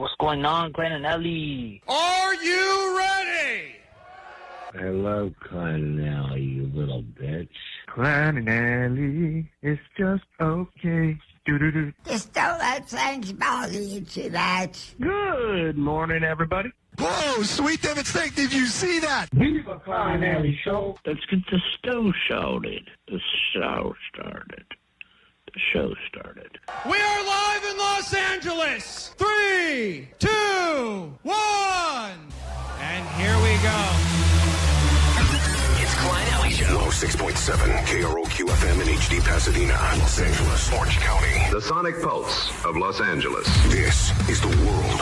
what's going on, Klein and Ellie? Are you ready? I love Klein and Ellie, you little bitch. Klein and Ellie, it's just okay. Do-do-do. Just don't let things bother you too much. Good morning, everybody. Whoa, sweet detective, did you see that? Viva Klein and Ellie show. Let's get the show started. The show started. We are live in Los Angeles. 3, 2, 1. And here we go. It's Klein Alley Show. 106.7 KROQ FM in HD Pasadena, Los Angeles, Orange County. The sonic pulse of Los Angeles. This is the world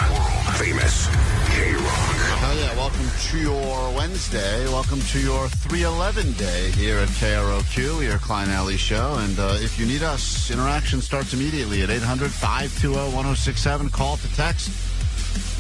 famous KROQ. Oh yeah, welcome to your Wednesday. Welcome to your 311 day here at KROQ, your Klein Alley Show. And if you need us, interaction starts immediately at 800-520-1067. Call to text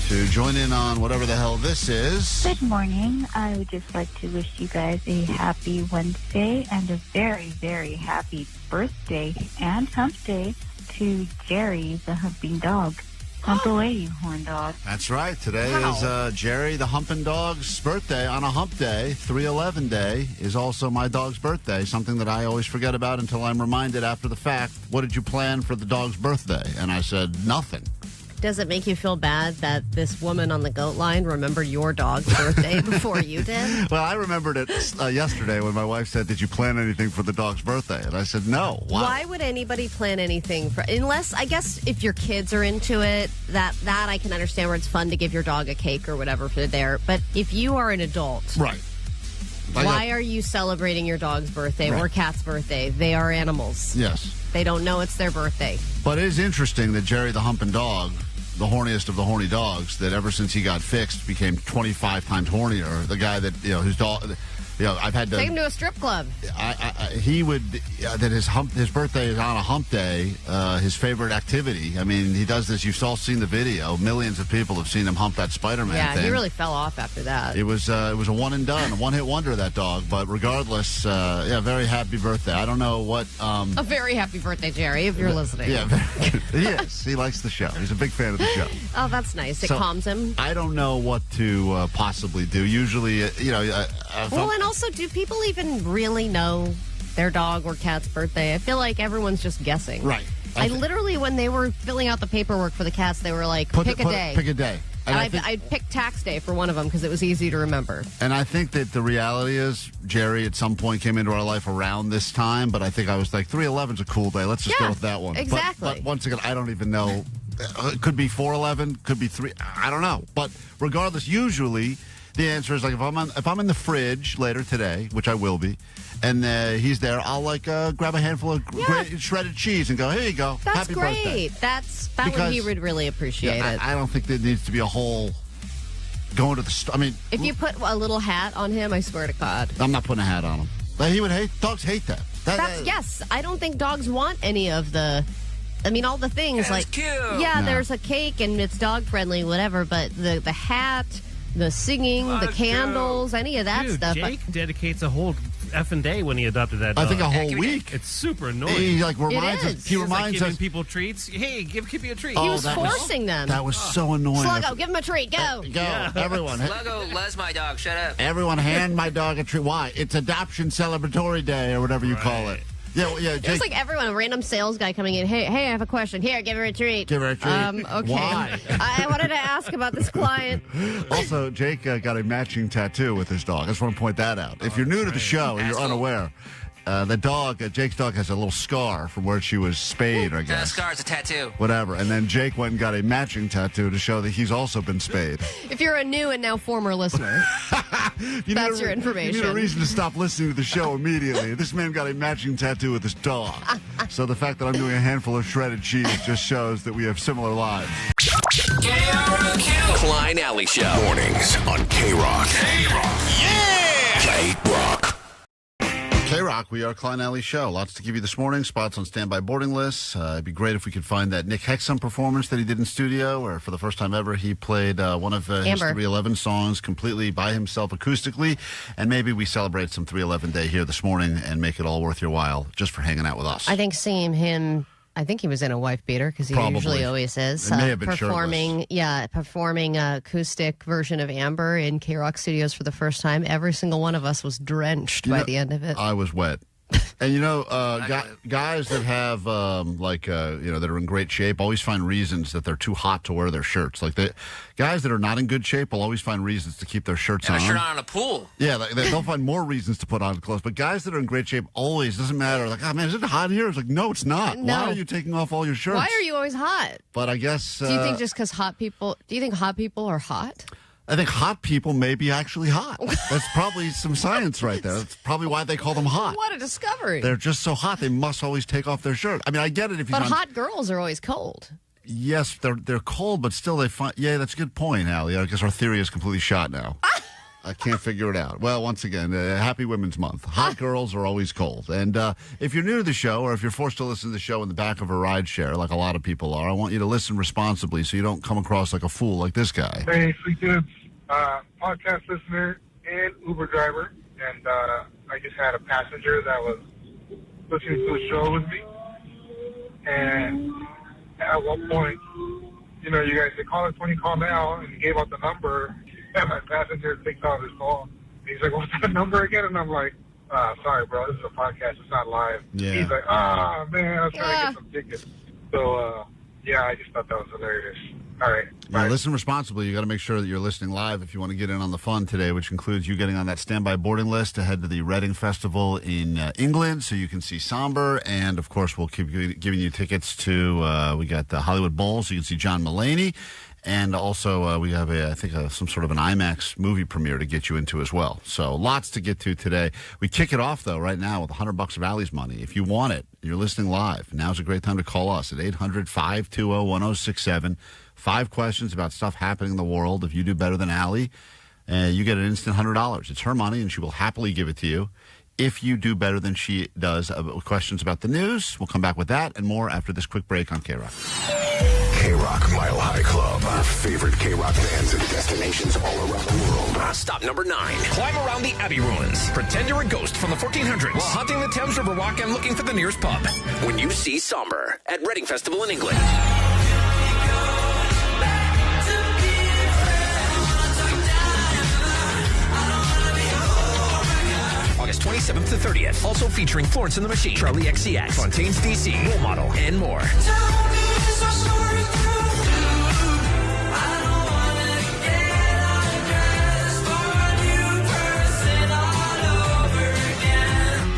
to join in on whatever the hell this is. Good morning. I would just like to wish you guys a happy Wednesday and a very, very happy birthday and hump day to Jerry the Humping Dog. Hump away, you horn dog. That's right. Today is Jerry the Humping Dog's birthday. On a hump day, 311 day, is also my dog's birthday, something that I always forget about until I'm reminded after the fact. What did you plan for the dog's birthday? And I said, nothing. Does it make you feel bad that this woman on the goat line remembered your dog's birthday before you did? Well, I remembered it yesterday when my wife said, did you plan anything for the dog's birthday? And I said, no. Why would anybody plan anything for, unless, I guess, if your kids are into it, that I can understand where it's fun to give your dog a cake or whatever for there. But if you are an adult, right? Why are you celebrating your dog's birthday or cat's birthday? They are animals. Yes. They don't know it's their birthday. But it is interesting that Jerry the Humping Dog, the horniest of the horny dogs, that ever since he got fixed became 25 times hornier. The guy that, his dog, I've had to take him to a strip club. He would, that his birthday is on a hump day, his favorite activity. I mean, he does this. You've all seen the video. Millions of people have seen him hump that Spider-Man thing. He really fell off after that. It was a one and done, a one-hit wonder, that dog. But regardless, very happy birthday. I don't know what... a very happy birthday, Jerry, if you're listening. Yeah, he is. He likes the show. He's a big fan of the show. Oh, that's nice. It calms him. I don't know what to possibly do. Usually, and also, do people even really know their dog or cat's birthday? I feel like everyone's just guessing. Right. I literally, when they were filling out the paperwork for the cats, they were like, pick a day. Pick a day. And I picked tax day for one of them because it was easy to remember. And I think that the reality is, Jerry at some point came into our life around this time, but I think I was like, 311's a cool day. Let's just go with that one. Exactly. But once again, I don't even know. It could be 411, could be 3. I don't know. But regardless, usually the answer is like if I'm in the fridge later today, which I will be, and he's there, I'll grab a handful of shredded cheese and go, here you go. That's Happy great. Birthday. That he would really appreciate it. I don't think there needs to be a whole going to the store. I mean, if you put a little hat on him, I swear to God, I'm not putting a hat on him. He would hate. Dogs hate that. Yes, I don't think dogs want any of the. I mean, all the things like cute. Yeah, there's a cake and it's dog friendly, whatever. But the hat, the singing, the candles, any of that stuff. Jake dedicates a whole effing day when he adopted that dog. I think a whole week. It's super annoying. He reminds us. He reminds us. People treats. Hey, give Kippy a treat. He was forcing them. That was so annoying. Sluggo, give him a treat. Go. Everyone. Sluggo loves my dog. Shut up. Everyone hand my dog a treat. Why? It's adoption celebratory day or whatever you call it. Yeah. Jake. It was like everyone, a random sales guy coming in. Hey, I have a question. Here, give her a treat. Give her a treat. Okay. Why? I wanted to ask about this client. Also, Jake got a matching tattoo with his dog. I just want to point that out. If you're new to the show and you're unaware, the dog, Jake's dog, has a little scar from where she was spayed, I guess. Scar's a tattoo. Whatever. And then Jake went and got a matching tattoo to show that he's also been spayed. If you're a new and now former listener, that's your information. You need a reason to stop listening to the show immediately. This man got a matching tattoo with his dog. So the fact that I'm doing a handful of shredded cheese just shows that we have similar lives. KROQ. Klein Alley Show. Mornings on KROQ. KROQ. Yeah! KROQ. KROQ, we are Klein Alley Show. Lots to give you this morning. Spots on standby boarding lists. It'd be great if we could find that Nick Hexum performance that he did in studio, where for the first time ever he played one of his 311 songs completely by himself acoustically. And maybe we celebrate some 311 Day here this morning and make it all worth your while just for hanging out with us. I think seeing him I think he was in a wife beater because he Probably. usually always is. It may have been performing an acoustic version of Amber in KROQ Studios for the first time. Every single one of us was drenched by the end of it. I was wet. And, guys that have, that are in great shape always find reasons that they're too hot to wear their shirts. Like, guys that are not in good shape will always find reasons to keep their shirts on. And a shirt on in a pool. Yeah, they'll find more reasons to put on clothes. But guys that are in great shape always, doesn't matter. Like, oh, man, is it hot here? It's like, no, it's not. No. Why are you taking off all your shirts? Why are you always hot? But I guess... do you think just because do you think hot people are hot? I think hot people may be actually hot. That's probably some science right there. That's probably why they call them hot. What a discovery. They're just so hot, they must always take off their shirt. I mean, I get it if you. But hot girls are always cold. Yes, they're cold, but still they find... Yeah, that's a good point, Allie. I guess our theory is completely shot now. I can't figure it out. Well, once again, happy Women's Month. Hot girls are always cold. And if you're new to the show, or if you're forced to listen to the show in the back of a ride share, like a lot of people are, I want you to listen responsibly so you don't come across like a fool like this guy. Hey, Sweet Dudes. Podcast listener and Uber driver, and I just had a passenger that was listening to a show with me, and at one point, you guys say, call us when you call now, and he gave out the number, and my passenger takes out his phone, and he's like, what's that number again? And I'm like, sorry, bro, this is a podcast, it's not live. Yeah. He's like, man, I was trying to get some tickets. So, I just thought that was hilarious. All right. Now, listen responsibly. You got to make sure that you're listening live if you want to get in on the fun today, which includes you getting on that standby boarding list to head to the Reading Festival in England so you can see Sombr. And, of course, we'll keep giving you tickets to, we got the Hollywood Bowl so you can see John Mulaney. And also we have, some sort of an IMAX movie premiere to get you into as well. So lots to get to today. We kick it off, though, right now with $100 of Allie's money. If you want it, you're listening live. Now's a great time to call us at 800-520-1067. 5 questions about stuff happening in the world. If you do better than Allie, you get an instant $100. It's her money, and she will happily give it to you. If you do better than she does, questions about the news, we'll come back with that and more after this quick break on KROQ. KROQ Mile High Club. Our favorite KROQ bands and destinations all around the world. Stop number 9. Climb around the Abbey ruins. Pretend you're a ghost from the 1400s while hunting the Thames River Walk and looking for the nearest pub. When you see Sombr at Reading Festival in England. August 27th to 30th. Also featuring Florence and the Machine, Charlie XCX, Fontaine's DC, Role Model, and more.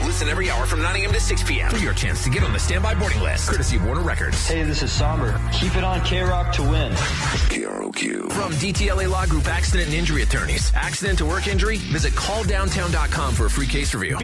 Listen every hour from 9 a.m. to 6 p.m. for your chance to get on the standby boarding list. Courtesy of Warner Records. Hey, this is Sombr. Keep it on KROQ to win. KROQ. From DTLA Law Group Accident and Injury Attorneys. Accident to work injury? Visit calldowntown.com for a free case review.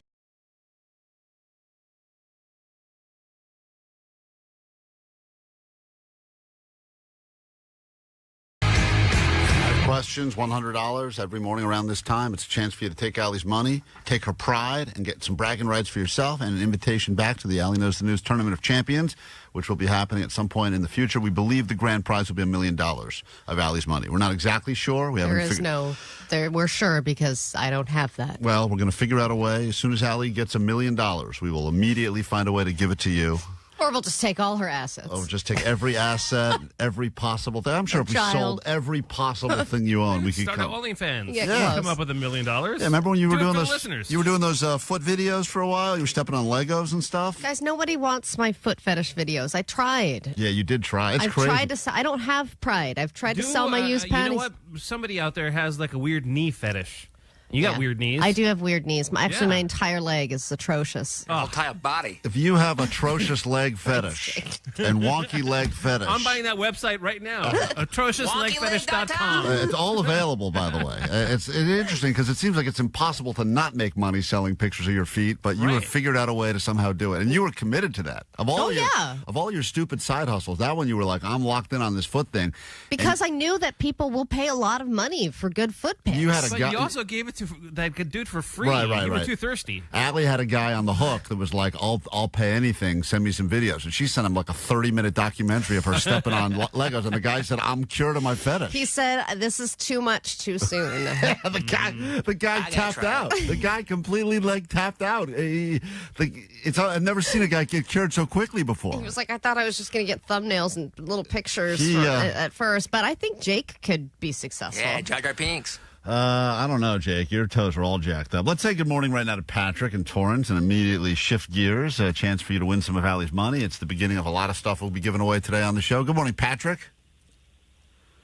Questions, $100 every morning around this time. It's a chance for you to take Allie's money, take her pride, and get some bragging rights for yourself and an invitation back to the Allie Knows the News Tournament of Champions, which will be happening at some point in the future. We believe the grand prize will be $1 million of Allie's money. We're not exactly sure. We're sure because I don't have that. Well, we're going to figure out a way. As soon as Allie gets $1 million, we will immediately find a way to give it to you. Or we'll just take all her assets. Oh, just take every asset, every possible thing. I'm sure if we sold every possible thing you own, we could start an OnlyFans. Yeah, come up with $1 million. Yeah, remember when you were doing those? Listeners. You were doing those foot videos for a while. You were stepping on Legos and stuff. Guys, nobody wants my foot fetish videos. I tried. Yeah, you did try. It's crazy. Tried to. I don't have pride. I've tried to sell my used panties. You know what? Somebody out there has like a weird knee fetish. You got weird knees. I do have weird knees. Actually, my entire leg is atrocious. Oh, entire body. If you have atrocious leg fetish and wonky leg fetish. I'm buying that website right now. atrociouslegfetish.com. It's all available, by the way. It's interesting because it seems like it's impossible to not make money selling pictures of your feet, but you have figured out a way to somehow do it. And you were committed to that. Of all your stupid side hustles, that one you were like, I'm locked in on this foot thing. Because I knew that people will pay a lot of money for good foot pics. You had but you also gave it that could do it for free. Right. You were too thirsty. Allie had a guy on the hook that was like, I'll pay anything, send me some videos. And she sent him like a 30-minute documentary of her stepping on Legos. And the guy said, I'm cured of my fetish. He said, this is too much too soon. The guy tapped out. The guy completely tapped out. I've never seen a guy get cured so quickly before. He was like, I thought I was just going to get thumbnails and little pictures at first, but I think Jake could be successful. Yeah, Jar Jar Pinks. I don't know, Jake. Your toes are all jacked up. Let's say good morning right now to Patrick and Torrance and immediately shift gears. A chance for you to win some of Allie's money. It's the beginning of a lot of stuff we'll be giving away today on the show. Good morning, Patrick.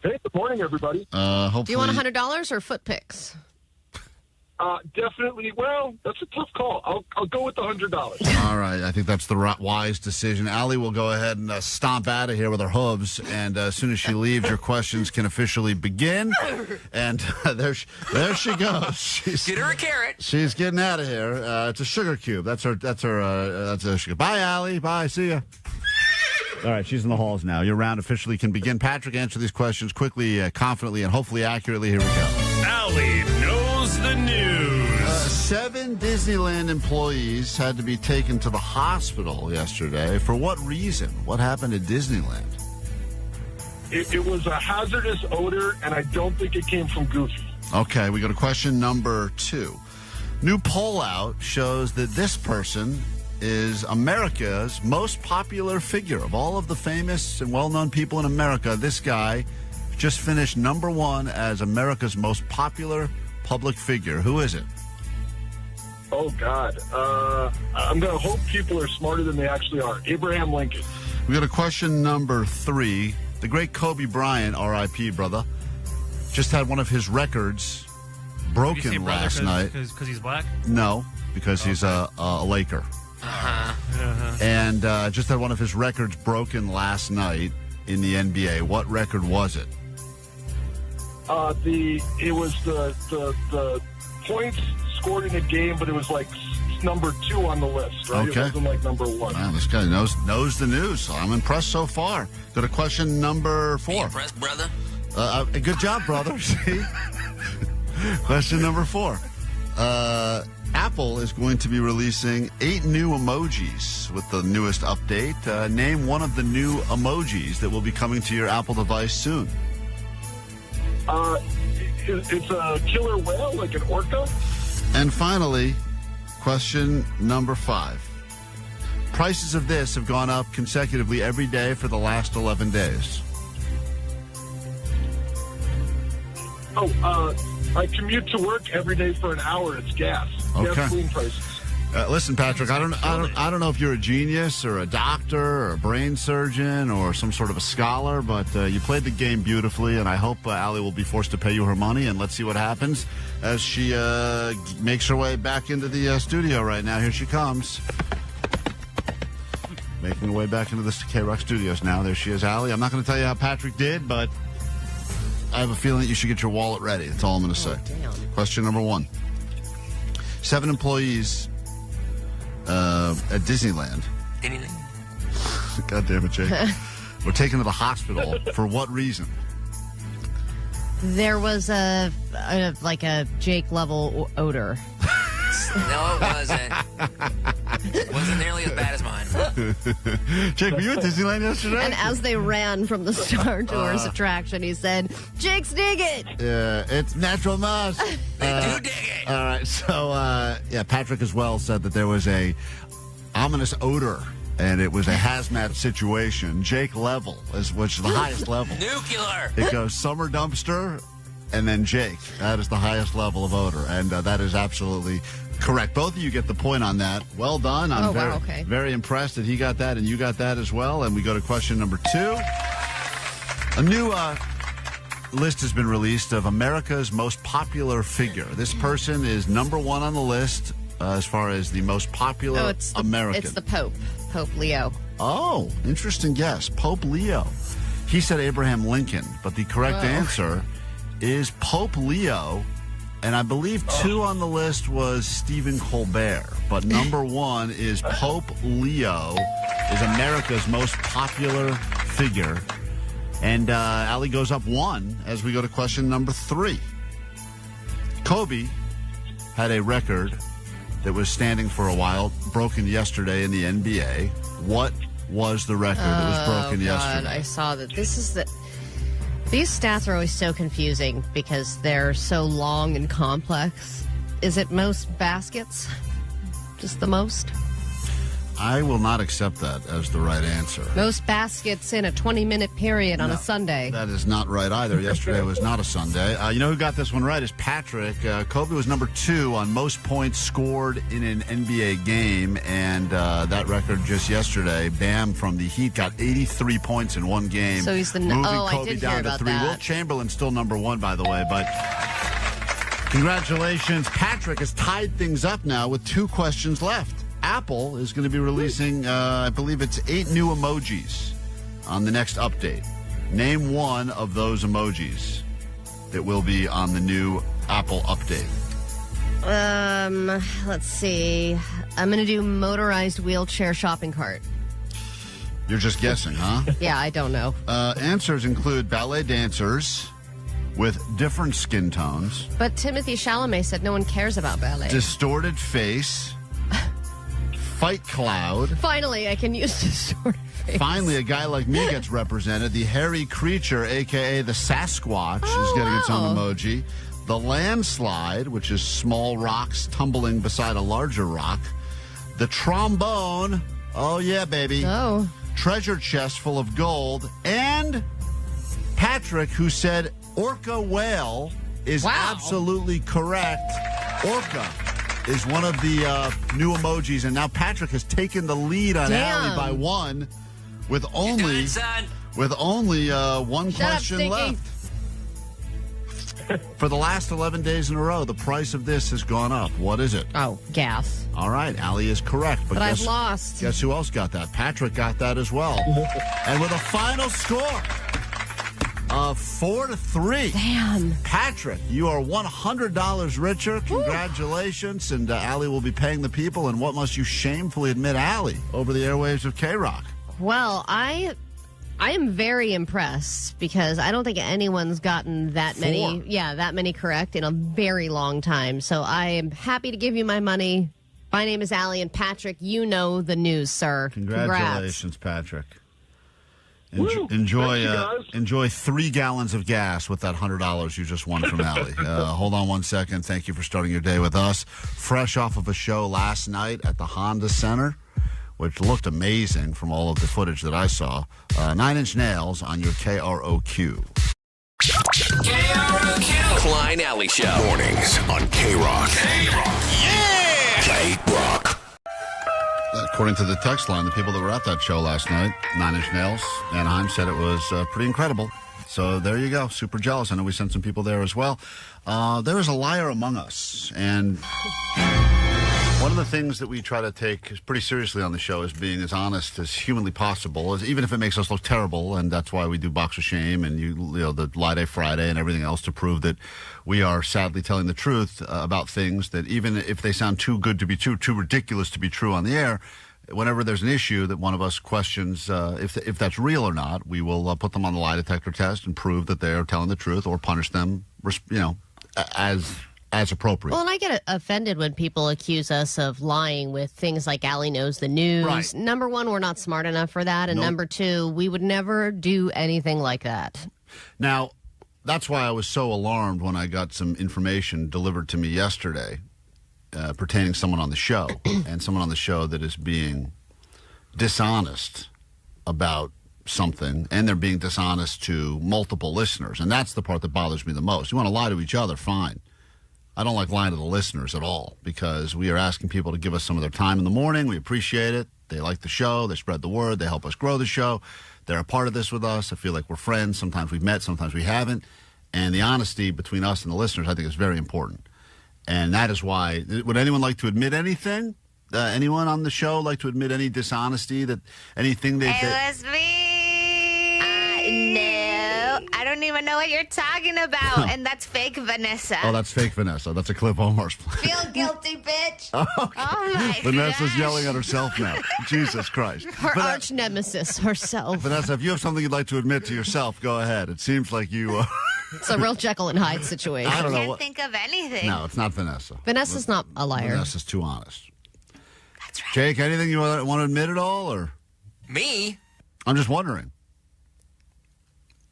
Hey, good morning, everybody. Do you want $100 or foot pics? Definitely. Well, that's a tough call. I'll go with the $100. All right. I think that's the wise decision. Allie will go ahead and stomp out of here with her hooves. And as soon as she leaves, your questions can officially begin. And there she goes. Get her a carrot. She's getting out of here. It's a sugar cube. That's a sugar. Bye, Allie. Bye. See ya. All right, she's in the halls now. Your round officially can begin. Patrick, answer these questions quickly, confidently, and hopefully accurately. Here we go. Allie knows the news. 7 Disneyland employees had to be taken to the hospital yesterday. For what reason? What happened at Disneyland? It was a hazardous odor, and I don't think it came from Goofy. Okay, we go to question number 2. New poll out shows that this person is America's most popular figure. Of all of the famous and well-known people in America, this guy just finished number 1 as America's most popular public figure. Who is it? Oh, God. I'm going to hope people are smarter than they actually are. Abraham Lincoln. We got a question number 3. The great Kobe Bryant, R.I.P., brother, just had one of his records broken last night. Because he's black? No, because he's a Laker. And just had one of his records broken last night in the NBA. What record was it? It was the points scored in a game, but it was like number 2 on the list, right? Okay. It wasn't like number 1. Wow, this guy knows the news, so I'm impressed so far. Go to question number 4. Be impressed, brother? Good job, brother. See? Question number 4. Apple is going to be releasing 8 new emojis with the newest update. Name one of the new emojis that will be coming to your Apple device soon. It's a killer whale, like an orca. And finally, question number 5. Prices of this have gone up consecutively every day for the last 11 days. I commute to work every day for an hour. It's gas. Okay. Gasoline prices. Listen, Patrick, I don't know if you're a genius or a doctor or a brain surgeon or some sort of a scholar, but you played the game beautifully, and I hope Allie will be forced to pay you her money, and let's see what happens as she makes her way back into the studio right now. Here she comes. Making her way back into the KROQ studios now. There she is, Allie. I'm not going to tell you how Patrick did, but I have a feeling that you should get your wallet ready. That's all I'm going to say. Damn. Question number 1. 7 employees at Disneyland. God damn it, Jake. Were taken to the hospital. For what reason? There was a Jake level odor. No, it wasn't. It wasn't nearly as bad as mine. Jake, were you at Disneyland yesterday? And as they ran from the Star Tours attraction, he said, Jake's dig it! Yeah, it's natural moss. They do dig it. All right, so, Patrick as well said that there was a ominous odor, and it was a hazmat situation. Jake level, which is the highest level. Nuclear. It goes summer dumpster, and then Jake. That is the highest level of odor, and that is absolutely correct. Both of you get the point on that. Well done. I'm very impressed that he got that and you got that as well. And we go to question number 2. A new list has been released of America's most popular figure. This person is number 1 on the list as far as the most popular American. It's the Pope Leo. Oh, interesting guess. Pope Leo. He said Abraham Lincoln, but the correct answer is Pope Leo. And I believe 2 on the list was Stephen Colbert. But number 1 is Pope Leo, is America's most popular figure. And Allie goes up 1 as we go to question number 3. Kobe had a record that was standing for a while, broken yesterday in the NBA. What was the record that was broken yesterday? I saw that. These stats are always so confusing because they're so long and complex. Is it most baskets? Just the most? I will not accept that as the right answer. Most baskets in a 20-minute period on a Sunday. That is not right either. Yesterday was not a Sunday. You know who got this one right is Patrick. Kobe was number 2 on most points scored in an NBA game, and that record just yesterday, Bam from the Heat got 83 points in one game. So he's the moving I Kobe did down hear to about 3. that. Wilt Chamberlain's still number 1, by the way, but congratulations. Patrick has tied things up now with 2 questions left. Apple is going to be releasing, I believe it's 8 new emojis on the next update. Name one of those emojis that will be on the new Apple update. Let's see. I'm going to do motorized wheelchair shopping cart. You're just guessing, huh? Yeah, I don't know. Answers include ballet dancers with different skin tones. But Timothy Chalamet said no one cares about ballet. Distorted face. Fight cloud. Finally, I can use distorted face. Finally, a guy like me gets represented. The hairy creature, a.k.a. the Sasquatch, is getting its own emoji. The landslide, which is small rocks tumbling beside a larger rock. The trombone. Oh, yeah, baby. Oh. Treasure chest full of gold. And Patrick, who said orca whale, is absolutely correct. Orca is one of the new emojis, and now Patrick has taken the lead on Allie by 1 with only one question left. For the last 11 days in a row, the price of this has gone up. What is it? Oh, gas. All right, Allie is correct. But I've lost. Guess who else got that? Patrick got that as well. And with a final score of 4-3. Damn. Patrick, you are $100 richer. Congratulations. And Allie will be paying the people. And what must you shamefully admit, Allie, over the airwaves of KROQ? Well, I am very impressed because I don't think anyone's gotten that many correct in a very long time. So I am happy to give you my money. My name is Allie, and Patrick, you know the news, sir. Congratulations, Patrick. Enjoy 3 gallons of gas with that $100 you just won from Allie. Hold on one second. Thank you for starting your day with us. Fresh off of a show last night at the Honda Center, which looked amazing from all of the footage that I saw. 9 Inch Nails on your KROQ. KROQ. Klein Alley Show. Mornings on KROQ. Yeah! KROQ. According to the text line, the people that were at that show last night, 9 Inch Nails, Anaheim, said it was pretty incredible. So there you go. Super jealous. I know we sent some people there as well. There is a liar among us. And one of the things that we try to take pretty seriously on the show is being as honest as humanly possible, even if it makes us look terrible. And that's why we do Box of Shame and the Lie Day Friday and everything else to prove that we are sadly telling the truth about things that even if they sound too good to be true, too ridiculous to be true on the air, whenever there's an issue that one of us questions if that's real or not, we will put them on the lie detector test and prove that they are telling the truth or punish them, as appropriate. Well, and I get offended when people accuse us of lying with things like Allie knows the news. Right. Number one, we're not smart enough for that. And number two, we would never do anything like that. Now, that's why I was so alarmed when I got some information delivered to me yesterday pertaining to someone on the show and someone on the show that is being dishonest about something, and they're being dishonest to multiple listeners. And that's the part that bothers me the most. You want to lie to each other, fine. I don't like lying to the listeners at all because we are asking people to give us some of their time in the morning. We appreciate it. They like the show. They spread the word. They help us grow the show. They're a part of this with us. I feel like we're friends. Sometimes we've met, sometimes we haven't. And the honesty between us and the listeners, I think, is very important. And that is why, would anyone like to admit anything? Anyone on the show like to admit any dishonesty, that anything they... It was me. No, I don't even know what you're talking about. And that's fake Vanessa. Oh, that's fake Vanessa. That's a clip Omar's playing. Feel guilty, bitch. Okay. Oh, my Vanessa's gosh. yelling at herself now. Jesus Christ. Her arch nemesis herself. Vanessa, if you have something you'd like to admit to yourself, go ahead. It seems like you It's a real Jekyll and Hyde situation. I don't know. Can't think of anything. No, it's not Vanessa. Vanessa's not a liar. Vanessa's too honest. That's right. Jake, anything you want to admit at all, or? Me? I'm just wondering.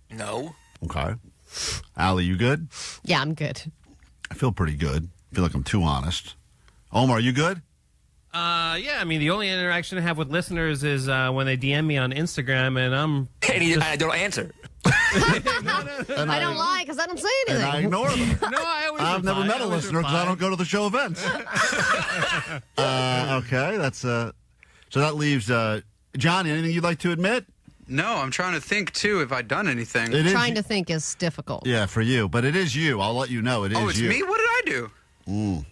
No. Okay. Allie, you good? Yeah, I'm good. I feel pretty good. I feel like I'm too honest. Omar, you good? Yeah, I mean, the only interaction I have with listeners is when they DM me on Instagram, and I don't answer. And I don't lie because I don't say anything. And I ignore them. No, I've never met a listener because I don't go to the show events. Okay, that's so that leaves Johnny. Anything you'd like to admit? No, I'm trying to think too if I'd done anything. Trying to think is difficult. Yeah, for you, but it is you. I'll let you know it is you. Oh, it's me? What did I do?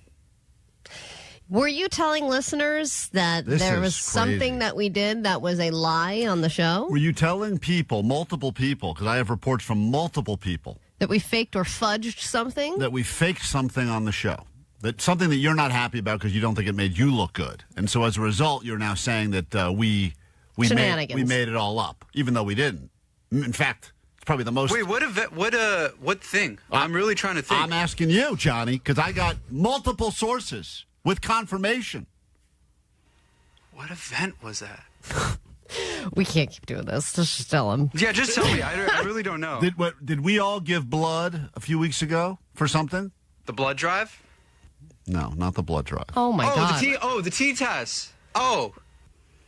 Were you telling listeners that there was something that we did that was a lie on the show? Were you telling people, multiple people, because I have reports from multiple people, that we faked or fudged something? that we faked something on the show? That something that you're not happy about because you don't think it made you look good. And so as a result, you're now saying that we made it all up, even though we didn't. In fact, it's probably the most... Wait, what thing? I'm really trying to think. I'm asking you, Johnny, because I got multiple sources with confirmation. What event was that? We can't keep doing this. Just tell him. Yeah, just tell me. I really don't know. Did we all give blood a few weeks ago for something? The blood drive? No, not the blood drive. Oh, my God. The T test. Oh.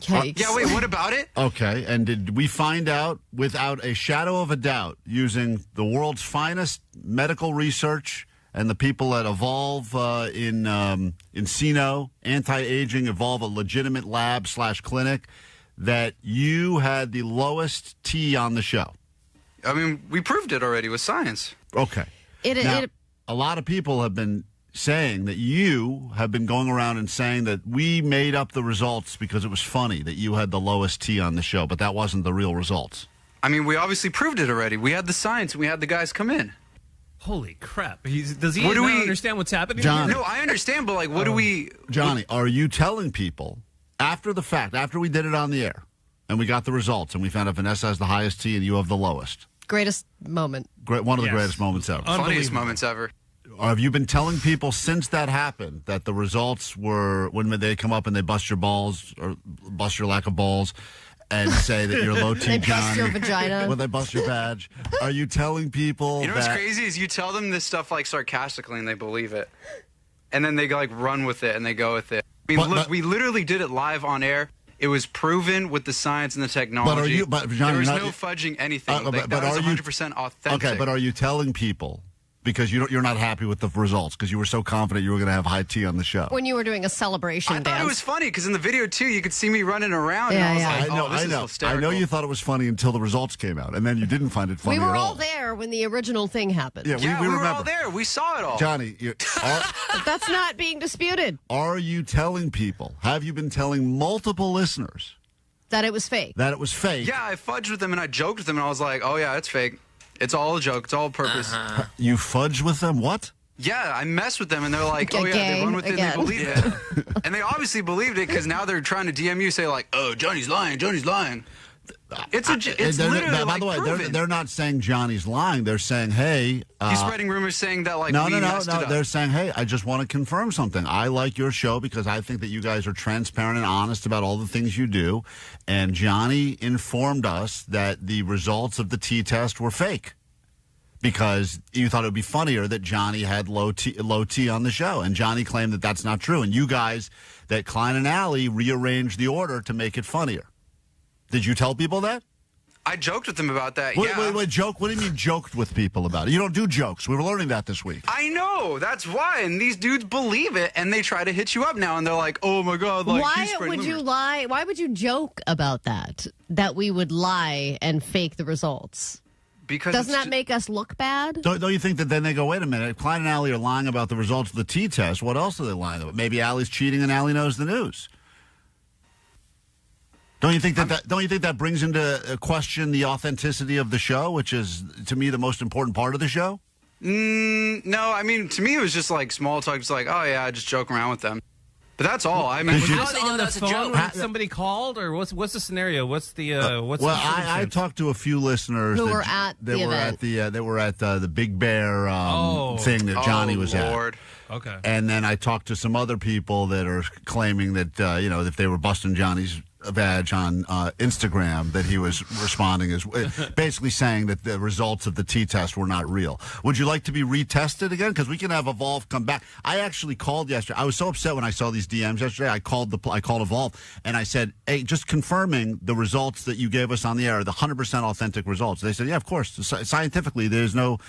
Yikes. Yeah, wait, what about it? Okay, and did we find out without a shadow of a doubt, using the world's finest medical research and the people at Evolve in Encino, anti-aging, Evolve, a legitimate lab/clinic, that you had the lowest T on the show? I mean, we proved it already with science. Okay. A lot of people have been saying that you have been going around and saying that we made up the results because it was funny that you had the lowest T on the show, but that wasn't the real results. I mean, we obviously proved it already. We had the science, and we had the guys come in. Holy crap. Does he not understand what's happening? Johnny. No, I understand, but, like, what do we... Johnny, are you telling people, after the fact, after we did it on the air, and we got the results, and we found out Vanessa has the highest T and you have the lowest? Greatest moment. One of the greatest moments ever. Funniest moments ever. Have you been telling people since that happened that the results were, when they come up and they bust your balls, or bust your lack of balls, and say that you're low T, They Johnny? bust your vagina. When they bust your badge. Are you telling people You know what's crazy is you tell them this stuff, like, sarcastically, and they believe it. And then they, like, run with it, and they go with it. I mean, look, we literally did it live on air. It was proven with the science and the technology. Johnny, there was no fudging anything. That was 100% authentic. Okay, but are you telling people, because you're not happy with the results, because you were so confident you were going to have high T on the show? When you were doing a celebration dance. I thought it was funny, because in the video, too, you could see me running around. and I was like, this is hysterical. I know you thought it was funny until the results came out, and then you didn't find it funny at all. We were all there when the original thing happened. Yeah, we were remember. all there. We saw it all. Johnny, But that's not being disputed. Are you telling people, have you been telling multiple listeners that it was fake? That it was fake? Yeah, I fudged with them, and I joked with them, and I was like, oh, yeah, it's fake. It's all a joke. It's all purpose. You fudge with them? What? Yeah, I mess with them, and they're like, oh, yeah, they run with it, and they believe it. And they obviously believed it, because now they're trying to DM you, say, like, oh, Johnny's lying, Johnny's lying. It's literally, by the way, they're not saying Johnny's lying. They're saying, hey... he's spreading rumors saying that, like, no. Up. They're saying, hey, I just want to confirm something. I like your show because I think that you guys are transparent and honest about all the things you do. And Johnny informed us that the results of the T-test were fake because you thought it would be funnier that Johnny had low T on the show. And Johnny claimed that that's not true. And you guys, that Klein and Allie, rearranged the order to make it funnier. Did you tell people that? I joked with them about that, Wait, joke? What do you mean joked with people about it? You don't do jokes. We were learning that this week. I know. That's why. And these dudes believe it, and they try to hit you up now, and they're like, oh, my God. Like, why would you lie? Why would you joke about that we would lie and fake the results? Because doesn't that make us look bad? Don't you think that then they go, wait a minute, if Klein and Allie are lying about the results of the T-test, what else are they lying about? Maybe Allie's cheating and Allie knows the news. Don't you think that brings into question the authenticity of the show, which is, to me, the most important part of the show? No, I mean, to me, it was just like small talk. Just like, oh, yeah, I just joke around with them. But that's all. I mean, was you- this on the that's a phone joke. when somebody called, or what's the scenario? What's the what's well, the I circumstance? talked to a few listeners Who that were at that the were event. at the that were at the Big Bear thing that Johnny was Lord. at. Okay. And then I talked to some other people that are claiming that if they were busting Johnny's badge on Instagram, that he was responding as basically saying that the results of the T-test were not real. Would you like to be retested again? Because we can have Evolve come back. I actually called yesterday. I was so upset when I saw these DMs yesterday. I called Evolve and I said, "Hey, just confirming the results that you gave us on the air, the 100% authentic results." They said, "Yeah, of course. Scientifically, there's no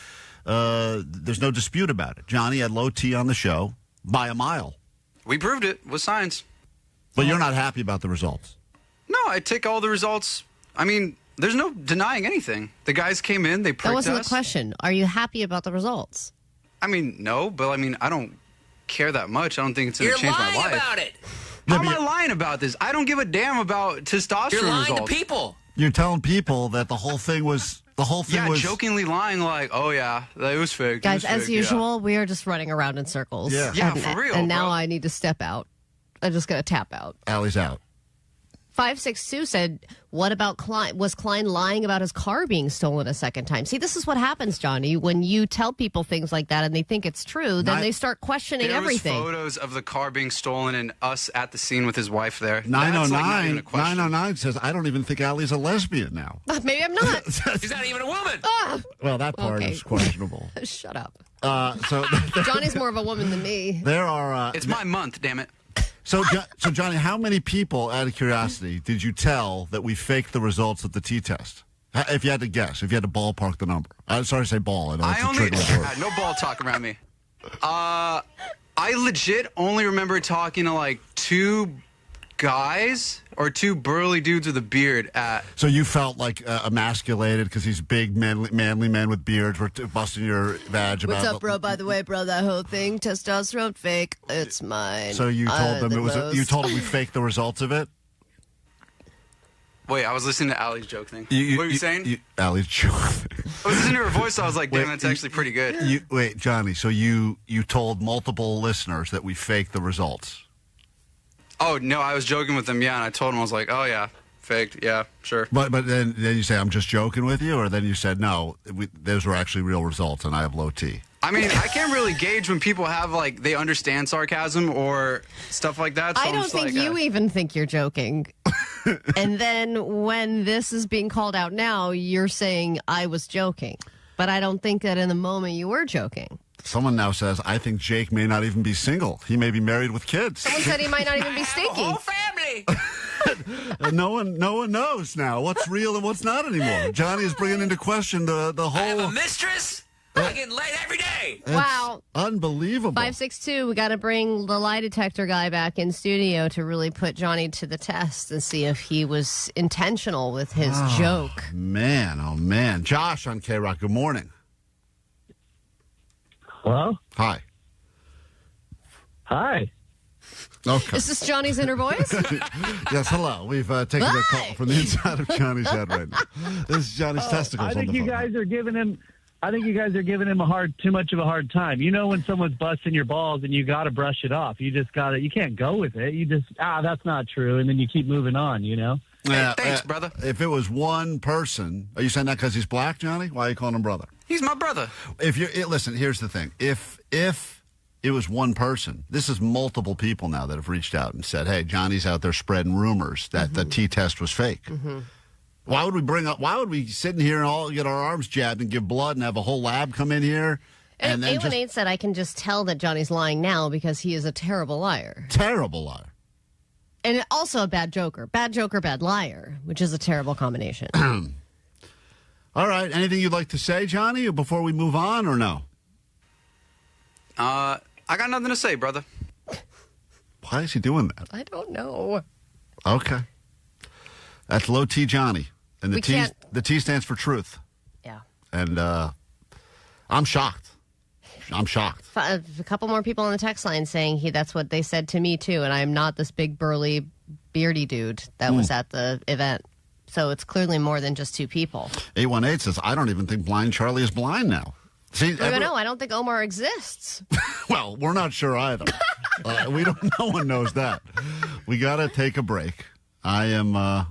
dispute about it. Johnny had low T on the show by a mile." We proved it with science. But you're not happy about the results. No, I take all the results. I mean, there's no denying anything. The guys came in, they pricked us. That wasn't the question. Are you happy about the results? I mean, no, but I mean, I don't care that much. I don't think it's going to change my life. You're lying about it. How am I lying about this? I don't give a damn about testosterone You're lying results. to people. You're telling people that the whole thing was jokingly lying like, oh yeah, it was fake. It Guys, was as fake, usual, we are just running around in circles. Yeah, for real. And now bro. I need to step out. I'm just going to tap out. Allie's out. 562 said, what about Klein? Was Klein lying about his car being stolen a second time? See, this is what happens, Johnny. When you tell people things like that and they think it's true, then they start questioning everything. There was photos of the car being stolen and us at the scene with his wife there. That's like not even a question. 909 says, I don't even think Allie's a lesbian now. Maybe I'm not. She's not even a woman. Well, that part is questionable. Shut up. So Johnny's more of a woman than me. There are... it's my month, damn it. So Johnny, how many people, out of curiosity, did you tell that we faked the results of the T-test? If you had to guess, if you had to ballpark the number. I'm sorry to say ball. I know it's a tricky word. No ball talk around me. I legit only remember talking to like two guys or two burly dudes with a beard at. So you felt like emasculated because these big manly men with beards were busting your badge about. What's up, bro? By the way, bro, that whole thing, testosterone fake. It's mine. So you told them you told them we faked the results of it. Wait, I was listening to Allie's joke thing. What were you saying? Allie's joke. I was listening to her voice. So I was like, damn, that's actually pretty good. Wait, Johnny. So you told multiple listeners that we faked the results. Oh, no, I was joking with them, yeah, and I told them, I was like, oh, yeah, faked, yeah, sure. But then you say, I'm just joking with you, or then you said, no, those were actually real results, and I have low T. I mean, I can't really gauge when people have, like, they understand sarcasm or stuff like that. So I don't think you even think you're joking. And then when this is being called out now, you're saying I was joking. But I don't think that in the moment you were joking. Someone now says, I think Jake may not even be single. He may be married with kids. Someone said he might not even be stinky. Whole family. No one knows now what's real and what's not anymore. Johnny is bringing into question the whole... I have a mistress. I get laid every day. Wow. Unbelievable. 562, we got to bring the lie detector guy back in studio to really put Johnny to the test and see if he was intentional with his joke. Man, oh man. Josh on KROQ, good morning. Hello? Hi. Hi. Okay. Is this Johnny's inner voice? Yes, hello. We've taken a call from the inside of Johnny's head right now. This is Johnny's testicles. I think you guys are giving him too much of a hard time. You know when someone's busting your balls and you got to brush it off. You can't go with it. You just, that's not true. And then you keep moving on, you know? Yeah, hey, thanks, brother. If it was one person, are you saying that because he's black, Johnny? Why are you calling him brother? He's my brother. Listen, here's the thing. If it was one person, this is multiple people now that have reached out and said, hey, Johnny's out there spreading rumors that the T-test was fake. Mm-hmm. Why would we sit in here and all get our arms jabbed and give blood and have a whole lab come in here? And then 818 said, I can just tell that Johnny's lying now because he is a terrible liar. Terrible liar. And also a bad joker. Bad joker, bad liar, which is a terrible combination. All right. Anything you'd like to say, Johnny, before we move on, or no? I got nothing to say, brother. Why is he doing that? I don't know. Okay. That's low T Johnny. And the T stands for truth. Yeah. And I'm shocked. I'm shocked. A couple more people on the text line saying that's what they said to me too, and I'm not this big burly beardy dude that was at the event. So it's clearly more than just two people. 818 says, I don't even think Blind Charlie is blind now. See, I don't know. I don't think Omar exists. Well, we're not sure either. No one knows that. We got to take a break. I'm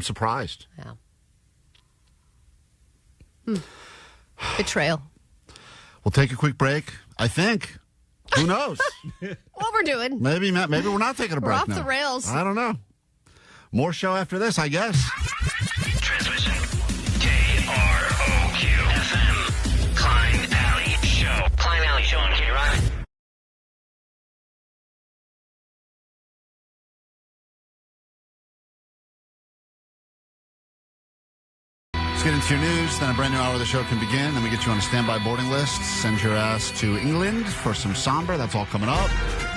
surprised. Yeah. Betrayal. We'll take a quick break, I think. Who knows? What we're doing. Maybe we're not taking a break We're off now. the rails. I don't know. More show after this, I guess. Transmission. KROQ FM. Klein Alley Show. Klein Alley Show on KROQ. Let's get into your news, then a brand new hour of the show can begin. Then we get you on a standby boarding list. Send your ass to England for some Sombr. That's all coming up.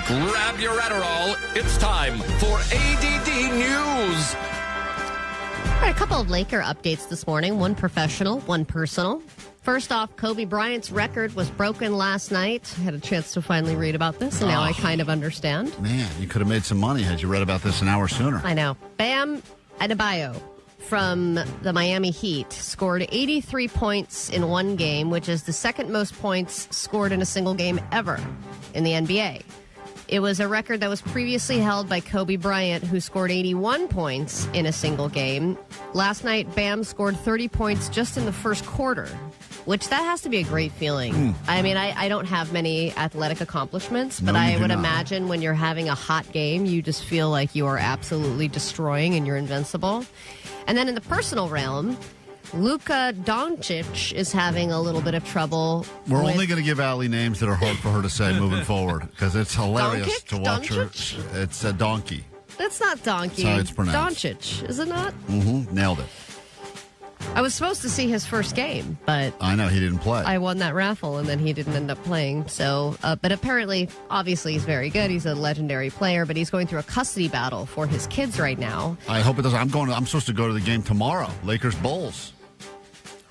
Grab your Adderall. It's time for A.D.D. News. All right, a couple of Laker updates this morning. One professional, one personal. First off, Kobe Bryant's record was broken last night. I had a chance to finally read about this, and now I kind of understand. Man, you could have made some money had you read about this an hour sooner. I know. Bam Adebayo from the Miami Heat scored 83 points in one game, which is the second most points scored in a single game ever in the NBA. It was a record that was previously held by Kobe Bryant, who scored 81 points in a single game. Last night, Bam scored 30 points just in the first quarter, which that has to be a great feeling. I mean, I don't have many athletic accomplishments, but I would imagine when you're having a hot game, you just feel like you are absolutely destroying and you're invincible. And then in the personal realm, Luka Dončić is having a little bit of trouble. We're only going to give Allie names that are hard for her to say moving forward because it's hilarious to watch her. It's a donkey. That's not donkey. That's how it's pronounced. Dončić, is it not? Mm-hmm. Nailed it. I was supposed to see his first game, but I know he didn't play. I won that raffle, and then he didn't end up playing. So, but apparently, obviously, he's very good. He's a legendary player, but he's going through a custody battle for his kids right now. I hope it doesn't. I'm supposed to go to the game tomorrow. Lakers Bulls.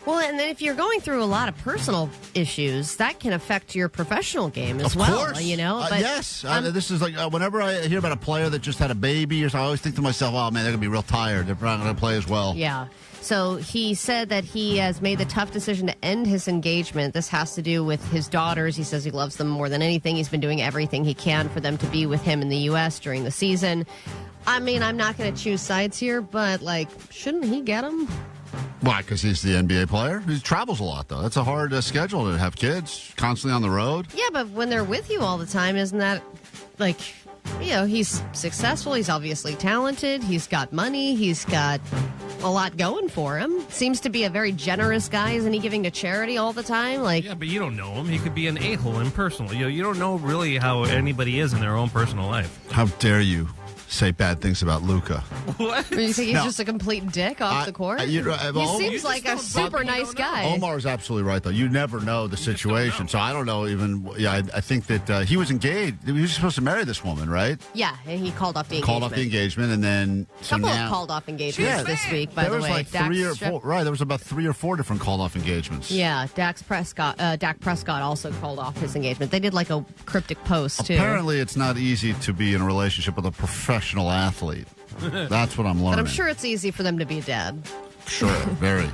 Well, and then if you're going through a lot of personal issues, that can affect your professional game as Of course. you know? But, yes. This is like whenever I hear about a player that just had a baby, or so, I always think to myself, oh, man, they're going to be real tired. They're not going to play as well. Yeah. So he said that he has made the tough decision to end his engagement. This has to do with his daughters. He says he loves them more than anything. He's been doing everything he can for them to be with him in the U.S. during the season. I mean, I'm not going to choose sides here, but, shouldn't he get them? Why? Because he's the NBA player? He travels a lot, though. That's a hard schedule to have kids constantly on the road. Yeah, but when they're with you all the time, isn't that, he's successful. He's obviously talented. He's got money. He's got a lot going for him. Seems to be a very generous guy. Isn't he giving to charity all the time? Yeah, but you don't know him. He could be an a-hole in personal. You don't know really how anybody is in their own personal life. How dare you say bad things about Luka? What? You think he's just a complete dick off the court? He seems like a super nice guy. Omar's absolutely right, though. You never know the situation. So I don't know even. Yeah, I think that he was engaged. He was supposed to marry this woman, right? Yeah, and he called off the engagement. And then a couple of called off engagements this week, by the way. There was like 3 or 4. Right, there was about 3 or 4 different called off engagements. Yeah, Dak Prescott also called off his engagement. They did like a cryptic post, too. Apparently, it's not easy to be in a relationship with a professional athlete. That's what I'm learning. But I'm sure it's easy for them to be a dad. Sure, very.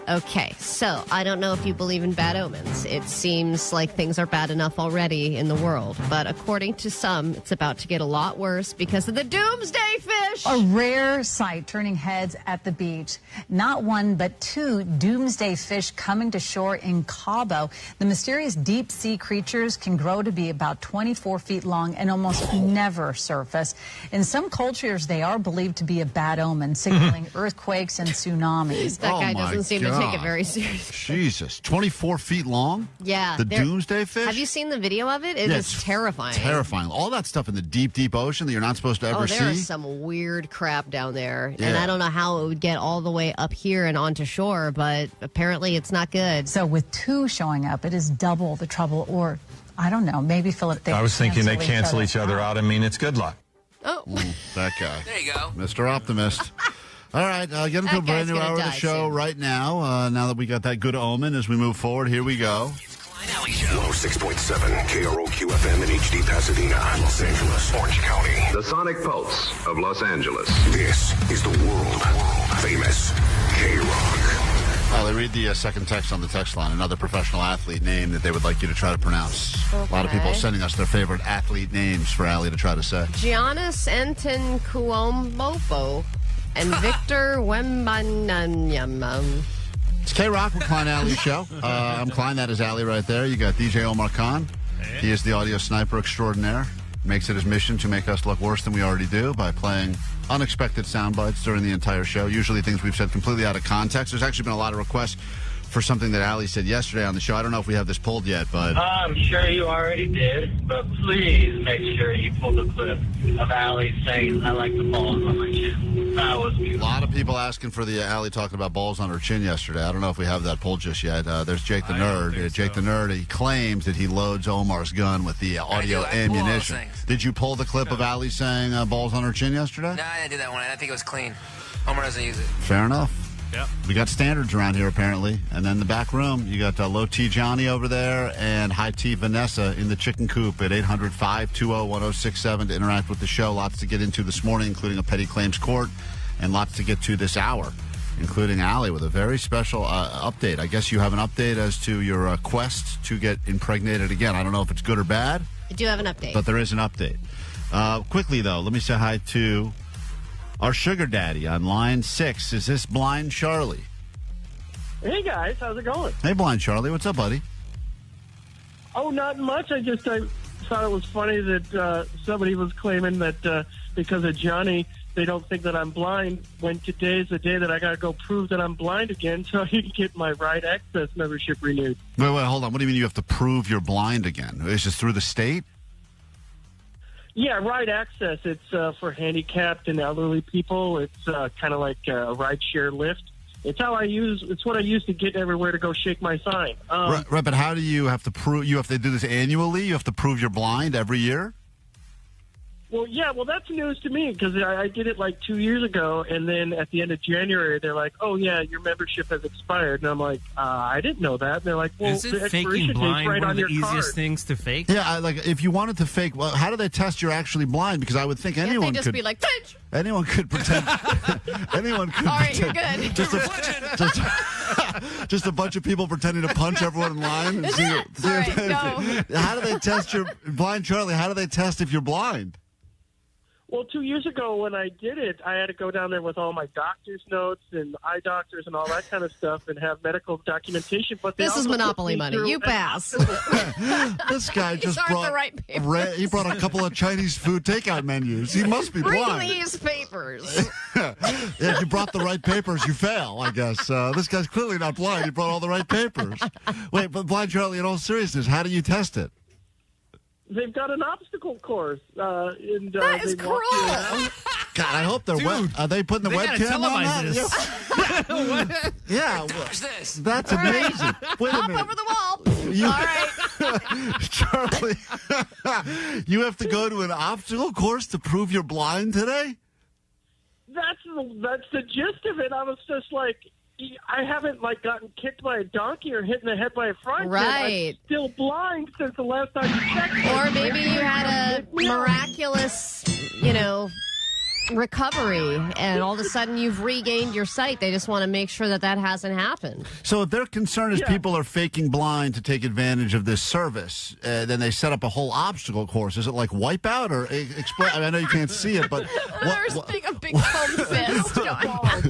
Okay, so I don't know if you believe in bad omens. It seems like things are bad enough already in the world. But according to some, it's about to get a lot worse because of the Doomsday Fish. A rare sight turning heads at the beach. Not one, but 2 doomsday fish coming to shore in Cabo. The mysterious deep-sea creatures can grow to be about 24 feet long and almost never surface. In some cultures, they are believed to be a bad omen, signaling earthquakes and tsunamis. That guy doesn't seem to take it very seriously. Jesus. 24 feet long? Yeah. The doomsday fish? Have you seen the video of it? It is terrifying. Terrifying. All that stuff in the deep, deep ocean that you're not supposed to ever see. There is some weird crap down there. Yeah. And I don't know how it would get all the way up here and onto shore, but apparently it's not good. So with 2 showing up, it is double the trouble. Or, I don't know, maybe Philip. I was thinking they cancel each other out. I mean, it's good luck. Oh. That guy. There you go. Mr. Optimist. All right, get into a brand new hour of the show right now. Now that we got that good omen as we move forward, here we go. 106.7 KROQ FM in HD Pasadena, Los Angeles, Orange County. The Sonic Pulse of Los Angeles. This is the world famous KROQ. Oh, they read the second text on the text line. Another professional athlete name that they would like you to try to pronounce. Okay. A lot of people sending us their favorite athlete names for Allie to try to say. Giannis Antetokounmpo and Victor Wembanyama. It's KROQ with Klein Alley Show. I'm Klein. That is Allie right there. You got DJ Omar Khan. He is the audio sniper extraordinaire. Makes it his mission to make us look worse than we already do by playing unexpected sound bites during the entire show. Usually things we've said completely out of context. There's actually been a lot of requests for something that Allie said yesterday on the show. I don't know if we have this pulled yet, but... I'm sure you already did, but please make sure you pull the clip of Allie saying, I like the balls on my chin. That was beautiful. A lot of people asking for the Allie talking about balls on her chin yesterday. I don't know if we have that pulled just yet. There's Jake the Nerd. Jake the Nerd, he claims that he loads Omar's gun with the audio ammunition. Did you pull the clip of Allie saying balls on her chin yesterday? No, I didn't do that one. I think it was clean. Omar doesn't use it. Fair enough. Yep. We got standards around here, apparently. And then the back room, you got Low T Johnny over there and High T Vanessa in the chicken coop at 800-520-1067 to interact with the show. Lots to get into this morning, including a petty claims court, and lots to get to this hour, including Allie with a very special update. I guess you have an update as to your quest to get impregnated again. I don't know if it's good or bad. I do have an update. But there is an update. Quickly, though, let me say hi to our sugar daddy on line 6. Is this Blind Charlie? Hey, guys. How's it going? Hey, Blind Charlie. What's up, buddy? Oh, not much. I thought it was funny that somebody was claiming that because of Johnny, they don't think that I'm blind, when today's the day that I got to go prove that I'm blind again so I can get my Right Access membership renewed. Wait, hold on. What do you mean you have to prove you're blind again? Is this through the state? Yeah, Right Access. It's for handicapped and elderly people. It's kind of like a rideshare lift. It's what I use to get everywhere to go shake my sign. Right, but how do you have to prove? You have to do this annually? You have to prove you're blind every year? Well, yeah, that's news to me because I did it like 2 years ago, and then at the end of January, they're like, oh, yeah, your membership has expired. And I'm like, I didn't know that. And they're like, well, isn't the faking expiration blind date's right one on of the your easiest card. things to fake? Yeah, if you wanted to fake, well, how do they test you're actually blind? Because I would think anyone Can't they just could be like, Finch! Anyone could pretend. Anyone could. All right, pretend, you're good. Just a bunch of people pretending to punch everyone in line. Is it? All right, no. How do they test your Blind Charlie? How do they test if you're blind? Well, 2 years ago when I did it, I had to go down there with all my doctor's notes and eye doctors and all that kind of stuff and have medical documentation. But this is Monopoly money. You pass. This guy just aren't brought the right papers. he brought a couple of Chinese food takeout menus. He must be blind. Bring these papers. Yeah, if you brought the right papers, you fail, I guess. This guy's clearly not blind. He brought all the right papers. Wait, but Blind Charlie, in all seriousness, how do you test it? They've got an obstacle course. That is cruel. God, I hope they're Are they putting the webcam on that? Yeah. Watch this. That's amazing. Wait a Hop minute. over the wall. All right. Charlie, you have to go to an obstacle course to prove you're blind today? That's the gist of it. I was just like, I haven't gotten kicked by a donkey or hit in the head by a frying pan. Right. I'm still blind since the last time you checked. Or maybe you had a miraculous, recovery, and all of a sudden you've regained your sight. They just want to make sure that hasn't happened. So if their concern is people are faking blind to take advantage of this service, then they set up a whole obstacle course. Is it like Wipeout or explain? I know you can't see it, but There's a big foam fist.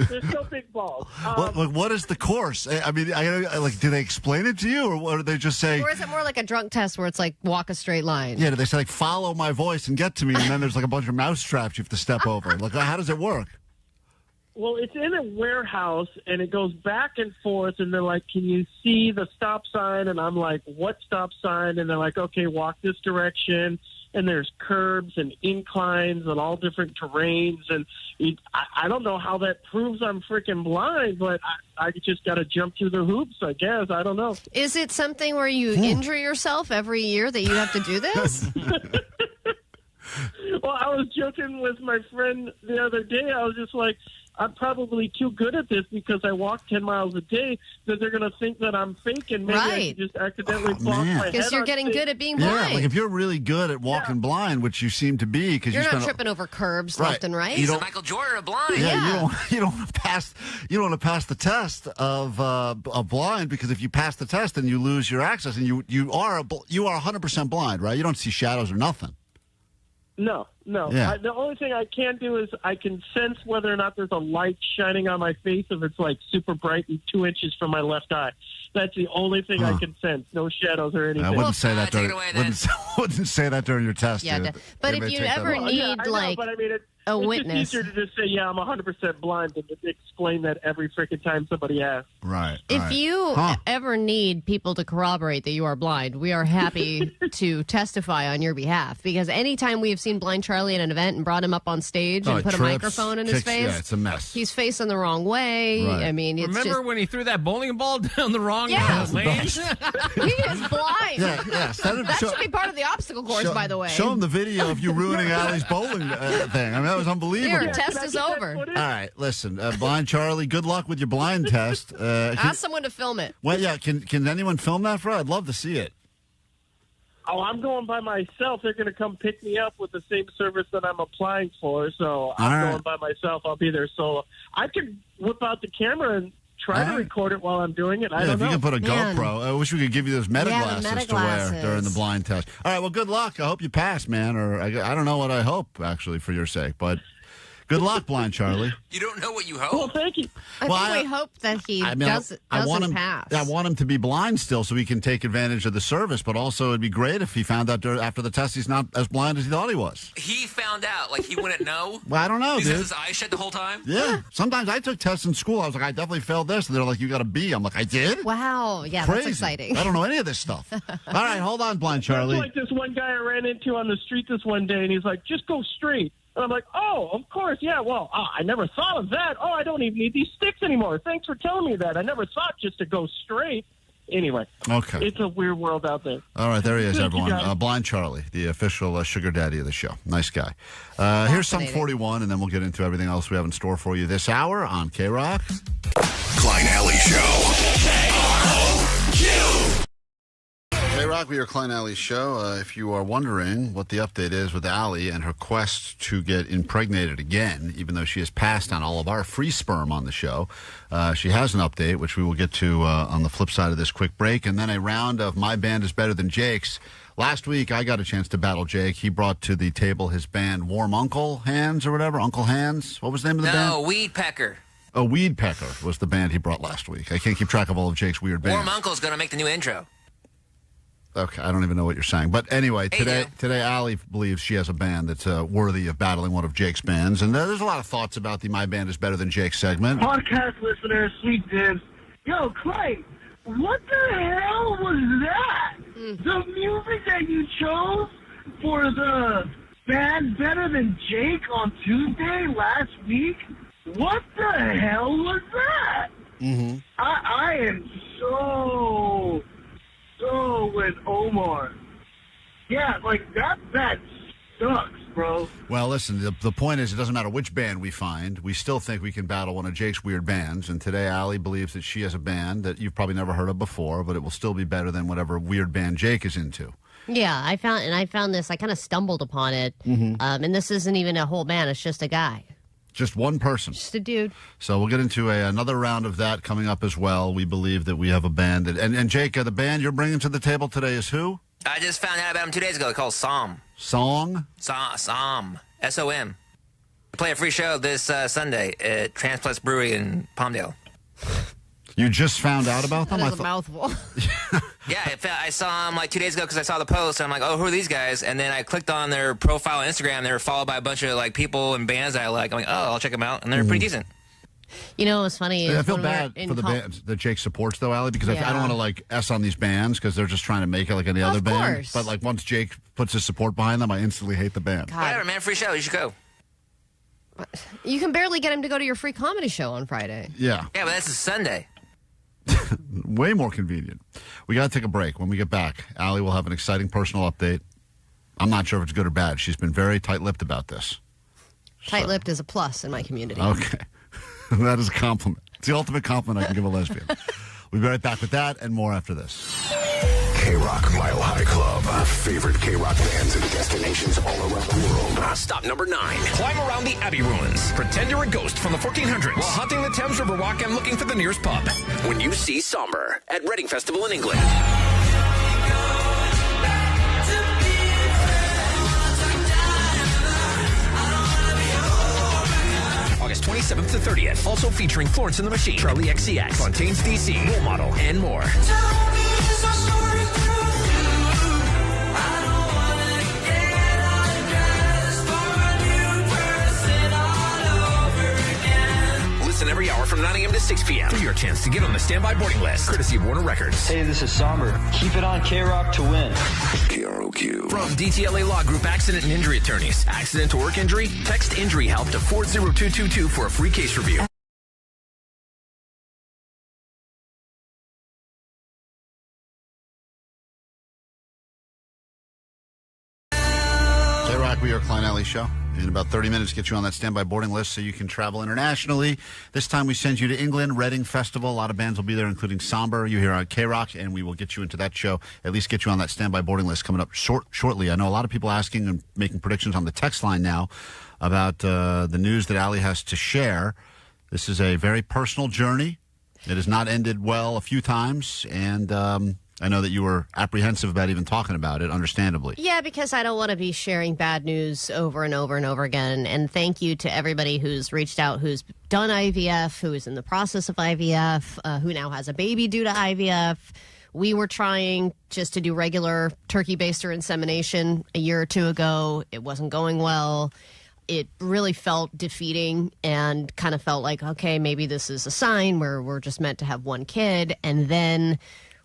There's no big balls. What is the course? I mean, do they explain it to you, or do they just say? Or is it more like a drunk test where it's like walk a straight line? Yeah, do they say follow my voice and get to me, and then there's a bunch of mouse traps you have to step over? How does it work? Well, it's in a warehouse, and it goes back and forth, and they're like, can you see the stop sign? And I'm like, what stop sign? And they're like, okay, walk this direction. And there's curbs and inclines and all different terrains. And I don't know how that proves I'm freaking blind, but I just got to jump through the hoops, I guess. I don't know. Is it something where you injure yourself every year that you have to do this? Well, I was joking with my friend the other day. I was just like, I'm probably too good at this because I walk 10 miles a day that they're going to think that I'm fake and maybe I should just accidentally bonk my head. Because you're getting good at being blind. Yeah, like if you're really good at walking blind, which you seem to be, because you're not tripping over curbs left and right. You don't, Michael Jordan of blind. Yeah, you don't want to pass the test of blind, because if you pass the test, then you lose your access, and you are 100% blind, right? You don't see shadows or nothing. No. Yeah. The only thing I can do is I can sense whether or not there's a light shining on my face if it's like super bright and 2 inches from my left eye. That's the only thing I can sense. No shadows or anything. I wouldn't say that during. Wouldn't say that during your test. Yeah, dude. but if you ever need a witness, it's just easier to just say, "Yeah, I'm 100% blind," than to explain that every freaking time somebody asks. Right. If you ever need people to corroborate that you are blind, we are happy to testify on your behalf, because anytime we have seen Blind Charlie at an event and brought him up on stage and put a microphone in his face, it's a mess. He's facing the wrong way. Right. I mean, it's remember when he threw that bowling ball down the wrong lane? He is blind. Yeah. That should be part of the obstacle course, by the way. Show him the video of you ruining Allie's bowling thing. I mean, that was unbelievable. Your test is over. All right, listen, Blind Charlie, good luck with your blind test. Ask someone to film it. Well, yeah, can anyone film that for us? I'd love to see it. Oh, I'm going by myself. They're going to come pick me up with the same service that I'm applying for, so I'm going by myself. I'll be there solo. I could whip out the camera and try to record it while I'm doing it. I don't know. If you can put a GoPro. I wish we could give you those meta glasses to wear during the blind test. All right, well, good luck. I hope you pass, man. Or I don't know what I hope, actually, for your sake, but good luck, Blind Charlie. You don't know what you hope. Well, thank you. I think we hope that he doesn't pass. I want him to be blind still so he can take advantage of the service, but also it'd be great if he found out after the test he's not as blind as he thought he was. He found out, like he wouldn't know. Well, I don't know, He's dude. had his eyes shut the whole time? Yeah. Sometimes I took tests in school. I was like, I definitely failed this. And they're like, you got a B. I'm like, I did? Wow. Yeah, Crazy. that's exciting. I don't know any of this stuff. All right, hold on, Blind Charlie. That's like this one guy I ran into on the street this one day, and he's like, just go straight. And I'm like, oh, of course, yeah, well, I never thought of that. Oh, I don't even need these sticks anymore. Thanks for telling me that. I never thought just to go straight. Anyway, okay, it's a weird world out there. All right, there he is, Thank you, everyone. guys. Blind Charlie, the official sugar daddy of the show. Nice guy. Here's some 41, and then we'll get into everything else we have in store for you this hour on KROQ. Klein Alley Show. KROQ. KROQ, your Klein Alley Show. If you are wondering what the update is with Allie and her quest to get impregnated again, even though she has passed on all of our free sperm on the show, she has an update, which we will get to on the flip side of this quick break, and then a round of My Band is Better Than Jake's. Last week, I got a chance to battle Jake. He brought to the table his band Warm Uncle Hands or whatever. Uncle Hands? What was the name of the band? No, Weed Pecker. Oh, Weed Pecker was the band he brought last week. I can't keep track of all of Jake's weird bands. Warm Uncle's going to make the new intro. Okay, I don't even know what you're saying. But anyway, today Allie believes she has a band that's worthy of battling one of Jake's bands. And there's a lot of thoughts about the My Band is Better Than Jake segment. Podcast listeners, sweet dibs. Yo, Clay, what the hell was that? The music that you chose for the band Better Than Jake on Tuesday last week? What the hell was that? Mm-hmm. I am so with Omar. Yeah, like that sucks, bro. Well, listen, the point is it doesn't matter which band we find. We still think we can battle one of Jake's weird bands. And today Allie believes that she has a band that you've probably never heard of before, but it will still be better than whatever weird band Jake is into. Yeah, I found this. I kind of stumbled upon it. Mm-hmm. And this isn't even a whole band. It's just a guy. Just one person. Just a dude. So we'll get into another round of that coming up as well. We believe that we have a band. And Jake, the band you're bringing to the table today is who? I just found out about him 2 days ago. They're called Sombr. Song? Sombr. S-O-M. Play a free show this Sunday at Transplex Brewery in Palmdale. You just found out about them? That is a mouthful. Yeah, I saw them like 2 days ago because I saw the post. And I'm like, oh, who are these guys? And then I clicked on their profile on Instagram. They were followed by a bunch of like people and bands that I like. I'm like, oh, I'll check them out. And they're pretty decent. You know what's funny is I feel bad for the bands that Jake supports, though, Allie, because I don't want to like S on these bands because they're just trying to make it like any other band. But like once Jake puts his support behind them, I instantly hate the band. Whatever, man. Free show. You should go. You can barely get him to go to your free comedy show on Friday. Yeah. Yeah, but that's a Sunday. Way more convenient. We got to take a break. When we get back, Allie will have an exciting personal update. I'm not sure if it's good or bad. She's been very tight-lipped about this. Tight-lipped is a plus in my community. Okay. That is a compliment. It's the ultimate compliment I can give a lesbian. We'll be right back with that and more after this. KROQ Mile High Club. Our favorite KROQ bands and destinations all around the world. Stop number 9. Climb around the Abbey ruins. Pretend you're a ghost from the 1400s while hunting the Thames River Walk and looking for the nearest pub. When you see Sombr at Reading Festival in England. August 27th to 30th. Also featuring Florence and the Machine, Charlie XCX, Fontaine's DC, Role Model, and more. Listen every hour from 9 a.m. to 6 p.m. for your chance to get on the standby boarding list, courtesy of Warner Records. Hey, this is Sombr. Keep it on KROQ to win. KROQ. From DTLA Law Group Accident and Injury Attorneys. Accident to work injury? Text injury help to 40222 for a free case review. KROQ, we are Klein Alley Show. In about 30 minutes, get you on that standby boarding list so you can travel internationally. This time we send you to England, Reading Festival. A lot of bands will be there, including Sombr. You hear on KROQ, and we will get you into that show, at least get you on that standby boarding list coming up shortly. I know a lot of people asking and making predictions on the text line now about the news that Allie has to share. This is a very personal journey. It has not ended well a few times, and I know that you were apprehensive about even talking about it, understandably. Yeah, because I don't want to be sharing bad news over and over and over again. And thank you to everybody who's reached out, who's done IVF, who is in the process of IVF, who now has a baby due to IVF. We were trying just to do regular turkey baster insemination a year or two ago. It wasn't going well. It really felt defeating and kind of felt like, okay, maybe this is a sign where we're just meant to have one kid. And then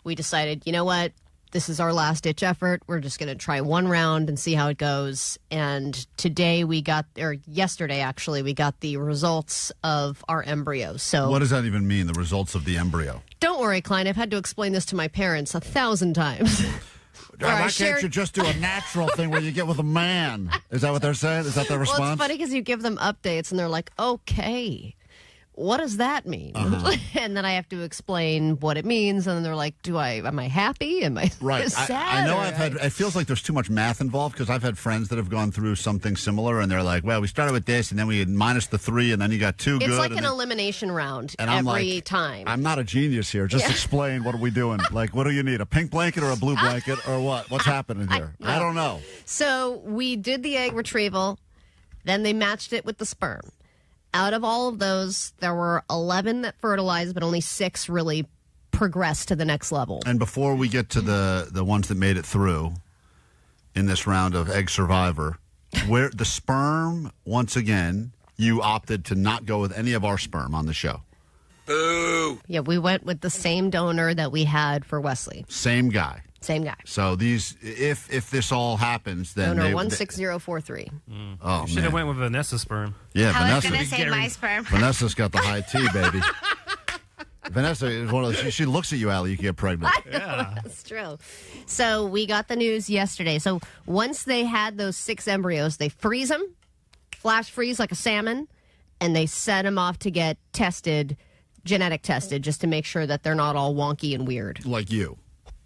we decided, you know what, this is our last-ditch effort. We're just going to try one round and see how it goes. And today yesterday, actually, we got the results of our embryos. So what does that even mean, the results of the embryo? Don't worry, Klein. I've had to explain this to my parents 1,000 times. Why can't you just do a natural thing where you get with a man? Is that what they're saying? Is that their response? Well, it's funny because you give them updates and they're like, okay, what does that mean? And then I have to explain what it means, and then they're like, am I happy? Am I right? sad? I know it feels like there's too much math involved because I've had friends that have gone through something similar, and they're like, well, we started with this, and then we had minus the 3, and then you got 2 good. It's like an elimination round every time. I'm not a genius here. Just explain, what are we doing? Like, what do you need, a pink blanket or a blue blanket or what? What's happening here? I don't know. So we did the egg retrieval, then they matched it with the sperm. Out of all of those, there were 11 that fertilized, but only 6 really progressed to the next level. And before we get to the ones that made it through in this round of Egg Survivor, where the sperm, once again, you opted to not go with any of our sperm on the show. Boo! Yeah, we went with the same donor that we had for Wesley. Same guy. Same guy. So these, if this all happens, then donor 16043. Oh, you should have went with Vanessa's sperm. Yeah, I was Vanessa. going to say my sperm. Vanessa's got the high T, baby. Vanessa is one of those. She looks at you, Allie, you can get pregnant. Yeah, that's true. So we got the news yesterday. So once they had those 6 embryos, they freeze them, flash freeze like a salmon, and they set them off to get tested, genetic tested, just to make sure that they're not all wonky and weird. Like you.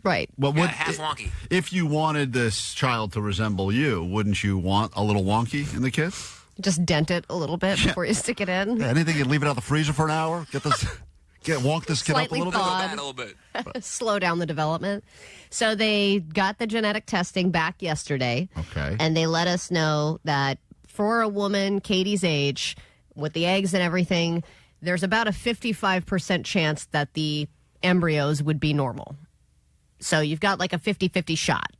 Right. Well, half wonky. If you wanted this child to resemble you, wouldn't you want a little wonky in the kid? Just dent it a little bit before you stick it in. Yeah, anything, you'd leave it out the freezer for an hour? Wonk this kid up a little bit. Slow down the development. So they got the genetic testing back yesterday. Okay. And they let us know that for a woman Katie's age, with the eggs and everything, there's about a 55% chance that the embryos would be normal. So you've got like a 50-50 shot.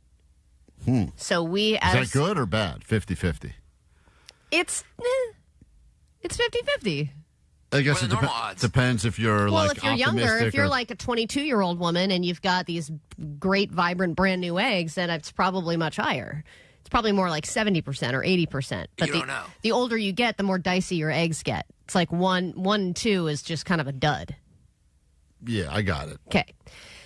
So we, is that good or bad? 50-50. It's 50-50. I guess it depends if you're if you're younger, if you're like a 22-year-old woman and you've got these great, vibrant, brand new eggs, then it's probably much higher. It's probably more like 70% or 80%. But you don't know. The older you get, the more dicey your eggs get. It's like 1 and 2 is just kind of a dud. Yeah, I got it. Okay.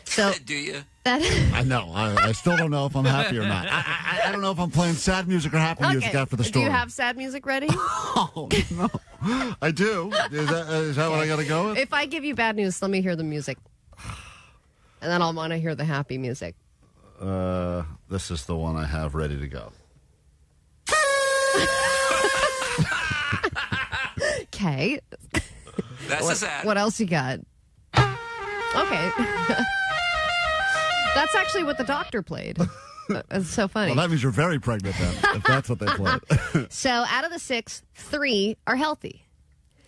So do you? I know. I still don't know if I'm happy or not. I don't know if I'm playing sad music or happy music after the story. Do you have sad music ready? Oh, no. I do. Is that what I got to go with? If I give you bad news, let me hear the music. And then I'll want to hear the happy music. This is the one I have ready to go. Okay. That's the sad. What else you got? Okay. That's actually what the doctor played. That's so funny. Well, that means you're very pregnant then, if that's what they played. So out of the 6, 3 are healthy.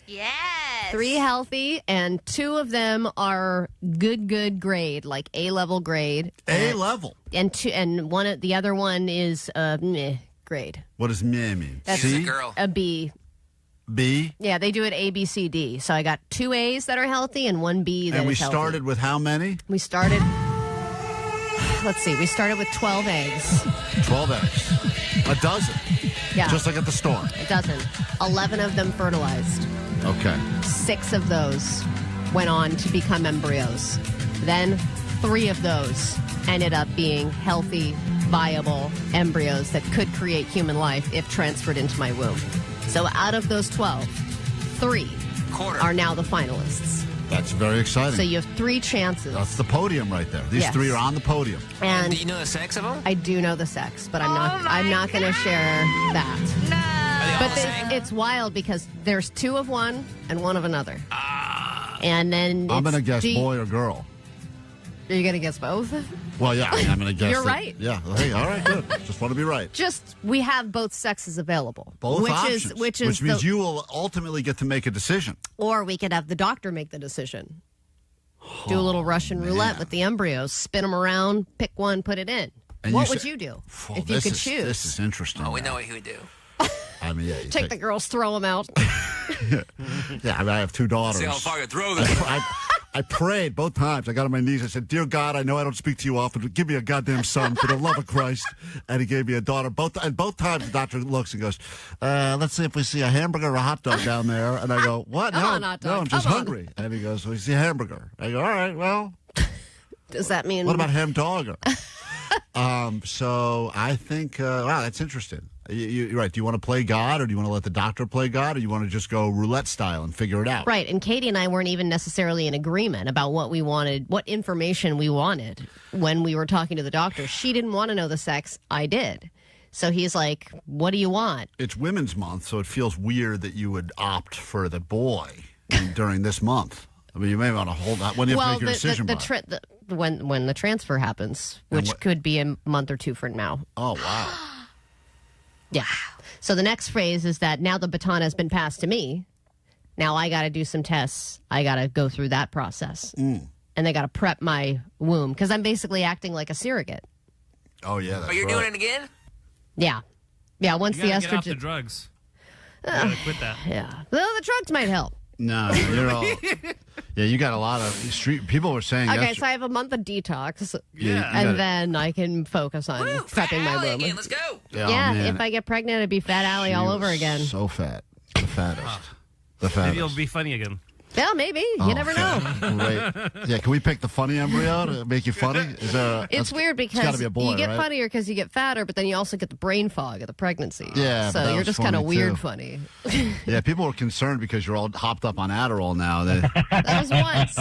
Yes. 3 healthy, and 2 of them are good grade, like A-level grade. A-level? And the other one is meh grade. What does meh mean? That's C? A girl. A B. B? Yeah, they do it A, B, C, D. So I got 2 A's that are healthy and 1 B that and we is healthy. started with how many? We started with 12 eggs. 12 eggs. A dozen. Yeah. Just like at the store. A dozen. 11 of them fertilized. Okay. 6 of those went on to become embryos. Then 3 of those ended up being healthy, viable embryos that could create human life if transferred into my womb. So out of those 12, 3 are now the finalists. That's very exciting. So you have 3 chances. That's the podium right there. These 3 are on the podium. And do you know the sex of them? I do know the sex, but I'm not going to share that. No. But it's wild because there's 2 of one and 1 of another. And then I'm going to guess boy or girl. Are you going to guess both? Well, yeah, I'm going to guess. You're that, right. Yeah. Hey, all right, good. Just want to be right. Just we have both sexes available. Both options. Which means you will ultimately get to make a decision. Or we could have the doctor make the decision. Do a little Russian roulette with the embryos, spin them around, pick one, put it in. And what would you do if you could choose? This is interesting. Oh, we know what he would do. I mean, yeah. Take the girls, throw them out. Yeah, I mean, I have 2 daughters. See how far you throw this. I prayed both times. I got on my knees. I said, "Dear God, I know I don't speak to you often, but give me a goddamn son for the love of Christ." And he gave me a daughter. Both times the doctor looks and goes, "Let's see if we see a hamburger or a hot dog down there." And I go, "What? Come on, hot dog. No, I'm just Come on." hungry." And he goes, "We see a hamburger." I go, "All right, well." Does that mean? What about ham dogger? So I think, wow, that's interesting. You're right. Do you want to play God, or do you want to let the doctor play God, or you want to just go roulette style and figure it out? Right. And Katie and I weren't even necessarily in agreement about what we wanted, what information we wanted when we were talking to the doctor. She didn't want to know the sex. I did. So he's like, "What do you want?" It's Women's Month, so it feels weird that you would opt for the boy during this month. I mean, you may want to hold that. When do you have to make your decision by? When the transfer happens, which could be a month or 2 from now. Oh, wow. Yeah. So the next phrase is that now the baton has been passed to me. Now I got to do some tests. I got to go through that process. And they got to prep my womb because I'm basically acting like a surrogate. Oh, yeah. But you're doing it again? Yeah. Yeah. Once you the gotta estrogen. get off the drugs. You gotta quit that. Yeah. Well, the drugs might help. No, you're all. Yeah, you got a lot of street people were saying. Okay, so I have a month of detox. Yeah. And then I can focus on prepping my womb. Again, let's go. Yeah, man. if I get pregnant, it'd be Fat Allie all over again. So fat. The fattest. The fattest. Maybe it'll be funny again. Well, maybe. You never know. Great. Yeah, can we pick the funny embryo to make you funny? It's weird because it's gotta be a boy, you get right? funnier because you get fatter, but then you also get the brain fog of the pregnancy. Yeah, so you're just kind of weird funny. Yeah, people were concerned because you're all hopped up on Adderall now. That was once.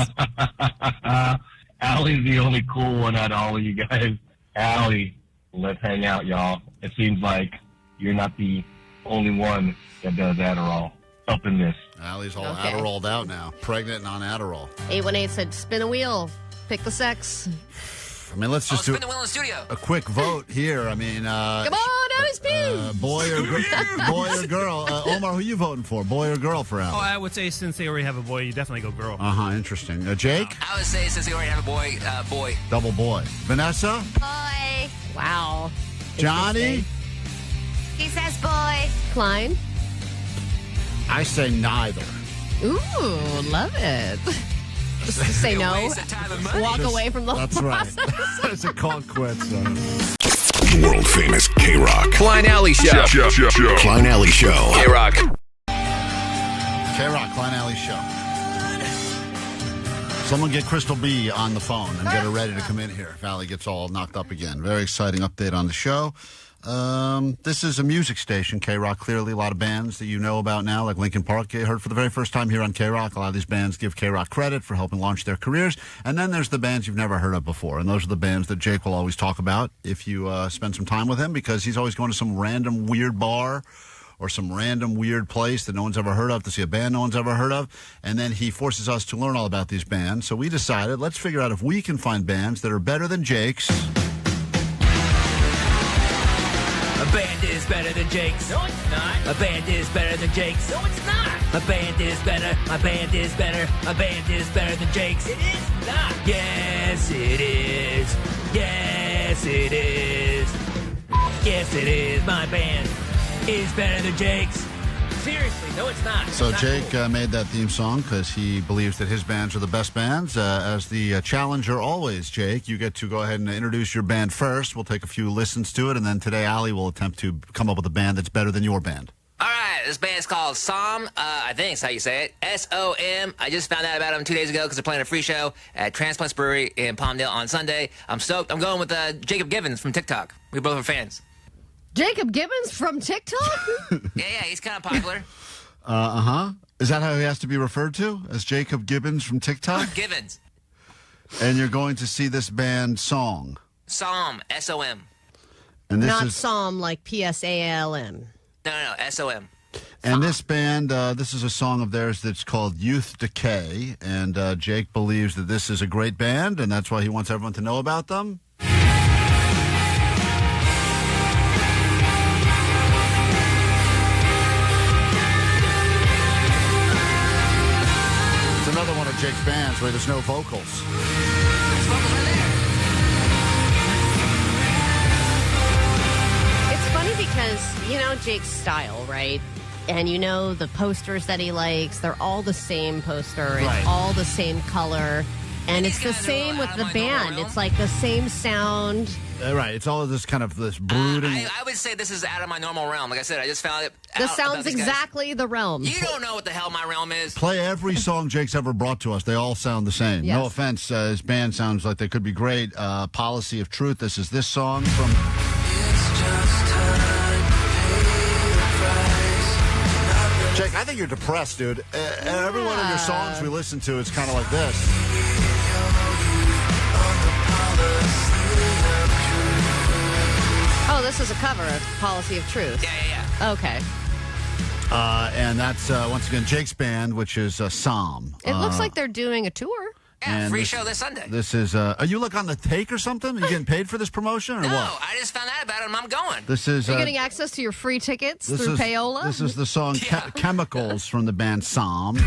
Allie's the only cool one out of all of you guys. Allie, let's hang out, y'all. It seems like you're not the only one that does Adderall. Up in this. Allie's all Adderalled out now. Pregnant and on Adderall. 818 said, spin a wheel. Pick the sex. I mean, let's just do spin the wheel in the studio. A quick vote here. I mean, come on, Allie's pew. Boy or girl. Omar, who you voting for? Boy or girl for Allie? Oh, I would say since they already have a boy, you definitely go girl. Interesting. Jake? I would say since they already have a boy, boy. Double boy. Vanessa? Boy. Wow. Johnny? He says boy. Klein? I say neither. Ooh, love it. Just say no. Walk away from the whole process. Right. That's a call quits. World famous KROQ. Klein Alley Show. Klein Alley Show. KROQ. KROQ, Klein Alley Show. Someone get Crystal B on the phone and get her ready to come in here if Allie gets all knocked up again. Very exciting update on the show. This is a music station, KROQ. Clearly, a lot of bands that you know about now, like Linkin Park, you heard for the very first time here on KROQ. A lot of these bands give KROQ credit for helping launch their careers. And then there's the bands you've never heard of before. And those are the bands that Jake will always talk about if you spend some time with him, because he's always going to some random weird bar or some random weird place that no one's ever heard of to see a band no one's ever heard of. And then he forces us to learn all about these bands. So we decided, let's figure out if we can find bands that are better than Jake's. A band is better than Jake's. No, it's not. A band is better than Jake's. No, it's not. A band is better. My band is better. A band is better than Jake's. It is not. Yes, it is. Yes, it is. Yes, it is. My band is better than Jake's. Seriously, no, it's not. So it's not Jake cool. made that theme song because he believes that his bands are the best bands. As the challenger always, Jake, you get to go ahead and introduce your band first. We'll take a few listens to it, and then today Allie will attempt to come up with a band that's better than your band. All right, this band is called Sombr. I think that's how you say it. S-O-M. I just found out about them 2 days ago because they're playing a free show at Transplants Brewery in Palmdale on Sunday. I'm stoked. I'm going with Jacob Gibbons from TikTok. We both are fans. Jacob Gibbons from TikTok? Yeah, he's kind of popular. Is that how he has to be referred to? As Jacob Gibbons from TikTok? Gibbons. And you're going to see this band Sombr. Sombr. S-O-M. And this Not is Psalm like P-S-A-L-M. No, S-O-M. And this band, this is a song of theirs that's called Youth Decay. And Jake believes that this is a great band, and that's why he wants everyone to know about them. Another one of Jake's bands where there's no vocals. It's funny because, you know Jake's style, right? And you know the posters that he likes, they're all the same poster. It's Right. all the same color. And it's the same with the band. It's like the same sound. Right. It's all of this kind of this brooding. I would say this is out of my normal realm. Like I said, I just found it out This about sounds these guys. exactly the realm. You don't know what the hell my realm is. Play every song Jake's ever brought to us. They all sound the same. Yes. No offense. His band sounds like they could be great. Policy of Truth. This is this song from... Jake, I think you're depressed, dude. Every one of your songs we listen to is kind of like this. Oh, this is a cover of Policy of Truth. Yeah. Okay. And that's, once again, Jake's band, which is Sombr. It looks like they're doing a tour. Yeah, free show this Sunday. This is, are you like on the take or something? Are you getting paid for this promotion or No, what? I just found out about it and I'm going. This is, You're getting access to your free tickets through Payola? This is the song Chemicals from the band Sombr.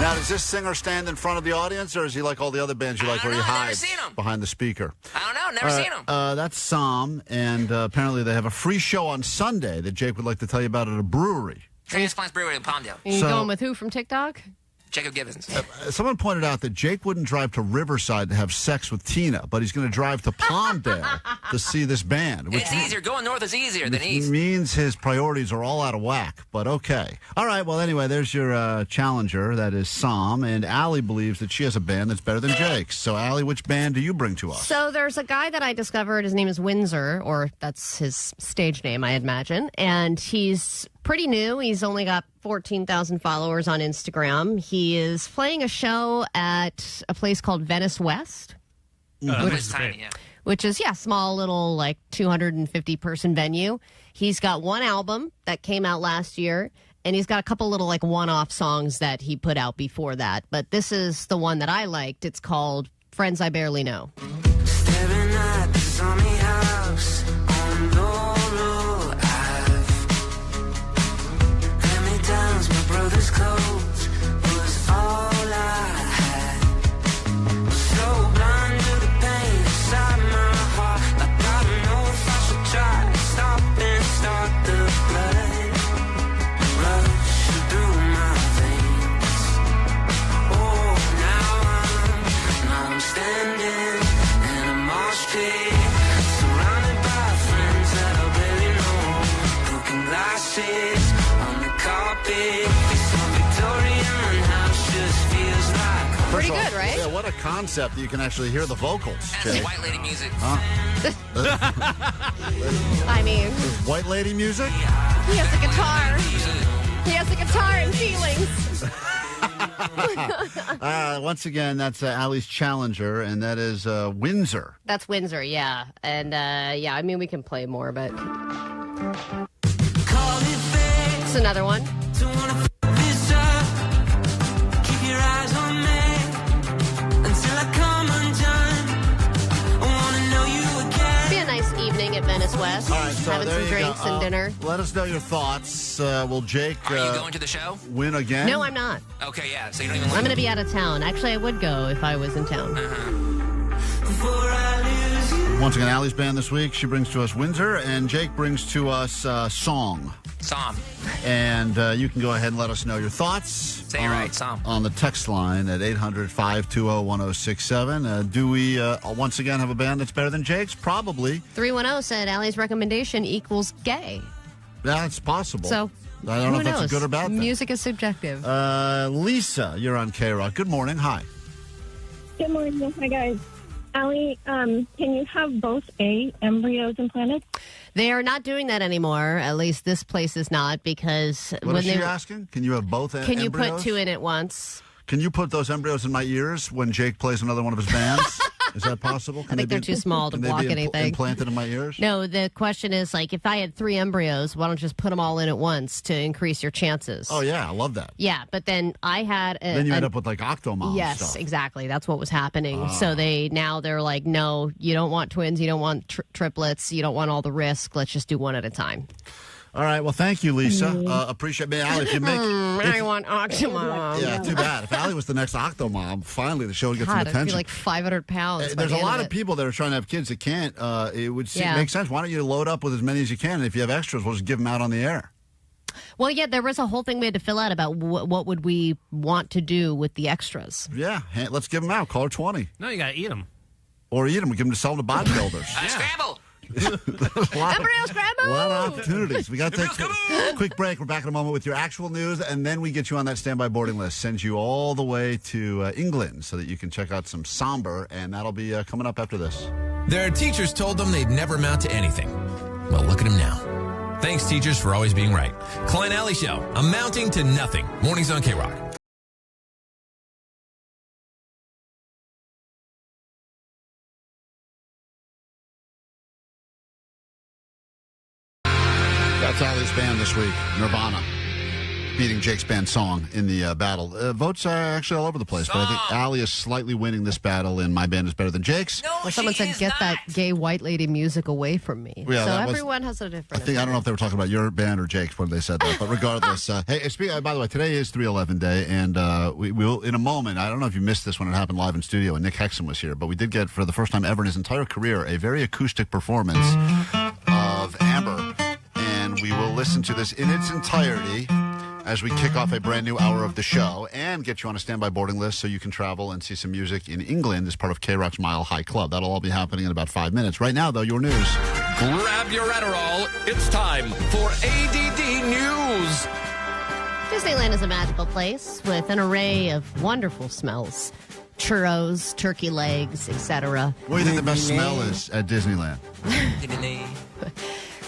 Now, does this singer stand in front of the audience, or is he like all the other bands you like where he hides behind the speaker? I don't know. Never seen him. That's Sombr, and apparently they have a free show on Sunday that Jake would like to tell you about at a brewery. Transplants Brewery in Palmdale. Are you going with who from TikTok? Jacob Gibbons. Someone pointed out that Jake wouldn't drive to Riverside to have sex with Tina, but he's going to drive to Palmdale to see this band. Which It's easier. Going north is easier than east. means his priorities are all out of whack, but okay. All right, well, anyway, there's your challenger. That is Sombr, and Allie believes that she has a band that's better than Jake's. So, Allie, which band do you bring to us? So there's a guy that I discovered. His name is Windsor, or that's his stage name, I imagine. And he's pretty new. He's only got 14,000 followers on Instagram. He is playing a show at a place called Venice West. Which is, small little, like, 250-person venue. He's got one album that came out last year, and he's got a couple little, like, one-off songs that he put out before that. But this is the one that I liked. It's called Friends I Barely Know. Staring at the sunny house on Laurel Ave. Hand-me-downs, my brother's clothes was all I had. Was so blind to the pain inside my heart. Like I don't know if I should try to stop and start the blood rushing through my veins. Oh, now I'm standing in a mosh pit, surrounded by friends. carpet. Some Victorian house just feels like home. Pretty good, right? Yeah, what a concept that you can actually hear the vocals. That's white lady music. Huh? I mean, White lady music? he has a guitar. He has a guitar and feelings. Once again, that's Allie's challenger, and that is Windsor. That's Windsor, yeah. And, yeah, I mean, we can play more, but... It's another one. Keep your eyes on me until I come undone. I want to know you again. Be a nice evening at Venice West. All right, so having there some you drinks go. and dinner. Let us know your thoughts. Will Jake Are you going to the show? win again? No, I'm not. Okay, yeah. So you don't even. I'm going to be out of town. Actually, I would go if I was in town. Once again, Allie's band this week. She brings to us Windsor, and Jake brings to us Song. Som. And you can go ahead and let us know your thoughts. Say it right, Som. On the text line at 800-520-1067. Do we once again have a band that's better than Jake's? Probably. 310 said Allie's recommendation equals gay. Yeah, it's possible. So, I don't know who if that's knows? a good or bad thing. Music is subjective. Lisa, you're on KROQ. Good morning. Hi. Good morning. Hi, guys. Allie, can you have both embryos implanted? They are not doing that anymore. At least this place is not, because What when is she they asking? Can you have both can embryos? you put two in at once? Can you put those embryos in my ears when Jake plays another one of his bands? Is that possible? I think they're too small to block anything. Implanted in my ears? No, the question is, like, if I had 3 embryos, why don't you just put them all in at once to increase your chances? Oh, yeah, I love that. Yeah, but then I had Then you end up with, like, Octomom Yes, stuff. exactly. That's what was happening. Ah. So they're like, no, you don't want twins, you don't want triplets, you don't want all the risk. Let's just do one at a time. All right, well, thank you, Lisa. Appreciate it. Allie, if you make... I want Octomom. Yeah, too bad. If Allie was the next Octomom, finally the show would get some God, attention. I'd be like 500 pounds. by There's the a end lot of of people that are trying to have kids that can't. It would Yeah. make sense. Why don't you load up with as many as you can, and if you have extras, we'll just give them out on the air. Well, yeah, there was a whole thing we had to fill out about what would we want to do with the extras. Yeah, let's give them out. Call her 20. No, you got to eat them. Or eat them. We give them to sell to bodybuilders. Scramble. Embryo scramble! A lot of opportunities. We got to take a quick break. We're back in a moment with your actual news, and then we get you on that standby boarding list. Sends you all the way to England so that you can check out some Sombr, and that'll be coming up after this. Their teachers told them they'd never amount to anything. Well, look at them now. Thanks, teachers, for always being right. Klein Alley Show, amounting to nothing. Mornings on KROQ. That's Allie's band this week, Nirvana, beating Jake's band Song in the battle. Votes are actually all over the place, but I think Allie is slightly winning this battle, and my band is better than Jake's. Well, someone said, get that gay white lady music away from me. Yeah, so that was- everyone has a different I don't know if they were talking about your band or Jake's when they said that, but regardless. Hey, by the way, today is 311 Day, and we will, in a moment, I don't know if you missed this when it happened live in studio and Nick Hexum was here, but we did get, for the first time ever in his entire career, a very acoustic performance of Amber, and we will listen to this in its entirety as we kick off a brand new hour of the show and get you on a standby boarding list so you can travel and see some music in England as part of KROQ's Mile High Club. That'll all be happening in about 5 minutes. Right now, though, your news. Grab your Adderall. It's time for ADD News. Disneyland is a magical place with an array of wonderful smells. Churros, turkey legs, etc. What do you think the best smell is at Disneyland?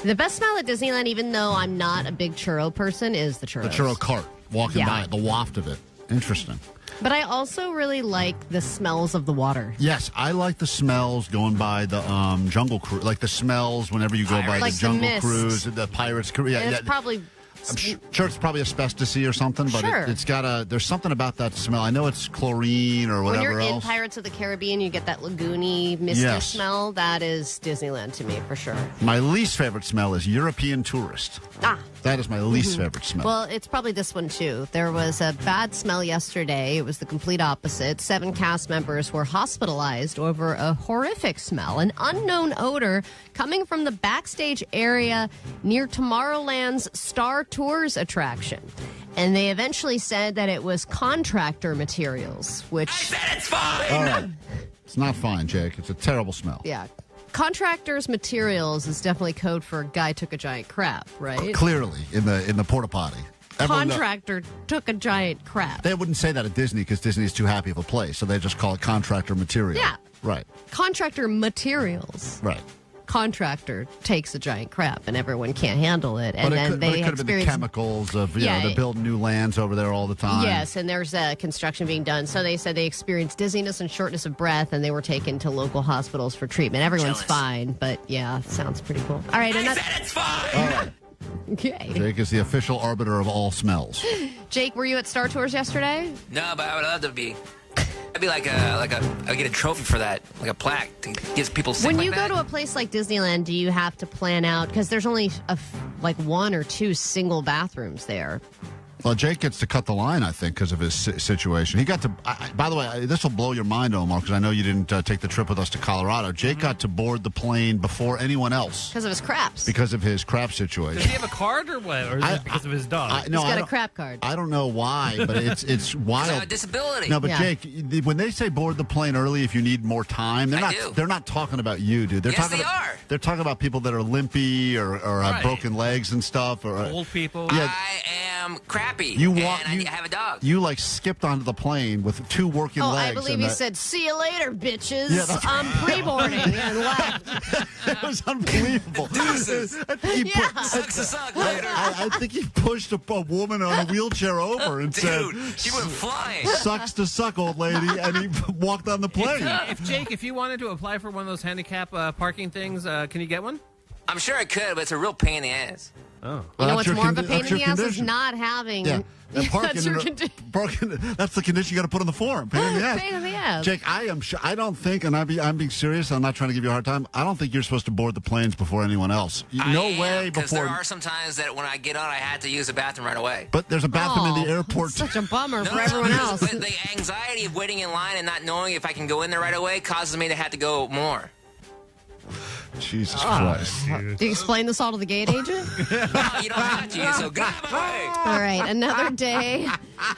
The best smell at Disneyland, even though I'm not a big churro person, is the churros. The churro cart, walking by it, the waft of it. Interesting. But I also really like the smells of the water. Yes, I like the smells going by the Jungle Cruise, like the smells whenever you go by Like the the Jungle mist. Cruise, the Pirates Cruise. And it's probably... I'm sure it's probably asbestos-y or something, but Sure. it's got there's something about that smell. I know it's chlorine or When whatever you're in else. Pirates of the Caribbean, you get that lagoony, misty Yes. smell. That is Disneyland to me, for sure. My least favorite smell is European tourist. Ah. That is my least Mhm. favorite smell. Well, it's probably this one, too. There was a bad smell yesterday. It was the complete opposite. 7 cast members were hospitalized over a horrific smell, an unknown odor coming from the backstage area near Tomorrowland's Star Tours attraction. And they eventually said that it was contractor materials, which... It's fine! All right. It's not fine, Jake. It's a terrible smell. Yeah. Contractors materials is definitely code for a guy took a giant crap, right? Clearly, in the porta potty. Contractor took a giant crap. They wouldn't say that at Disney because Disney's too happy of a place, so they just call it contractor material. Yeah. Right. Contractor materials. Right. Contractor takes a giant crap and everyone can't handle it. And But then it they could have been the experience chemicals of, Yeah, they're building new lands over there all the time. Yes, and there's construction being done. So they said they experienced dizziness and shortness of breath, and they were taken to local hospitals for treatment. Everyone's fine, but yeah, sounds pretty cool. All right, I said it's fine. All right. Okay. Jake is the official arbiter of all smells. Jake, were you at Star Tours yesterday? No, but I would love to be. I'd be I get a trophy for that, like a plaque to give people. When you go to a place like Disneyland, do you have to plan out, because there's only one or two single bathrooms there? Well, Jake gets to cut the line, I think, because of his situation. He got to, by the way, this will blow your mind, Omar, because I know you didn't take the trip with us to Colorado. Jake got to board the plane before anyone else. Because of his craps. Because of his crap situation. Does he have a card or what? Or is it because of his dog? He's got a crap card. I don't know why, but it's wild. I have a disability. No, but Jake, when they say board the plane early if you need more time, they're not talking about you, dude. Yes, they are. They're talking about people that are limpy or have broken legs and stuff. Or old people. Yeah. I am crappy. I have a dog. You skipped onto the plane with two working legs. I believe he said, "See you later, bitches." Yeah, I'm pre-boarding and left. It was unbelievable. Deuces. I think Sucks to suck later. I think he pushed a woman on a wheelchair over and said, she went flying. "Sucks to suck, old lady," and he walked on the plane. If you wanted to apply for one of those handicap parking things, can you get one? I'm sure I could, but it's a real pain in the ass. Oh. You know what's more of a pain in the ass is not having. Yeah. That's your condition. That's the condition you got to put on the form. Pain in the ass. Pain in the ass. Jake, I don't think, and I'm being serious. I'm not trying to give you a hard time. I don't think you're supposed to board the planes before anyone else. No way Because before. there are some times that when I get on, I had to use the bathroom right away. But there's a bathroom in the airport. Such a bummer for everyone else. But the anxiety of waiting in line and not knowing if I can go in there right away causes me to have to go more. Jesus Christ. Do you explain this all to the gate agent? No, you don't have to, so get out of my way. All right, another day,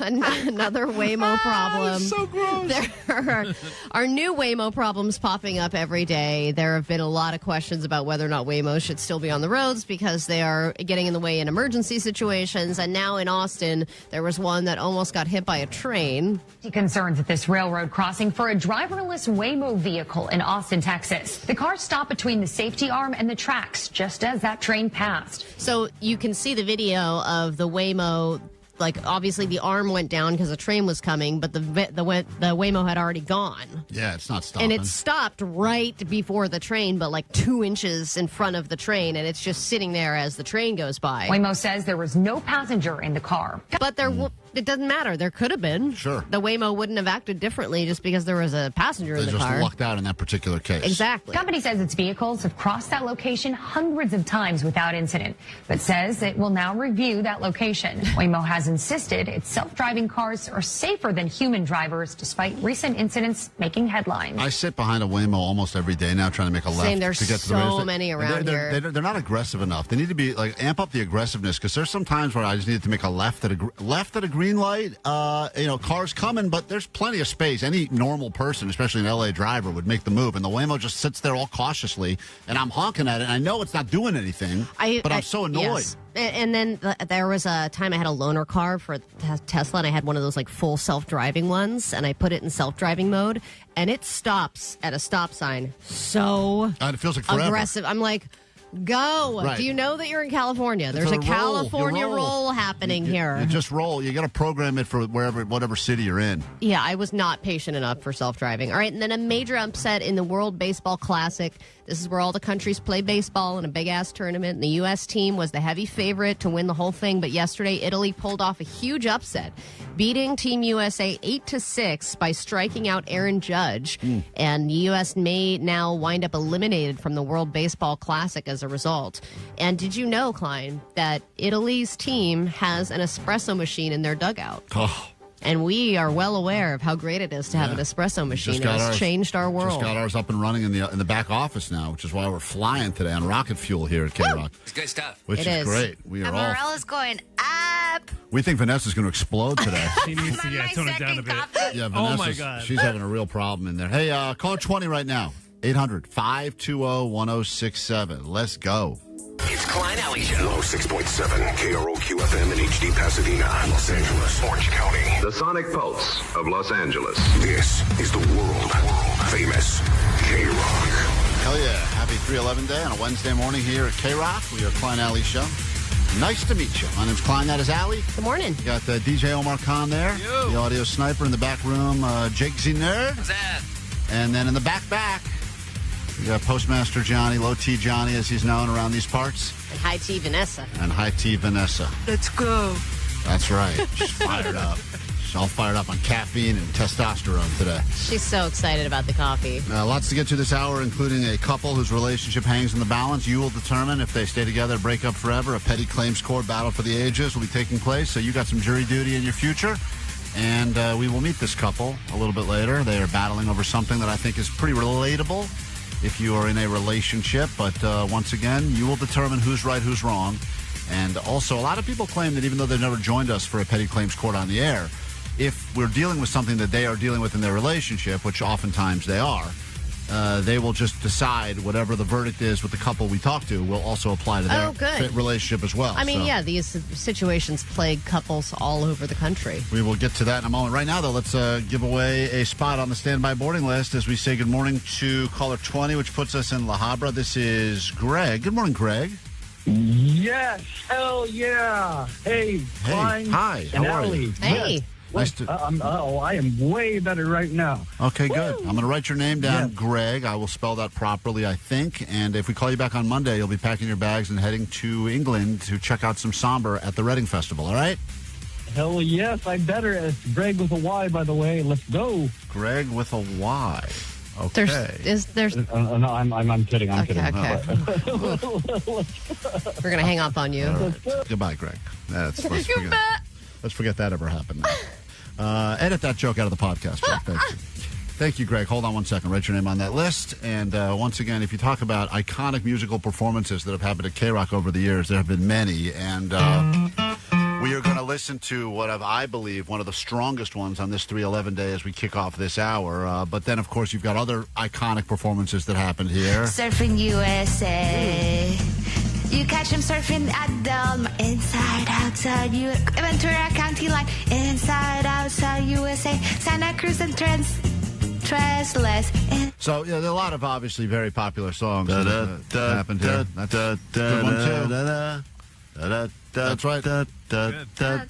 another Waymo problem. So gross. There are new Waymo problems popping up every day. There have been a lot of questions about whether or not Waymo should still be on the roads because they are getting in the way in emergency situations. And now in Austin, there was one that almost got hit by a train. Concerns at this railroad crossing for a driverless Waymo vehicle in Austin, Texas. The car stopped between the safety arm and the tracks just as that train passed. So you can see the video of the Waymo. Like, obviously, the arm went down because the train was coming, but the Waymo had already gone. Yeah, it's not stopping. And it stopped right before the train, but like 2 inches in front of the train, and it's just sitting there as the train goes by. Waymo says there was no passenger in the car. But it doesn't matter. There could have been. Sure. The Waymo wouldn't have acted differently just because there was a passenger in the car. They just lucked out in that particular case. Exactly. The company says its vehicles have crossed that location hundreds of times without incident, but says it will now review that location. Waymo has insisted its self-driving cars are safer than human drivers, despite recent incidents making headlines. I sit behind a Waymo almost every day now trying to make a left Same, there's to get to the radio so station. many around They're here. not aggressive enough. They need to be amp up the aggressiveness because there's some times where I just needed to make a left at a green light. Cars coming, but there's plenty of space. Any normal person, especially an LA driver, would make the move, and the Waymo just sits there all cautiously, and I'm honking at it, and I know it's not doing anything, but I'm so annoyed. Yes. And then there was a time I had a loaner car for Tesla, and I had one of those like full self-driving ones, and I put it in self-driving mode, and it stops at a stop sign. So it feels like forever. Aggressive. I'm like, go. Right. Do you know that you're in California? There's It's a California roll happening here. You just roll. You got to program it for whatever city you're in. Yeah, I was not patient enough for self-driving. All right, and then a major upset in the World Baseball Classic. This is where all the countries play baseball in a big-ass tournament. And the U.S. team was the heavy favorite to win the whole thing, but yesterday Italy pulled off a huge upset, beating Team USA 8-6 by striking out Aaron Judge. And the U.S. may now wind up eliminated from the World Baseball Classic as a result. And did you know, Klein, that Italy's team has an espresso machine in their dugout? Oh. And we are well aware of how great it is to have an espresso machine. It has changed our world. Just got ours up and running in the back office now, which is why we're flying today on rocket fuel here at KROQ. It's good stuff. Which is great. We are all. Morale is going up. We think Vanessa's going to explode today. She needs to tone it down a bit. Yeah, Oh, Vanessa's, my God. She's having a real problem in there. Hey, call 20 right now. 800-520-1067. Let's go. It's Klein Alley Show. 106.7 KROQ FM in HD Pasadena, Los Angeles, Orange County. The sonic pulse of Los Angeles. This is the world famous KROQ. Hell yeah. Happy 311 day on a Wednesday morning here at KROQ. We are Klein Alley Show. Nice to meet you. My name's Klein. That is Allie. Good morning. You got DJ Omar Khan there. Yo. The audio sniper in the back room, Jake Z Nerd. What's that? And then in the back, we got Postmaster Johnny, Low T Johnny, as he's known around these parts. And High T Vanessa. And High T Vanessa. Let's go. That's right. She's fired up. She's all fired up on caffeine and testosterone today. She's so excited about the coffee. Lots to get to this hour, including a couple whose relationship hangs in the balance. You will determine if they stay together or break up forever. A petty claims court battle for the ages will be taking place, so you got some jury duty in your future. And we will meet this couple a little bit later. They are battling over something that I think is pretty relatable if you are in a relationship. But once again, you will determine who's right, who's wrong. And also, a lot of people claim that even though they've never joined us for a petty claims court on the air, if we're dealing with something that they are dealing with in their relationship, which oftentimes they are, they will just decide whatever the verdict is with the couple we talk to will also apply to their relationship as well. I mean, yeah, these situations plague couples all over the country. We will get to that in a moment. Right now, though, let's give away a spot on the standby boarding list as we say good morning to caller 20, which puts us in La Habra. This is Greg. Good morning, Greg. Yes, hell yeah. Hey, Klein. Hi, and how are Allie. you? Hey. Yes. Nice to... I am way better right now. Okay, good. Woo! I'm going to write your name down, Yes. Greg. I will spell that properly, I think. And if we call you back on Monday, you'll be packing your bags and heading to England to check out some Sombr at the Reading Festival, all right? Hell yes, I better. It's Greg with a Y, by the way. Let's go. Greg with a Y. Okay. There's no, I'm kidding. I'm kidding. Okay. We're going to hang up on you. Right. Goodbye, Greg. Let's forget that ever happened. Edit that joke out of the podcast, Greg. Thank you. Thank you, Greg. Hold on one second. Write your name on that list. And once again, if you talk about iconic musical performances that have happened at KROQ over the years, there have been many. And we are going to listen to what I believe one of the strongest ones on this 311 day as we kick off this hour. But then, of course, you've got other iconic performances that happened here. Surfing USA. You catch him surfing at Delma. Inside, outside, Ventura County line. Inside, outside, USA. Santa Cruz and Tresless. So, yeah, there are a lot of obviously very popular songs that happened here. That's a good one, too. That's right.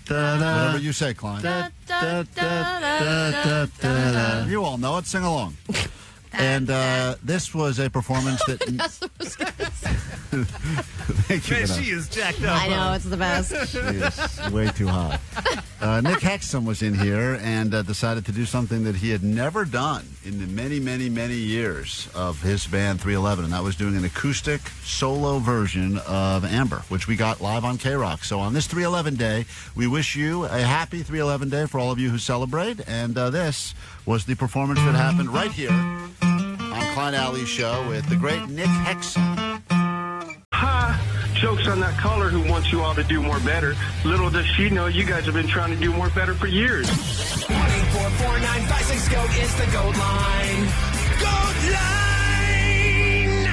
Whatever you say, Klein. You all know it. Sing along. And this was a performance that... Thank you. Man, she is jacked up. I know, it's the best. She is way too hot. Nick Hexum was in here and decided to do something that he had never done in the many, many, many years of his band 311, and that was doing an acoustic solo version of Amber, which we got live on KROQ. So on this 311 day, we wish you a happy 311 day for all of you who celebrate, and this was the performance that happened right here on Klein Alley's show with the great Nick Hexum. Ha! Joke's on that caller who wants you all to do more better. Little does she know you guys have been trying to do more better for years. 1-844-956 GOAT is the GOAT line. GOAT line!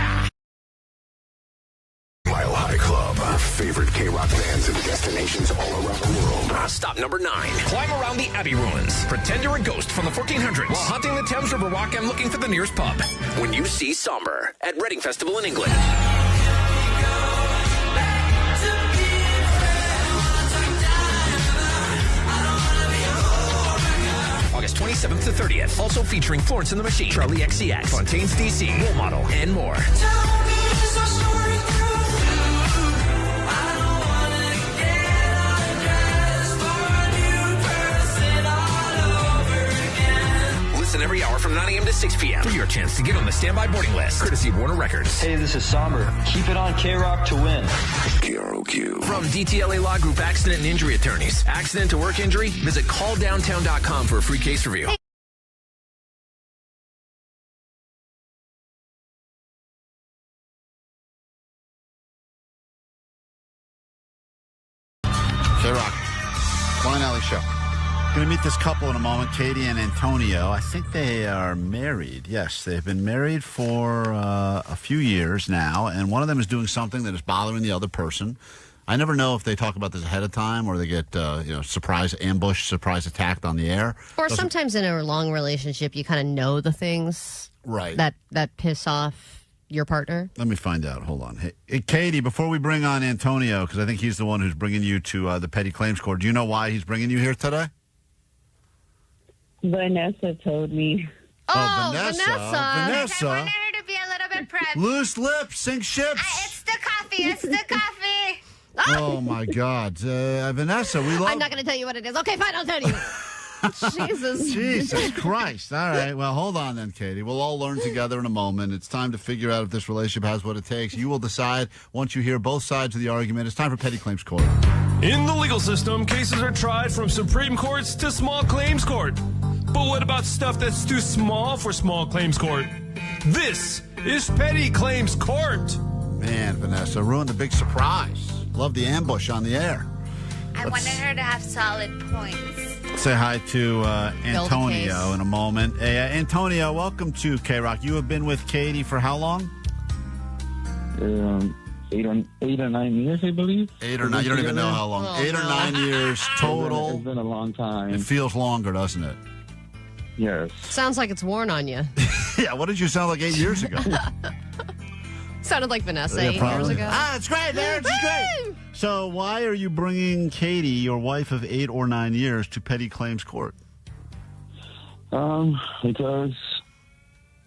Mile High Club. Our favorite KROQ bands and destinations all around the world. Stop number 9. Climb around the Abbey ruins. Pretend you're a ghost from the 1400s while hunting the Thames River Walk and looking for the nearest pub. When you see Sombr at Reading Festival in England. August 27th to 30th. Also featuring Florence and the Machine, Charlie XCX, Fontaine's DC, Role Model, and more. Listen every hour from 9 a.m. to 6 p.m. for your chance to get on the standby boarding list. Courtesy of Warner Records. Hey, this is Sombr. Keep it on KROQ to win. KROQ. From DTLA Law Group Accident and Injury Attorneys. Accident to work injury? Visit calldowntown.com for a free case review. KROQ. Klein Alley Show. Going to meet this couple in a moment, Katie and Antonio. I think they are married. Yes, they've been married for a few years now, and one of them is doing something that is bothering the other person. I never know if they talk about this ahead of time or they get surprise ambush, surprise attacked on the air. Or sometimes in a long relationship, you kind of know the things that piss off your partner. Let me find out. Hold on. Hey, Katie, before we bring on Antonio, because I think he's the one who's bringing you to the petty claims court, do you know why he's bringing you here today? Vanessa told me. Oh, Vanessa. I wanted her to be a little bit prepped. Loose lips, sink ships. It's the coffee. It's the coffee. Oh, my God. Vanessa, we love... I'm not going to tell you what it is. Okay, fine, I'll tell you. Jesus Christ. All right. Well, hold on then, Katie. We'll all learn together in a moment. It's time to figure out if this relationship has what it takes. You will decide once you hear both sides of the argument. It's time for Petty Claims Court. In the legal system, cases are tried from Supreme Courts to small claims court. But what about stuff that's too small for small claims court? This is Petty Claims Court. Man, Vanessa, ruined the big surprise. Love the ambush on the air. I wanted her to have solid points. Say hi to Antonio in a moment. Hey, Antonio, welcome to KROQ. You have been with Katie for how long? 8 or 9 years, I believe. 8 or 9. You don't even know how long. 8 or 9 years total. It's been a long time. It feels longer, doesn't it? Yes. Sounds like it's worn on you. Yeah, what did you sound like 8 years ago? Sounded like Vanessa 8 probably. years ago. It's great, man. It's great. So why are you bringing Katie, your wife of 8 or 9 years, to Petty Claims Court? Because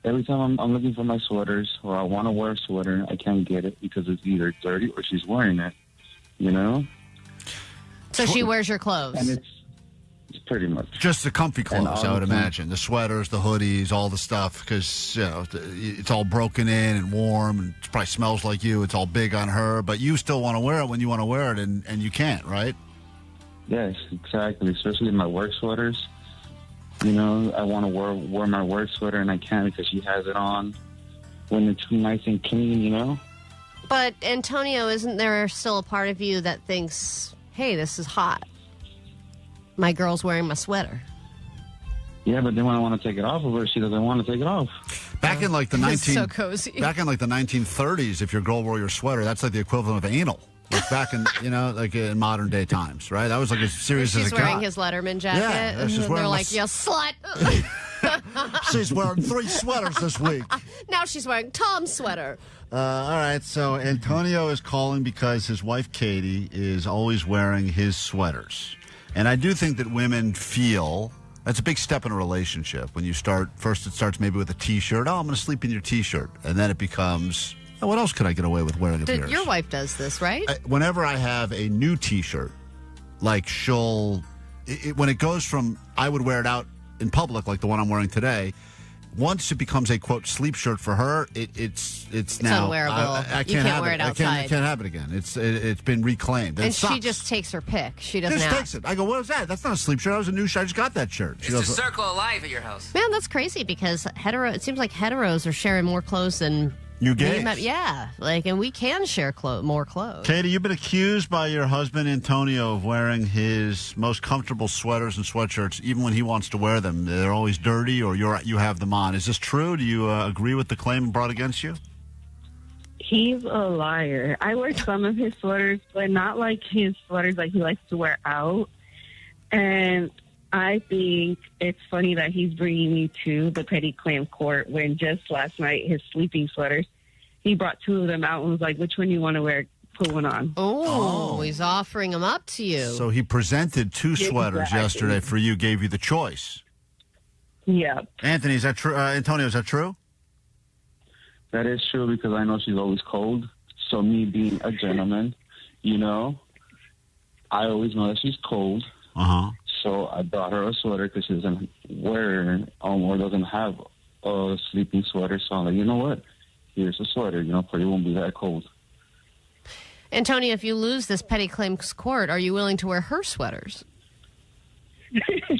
every time I'm looking for my sweaters or I want to wear a sweater, I can't get it because it's either dirty or she's wearing it, you know? So she wears your clothes. And it's pretty much. Just the comfy clothes, I would imagine. The sweaters, the hoodies, all the stuff, because it's all broken in and warm, and it probably smells like you. It's all big on her, but you still want to wear it when you want to wear it, and you can't, right? Yes, exactly, especially my work sweaters. You know, I want to wear my work sweater, and I can't because she has it on when it's nice and clean, you know? But, Antonio, isn't there still a part of you that thinks, hey, this is hot? My girl's wearing my sweater. Yeah, but then when I want to take it off of her, she doesn't want to take it off. Back in like the so cozy. Back in like the 1930s, if your girl wore your sweater, that's like the equivalent of anal. Like back in like in modern day times, right? That was like as serious as it got. She's wearing his Letterman jacket. Yeah, and they're like, you slut. She's wearing 3 sweaters this week. Now she's wearing Tom's sweater. All right, so Antonio is calling because his wife Katie is always wearing his sweaters. And I do think that women feel that's a big step in a relationship. When you start, first it starts maybe with a T-shirt. Oh, I'm going to sleep in your T-shirt. And then it becomes, what else could I get away with wearing of yours? Your wife does this, right? Whenever I have a new T-shirt, like when it goes from, I would wear it out in public, like the one I'm wearing today. Once it becomes a, quote, sleep shirt for her, it's now unwearable. I can't have wear it outside. I can't have it again. It's been reclaimed. And she just takes her pick. She doesn't just takes it. I go, what was that? That's not a sleep shirt. That was a new shirt. I just got that shirt. It's a circle of life at your house. Man, that's crazy because it seems like heteros are sharing more clothes than you gays. Yeah, and we can share more clothes. Katie, you've been accused by your husband Antonio of wearing his most comfortable sweaters and sweatshirts, even when he wants to wear them. They're always dirty, or you have them on. Is this true? Do you agree with the claim brought against you? He's a liar. I wear some of his sweaters, but not like his sweaters like he likes to wear out. And I think it's funny that he's bringing me to the petty claim court when just last night his sleeping sweaters, he brought 2 of them out and was like, which one you want to wear? Put one on. Oh, he's offering them up to you. So he presented 2 sweaters yesterday for you, gave you the choice. Yeah. Anthony, is that true? Antonio, is that true? That is true because I know she's always cold. So me being a gentleman, I always know that she's cold. Uh-huh. So I bought her a sweater because she doesn't wear or doesn't have a sleeping sweater. So I'm like, you know what? Here's a sweater. Probably won't be that cold. Antonio, if you lose this petty claims court, are you willing to wear her sweaters?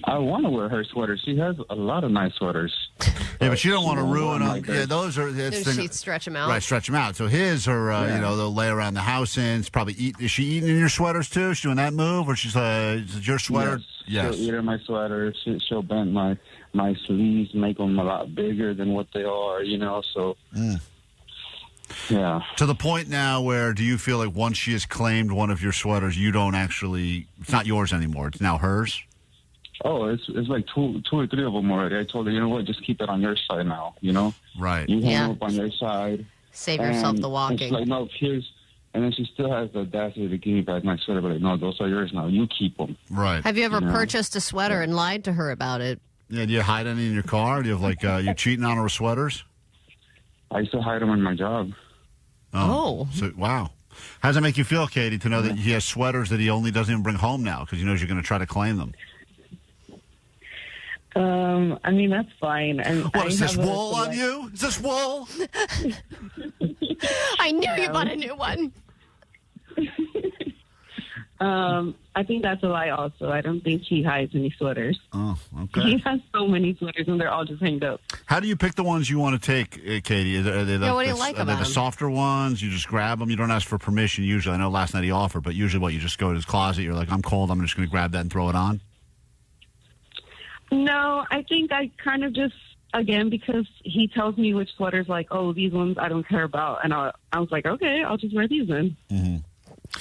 I want to wear her sweater. She has a lot of nice sweaters. Yeah, but you don't want to ruin them. Yeah, those are. She'd stretch them out. Right, stretch them out. So his are, you know, they'll lay around the house in. It's probably eat. Is she eating in your sweaters too? Is she doing that move, or she's is it your sweater? Yes. She'll eat in my sweater. She'll bend my sleeves, make them a lot bigger than what they are. You know, so. Yeah. To the point now where do you feel like once she has claimed one of your sweaters, you don't actually, it's not yours anymore. It's now hers? Oh, it's like two or three of them already. I told her, you know what, just keep it on your side now, you know? Right. You hang up on your side. Save yourself the walking. She's like, no, here's, and then she still has the audacity to give me back my sweater, but like, no, those are yours now. You keep them. Right. Have you ever purchased a sweater and lied to her about it? Yeah, do you hide any in your car? Do you have like, you cheating on her with sweaters? I used to hide them in my job. Oh. So, wow. How does that make you feel, Katie, to know that he has sweaters that he only doesn't even bring home now because he knows you're going to try to claim them? I mean, that's fine. And what, is this wool on you? Is this wool? I knew you bought a new one. I think that's a lie also. I don't think he hides any sweaters. Oh, okay. He has so many sweaters, and they're all just hanged up. How do you pick the ones you want to take, Katie? Are they what do you like are about they the them? softer ones? You just grab them? You don't ask for permission usually. I know last night he offered, but usually what, you just go to his closet, you're like, I'm cold, I'm just going to grab that and throw it on? No, I think I kind of just, again, because he tells me which sweaters, like, oh, these ones I don't care about. And I was like, okay, I'll just wear these then. Mm-hmm.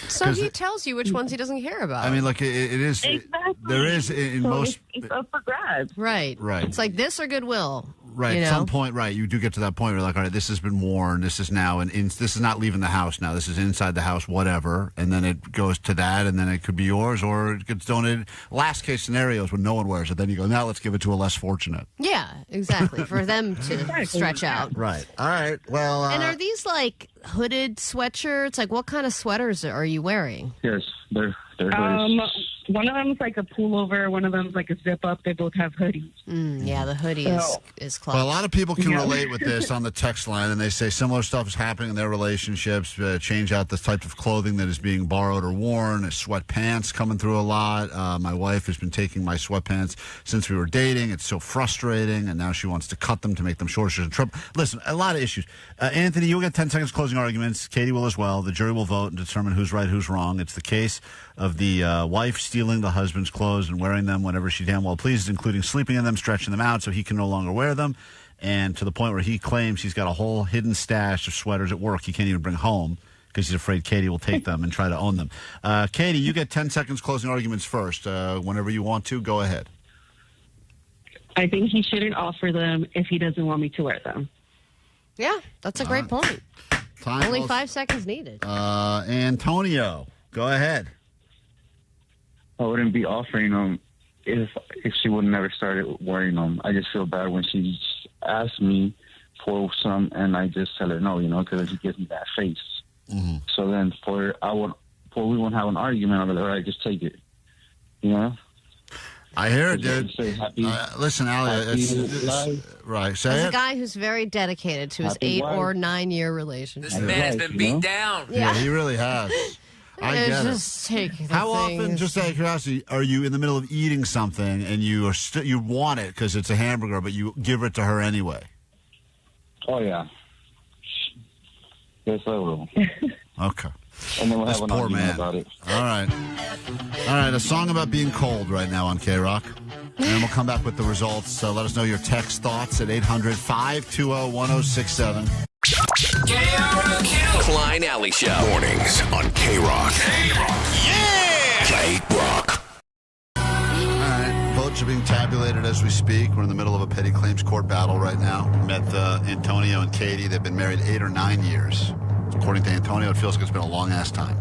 So he tells you which ones he doesn't care about. I mean, like, it is, Exactly. there is in So most... It's up for grabs. Right. Right. It's like this or Goodwill. Right. You At know? some point, right, you do get to that point where you're like, all right, this has been worn. This is now, this is not leaving the house now. This is inside the house, whatever. And then it goes to that, and then it could be yours, or it gets donated. Last case scenarios when no one wears it. Then you go, now let's give it to a less fortunate. Yeah, exactly. For them to stretch out. Right. All right. Well. And are these like hooded sweatshirts? Like, what kind of sweaters are you wearing? Yes, they're hoodies. One of them is like a pullover. One of them is like a zip up. They both have hoodies. Yeah, the hoodie is clutch. Well, a lot of people can relate with this on the text line, and they say similar stuff is happening in their relationships. Change out the type of clothing that is being borrowed or worn. Sweatpants coming through a lot. My wife has been taking my sweatpants since we were dating. It's so frustrating, and now she wants to cut them to make them shorter. She doesn't trip. Listen, a lot of issues. Anthony, you'll get 10 seconds closing arguments. Katie will as well. The jury will vote and determine who's right, who's wrong. It's the case of the wife stealing the husband's clothes and wearing them whenever she damn well pleases, including sleeping in them, stretching them out so he can no longer wear them, and to the point where he claims he's got a whole hidden stash of sweaters at work he can't even bring home because he's afraid Katie will take them and try to own them. Katie, you get 10 seconds closing arguments first. Whenever you want to, go ahead. I think he shouldn't offer them if he doesn't want me to wear them. Yeah, that's a great point. Only 5 seconds needed. Antonio, go ahead. I wouldn't be offering them if she would have never started wearing them. I just feel bad when she asks me for some and I just tell her no, you know, because she gives me that face. Mm-hmm. So then we won't have an argument. I'll be like, all right, just take it. You know? I hear it, dude. Listen, Ali, right. Say As it. a guy who's very dedicated to his Happy 8 wife. or 9 year relationship. This man has been beat down. Yeah, he really has. I get just take the How often, things. just out of curiosity, are you in the middle of eating something and you want it because it's a hamburger, but you give it to her anyway? Oh, yeah. Yes, I will. Okay. And then we'll This have an poor argument man. about it. All right. All right, a song about being cold right now on KROQ. And we'll come back with the results. So let us know your text thoughts at 800-520-1067. KROQ. Klein Alley Show. Mornings on KROQ. Yeah! KROQ. All right, votes are being tabulated as we speak. We're in the middle of a petty claims court battle right now. Met Antonio and Katie. They've been married 8 or 9 years. According to Antonio, it feels like it's been a long-ass time.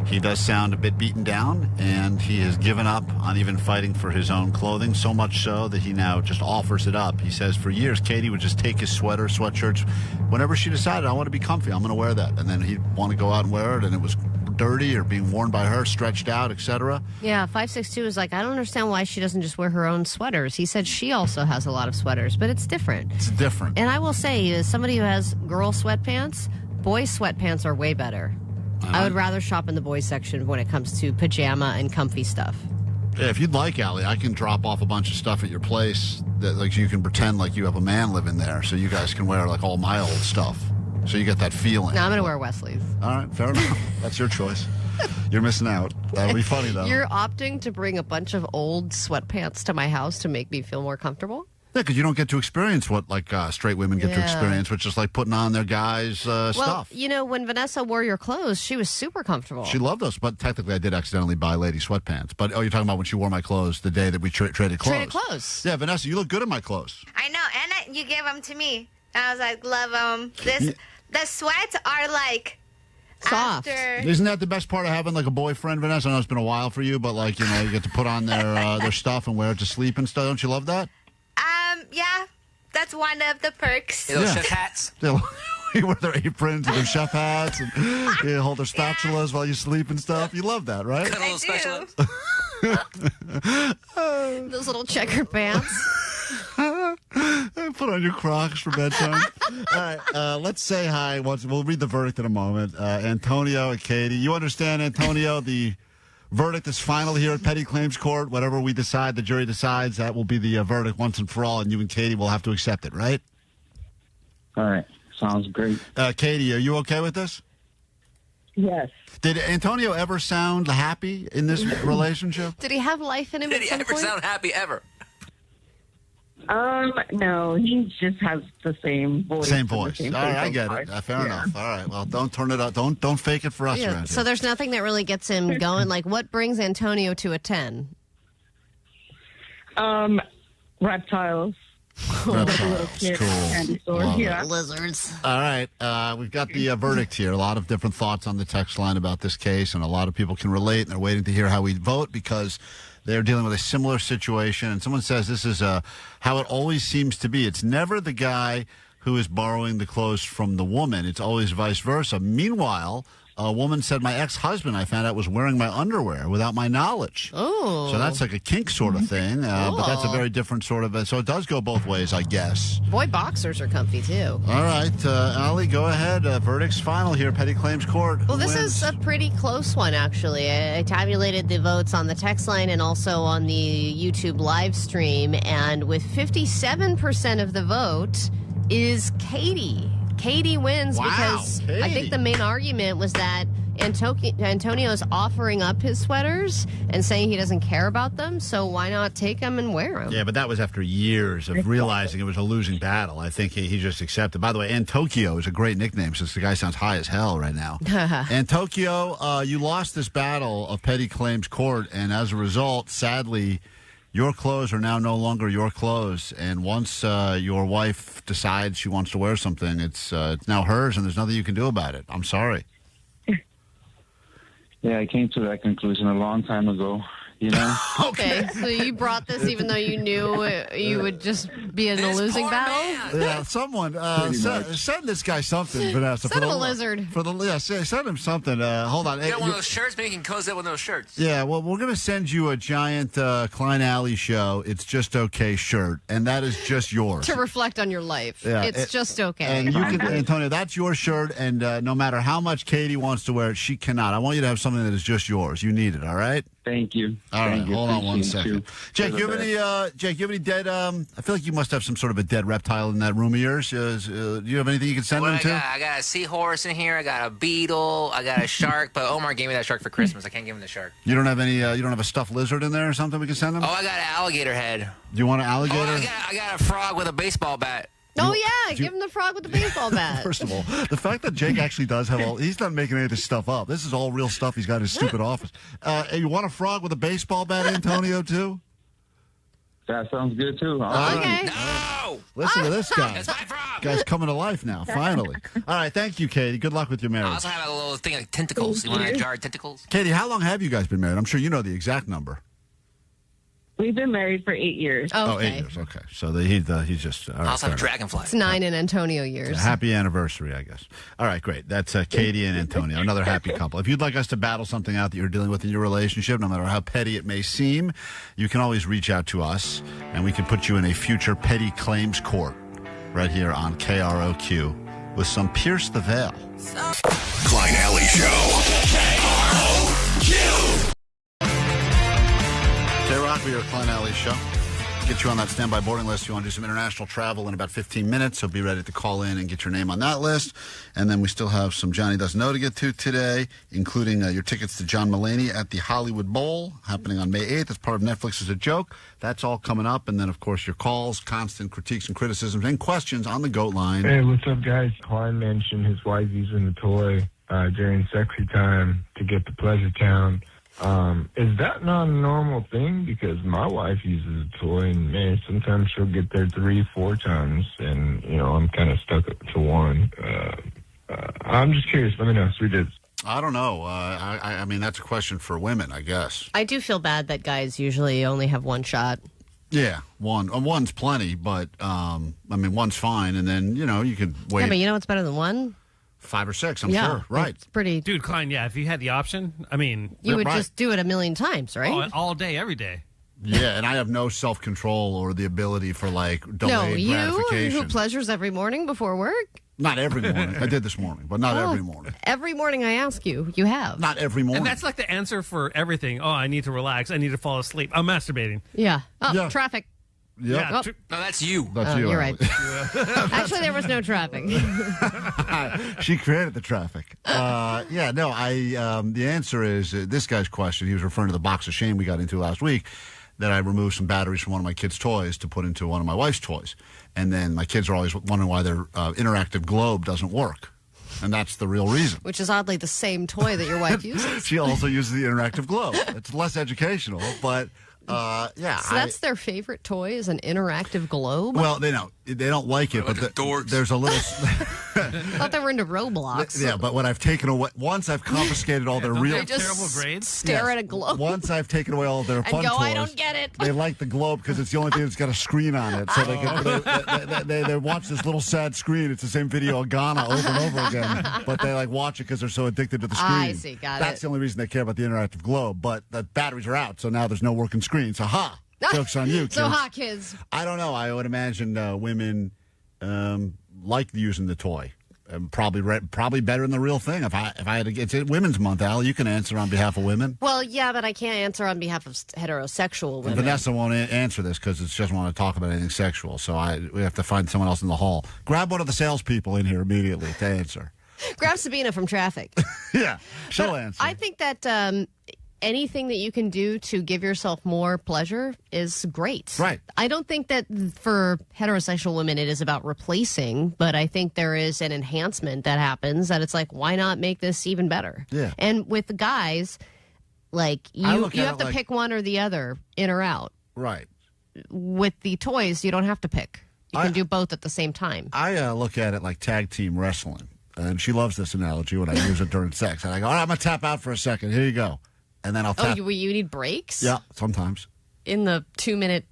He does sound a bit beaten down, and he has given up on even fighting for his own clothing, so much so that he now just offers it up. He says for years, Katie would just take his sweatshirts. Whenever she decided, I want to be comfy, I'm going to wear that. And then he'd want to go out and wear it, and it was dirty or being worn by her, stretched out, etc. Yeah, 562 is like, I don't understand why she doesn't just wear her own sweaters. He said she also has a lot of sweaters, but it's different. It's different. And I will say, as somebody who has girl sweatpants, boys' sweatpants are way better. I would rather shop in the boys section when it comes to pajama and comfy stuff. Yeah, if you'd like, Allie, I can drop off a bunch of stuff at your place that, like, you can pretend like you have a man living there, so you guys can wear like all my old stuff, so you get that feeling. No, I'm gonna wear Wesley's. All right, fair enough. That's your choice. You're missing out. That would be funny though. You're opting to bring a bunch of old sweatpants to my house to make me feel more comfortable? Yeah, because you don't get to experience what straight women get to experience, which is like putting on their guys' stuff. Well, you know, when Vanessa wore your clothes, she was super comfortable. She loved those, but technically I did accidentally buy lady sweatpants. But, you're talking about when she wore my clothes the day that we traded clothes. Traded clothes. Yeah, Vanessa, you look good in my clothes. I know, and you gave them to me. And I was like, love them. The sweats are like soft. Isn't that the best part of having like a boyfriend, Vanessa? I know it's been a while for you, but like, you know, you get to put on their stuff and wear it to sleep and stuff. Don't you love that? Yeah, that's one of the perks. Those chef hats. You wear their aprons and their chef hats and you hold their spatulas while you sleep and stuff. You love that, right? Those little checker pants. Put on your Crocs for bedtime. All right, let's say hi. We'll read the verdict in a moment. Antonio and Katie. You understand, Antonio, the verdict is final here at Petty Claims Court. Whatever we decide, the jury decides, that will be the verdict once and for all, and you and Katie will have to accept it, right? All right. Sounds great. Katie, are you okay with this? Yes. Did Antonio ever sound happy in this relationship? Did he have life in him Did at he some ever point? sound happy ever? No, he just has the same voice. Same voice. All right, I get it. it. Fair enough. All right. Well, don't turn it up. Don't fake it for us around here. So there's nothing that really gets him going. Like, what brings Antonio to a 10? Reptiles. Reptiles. Cool. Yeah. Lizards. All right. We've got the verdict here. A lot of different thoughts on the text line about this case, and a lot of people can relate, and they're waiting to hear how we vote because they're dealing with a similar situation. And someone says this is how it always seems to be. It's never the guy who is borrowing the clothes from the woman. It's always vice versa. Meanwhile, a woman said, my ex-husband, I found out, was wearing my underwear without my knowledge. Oh. So that's like a kink sort of thing, but that's a very different sort of... So it does go both ways, I guess. Boy, boxers are comfy, too. All right, Allie, go ahead. Verdict's final here, Petty Claims Court. Well, this is a pretty close one, actually. I tabulated the votes on the text line and also on the YouTube live stream, and with 57% of the vote is Katie. Katie wins because Katie. I think the main argument was that Antonio's offering up his sweaters and saying he doesn't care about them, so why not take them and wear them? Yeah, but that was after years of realizing it was a losing battle. I think he just accepted. By the way, Antokyo is a great nickname since the guy sounds high as hell right now. Antokyo, you lost this battle of Petty Claims Court, and as a result, sadly, your clothes are now no longer your clothes, and once your wife decides she wants to wear something, it's now hers, and there's nothing you can do about it. I'm sorry. Yeah, I came to that conclusion a long time ago, you know? Okay, so you brought this even though you knew you would just be in a losing battle? Yeah, someone send this guy something, Vanessa. Send him a lizard. Send him something. Hold on. You got one of those shirts? Maybe you can cozy up with those shirts. Yeah, well, we're going to send you a giant Klein Alley show, It's Just Okay shirt, and that is just yours. To reflect on your life. Yeah, it's just okay. And you can, Antonio, that's your shirt, and no matter how much Katie wants to wear it, she cannot. I want you to have something that is just yours. You need it, all right? Thank you. All right, Thank you. hold on Thank one you. second. Jake, you have any dead, I feel like you must have some sort of a dead reptile in that room of yours. Do you have anything you can send them to? I got a seahorse in here. I got a beetle. I got a shark. But Omar gave me that shark for Christmas. I can't give him the shark. You don't have any, you don't have a stuffed lizard in there or something we can send them? Oh, I got an alligator head. Do you want an alligator? Oh, I got a frog with a baseball bat. Oh, yeah, give him the frog with the baseball bat. First of all, the fact that Jake actually does have he's not making any of this stuff up. This is all real stuff he's got in his stupid office. You want a frog with a baseball bat, Antonio, too? That sounds good, too. Okay. No! Listen to this guy. That's my frog. Guy's coming to life now, finally. All right, thank you, Katie. Good luck with your marriage. I also have a little thing like tentacles. You want a jar of tentacles? Katie, how long have you guys been married? I'm sure you know the exact number. We've been married for 8 years. Oh, okay. 8 years. Okay. So he's just... All right, I also have dragonflies. It's 9 in Antonio years. Happy anniversary, I guess. All right, great. That's Katie and Antonio, another happy couple. If you'd like us to battle something out that you're dealing with in your relationship, no matter how petty it may seem, you can always reach out to us, and we can put you in a future Petty Claims Court right here on KROQ with some Pierce the Veil. Klein Alley Show. KROQ. K-Rock, your Klein Alley show. Get you on that standby boarding list. You want to do some international travel in about 15 minutes, so be ready to call in and get your name on that list. And then we still have some Johnny Doesn't Know to get to today, including your tickets to John Mulaney at the Hollywood Bowl, happening on May 8th. As part of Netflix's A Joke. That's all coming up. And then, of course, your calls, constant critiques and criticisms, and questions on the GOAT line. Hey, what's up, guys? Klein mentioned his wife using the toy during sexy time to get to Pleasure Town. Is that not a normal thing? Because my wife uses a toy, and man, sometimes she'll get there 3-4 times, and I'm kind of stuck to one. I'm just curious. Let me know. Sweet dudes. I don't know. I mean, that's a question for women, I guess. I do feel bad that guys usually only have one shot. Yeah, one's plenty, but I mean, one's fine, and then you could wait. Yeah, but you know what's better than one? 5 or 6, I'm sure. Right. It's pretty. Dude, Klein, yeah, if you had the option, I mean. You would just do it a million times, right? Oh, all day, every day. Yeah, and I have no self-control or the ability for, delayed gratification. Who pleasures every morning before work? Not every morning. I did this morning, but not every morning. Every morning I ask you have. Not every morning. And that's like the answer for everything. Oh, I need to relax. I need to fall asleep. I'm masturbating. Yeah. Oh, traffic. Yeah. No, that's you. That's you. You're right. Actually, there was no traffic. She created the traffic. The answer is this guy's question. He was referring to the box of shame we got into last week, that I removed some batteries from one of my kids' toys to put into one of my wife's toys. And then my kids are always wondering why their interactive globe doesn't work. And that's the real reason. Which is oddly the same toy that your wife uses. She also uses the interactive globe. It's less educational, but... So that's their favorite toy, is an interactive globe? Well, they don't like it, but there's a little... I thought they were into Roblox. Yeah, but when I've taken away... Once I've confiscated all their real... They just terrible grades? Stare at a globe. Once I've taken away all their fun and go, toys... I don't get it. They like the globe because it's the only thing that's got a screen on it. So they watch this little sad screen. It's the same video of Ghana over and over again. But they watch it because they're so addicted to the screen. I see, got it. That's the only reason they care about the interactive globe. But the batteries are out, so now there's no working screen. So, joke's on you, kids. So, kids. I don't know. I would imagine women like using the toy. Probably better than the real thing. If I had to, it's Women's Month, Al. You can answer on behalf of women. Well, yeah, but I can't answer on behalf of heterosexual women. Vanessa won't answer this because she doesn't want to talk about anything sexual. So we have to find someone else in the hall. Grab one of the salespeople in here immediately to answer. Grab Sabina from traffic. Yeah, she'll answer. I think that anything that you can do to give yourself more pleasure is great. Right. I don't think that for heterosexual women it is about replacing, but I think there is an enhancement that happens that it's like, why not make this even better? Yeah. And with the guys, you have to pick one or the other, in or out. Right. With the toys, you don't have to pick. You can do both at the same time. I look at it like tag team wrestling, and she loves this analogy when I use it during sex. And I go, all right, I'm going to tap out for a second. Here you go. And then I'll tap. Oh, you need breaks? Yeah, sometimes. In the 2-minute.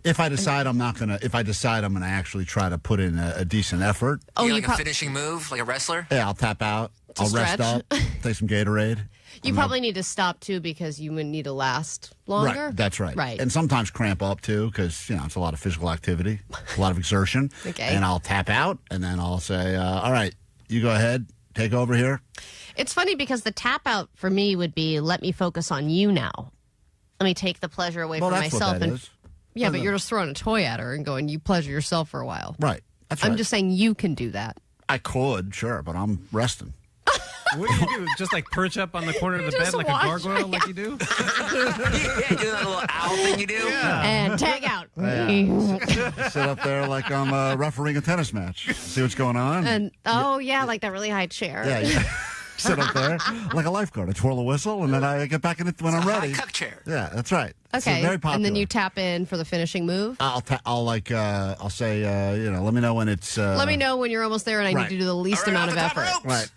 If I decide I'm gonna actually try to put in a decent effort. Oh, you like a finishing move, like a wrestler? Yeah, I'll tap out. I'll rest up, take some Gatorade. You probably need to stop too because you would need to last longer. Right, that's right. Right. And sometimes cramp up too because it's a lot of physical activity, a lot of exertion. Okay. And I'll tap out, and then I'll say, all right, you go ahead, take over here. It's funny because the tap out for me would be, let me focus on you now. Let me take the pleasure away from myself. What that is. Yeah, but you're just throwing a toy at her and going, you pleasure yourself for a while. Right. That's right. I'm just saying you can do that. I could, sure, but I'm resting. What do you do? Just perch up on the corner of the bed like a gargoyle like you do? Yeah, do that little owl thing you do. Yeah. And tag out. Sit up there like I'm refereeing a tennis match. See what's going on? And like that really high chair. Yeah. Sit up there like a lifeguard. I twirl a whistle, and then I get back in it when I'm ready. High cuck chair. Yeah, that's right. Okay, very popular. and then you tap in for the finishing move. I'll say, let me know when it's. Let me know when you're almost there, and I need to do the least amount of effort. Right.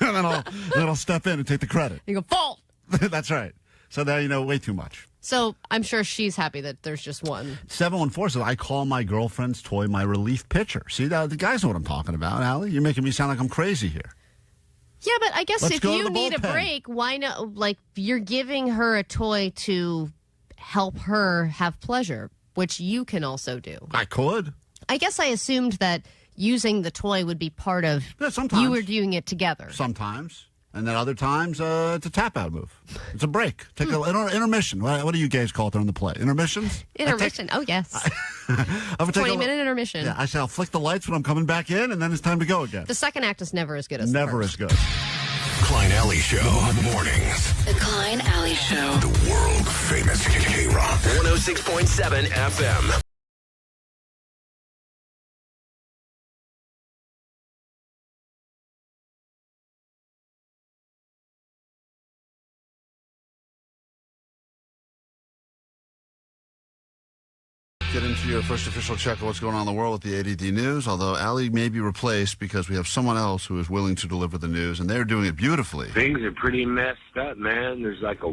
And then I'll step in and take the credit. You go fall. That's right. So now way too much. So I'm sure she's happy that there's just one. 714 says, I call my girlfriend's toy my relief pitcher. See, the guys know what I'm talking about, Allie. You're making me sound like I'm crazy here. Yeah, but I guess if you need a bullpen. break, why not? You're giving her a toy to help her have pleasure, which you can also do. I could. I guess I assumed that using the toy would be part of sometimes. you were doing it together. Sometimes. And then other times, it's a tap-out move. It's a break. Take an intermission. What do you guys call it during the play? Intermissions? Intermission. Oh, yes. 20-minute intermission. Yeah, I say I'll flick the lights when I'm coming back in, and then it's time to go again. The second act is never as good as never the as first. good. Klein Alley Show. Mornings. The Klein Alley Show. The world-famous KROQ. 106.7 FM. Get into your first official check of what's going on in the world with the A.D.D news, although Allie may be replaced because we have someone else who is willing to deliver the news, and they're doing it beautifully. Things are pretty messed up, man. There's like a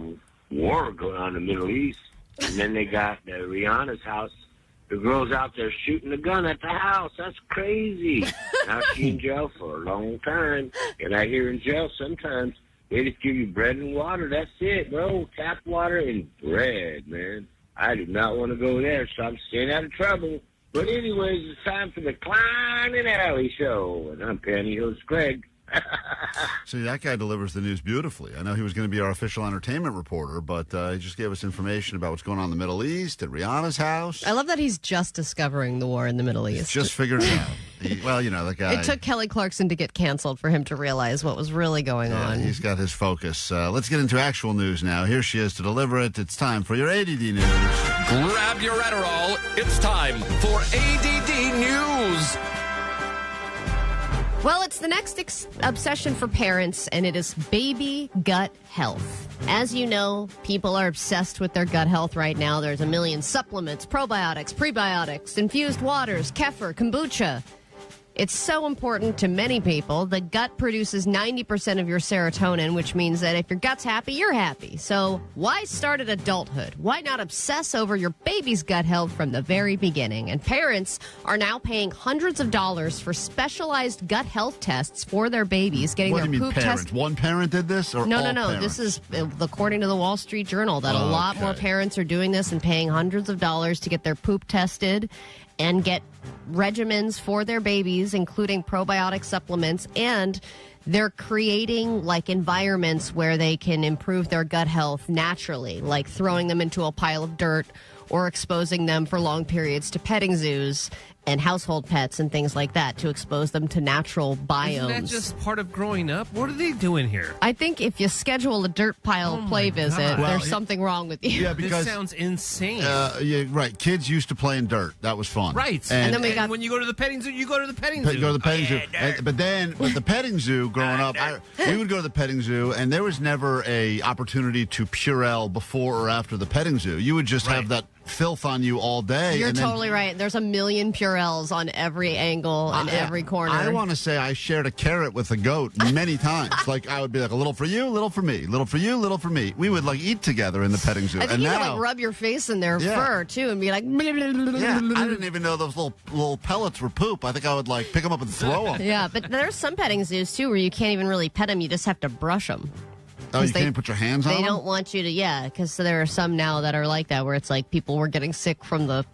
war going on in the Middle East, and then they got Rihanna's house. The girl's out there shooting a gun at the house. That's crazy. Now she's in jail for a long time, and I hear in jail sometimes they just give you bread and water. That's it, bro. Tap water and bread, man. I do not want to go there, so I'm staying out of trouble. But anyways, it's time for the Klein and Alley Show, and I'm Pantyhose Greg. See, that guy delivers the news beautifully. I know he was going to be our official entertainment reporter, but he just gave us information about what's going on in the Middle East, at Rihanna's house. I love that he's just discovering the war in the Middle East. He's just figured it out. Well, you know, the guy... It took Kelly Clarkson to get canceled for him to realize what was really going on. He's got his focus. Let's get into actual news now. Here she is to deliver it. It's time for your ADD news. Grab your Adderall. It's time for ADD News. Well, it's the next obsession for parents, and it is baby gut health. As you know, people are obsessed with their gut health right now. There's a million supplements, probiotics, prebiotics, infused waters, kefir, kombucha. It's so important to many people. The gut produces 90% of your serotonin, which means that if your gut's happy, you're happy. So why start at adulthood? Why not obsess over your baby's gut health from the very beginning? And parents are now paying hundreds of dollars for specialized gut health tests for their babies, getting What their do you mean poop parents? test. One parent did this, or No. all parents? This is according to the Wall Street Journal that a lot more parents are doing this and paying hundreds of dollars to get their poop tested and get regimens for their babies, including probiotic supplements, and they're creating like environments where they can improve their gut health naturally, like throwing them into a pile of dirt or exposing them for long periods to petting zoos and household pets and things like that to expose them to natural biomes. Isn't that just part of growing up? What are they doing here? I think if you schedule a dirt pile play visit, there's something wrong with you. Yeah, because this sounds insane. Yeah, right. Kids used to play in dirt. That was fun. Right. And And when you go to the petting zoo, you go to the petting zoo. Go to the petting zoo. dirt. But the petting zoo, growing up, we would go to the petting zoo, and there was never a opportunity to Purell before or after the petting zoo. You would just have that filth on you all day. You're and then, totally right. There's a million Purells on every angle and every corner. I want to say I shared a carrot with a goat many times. Like, I would be like, a little for you, little for me, little for you, little for me. We would like eat together in the petting zoo. I think and you now, could like rub your face in their fur too and be like, yeah, I didn't even know those little pellets were poop. I think I would like pick them up and throw them. Yeah, but there's some petting zoos too where you can't even really pet them. You just have to brush them. Oh, you can't put your hands on them? They don't want you to, because there are some now that are like that where it's like people were getting sick from the...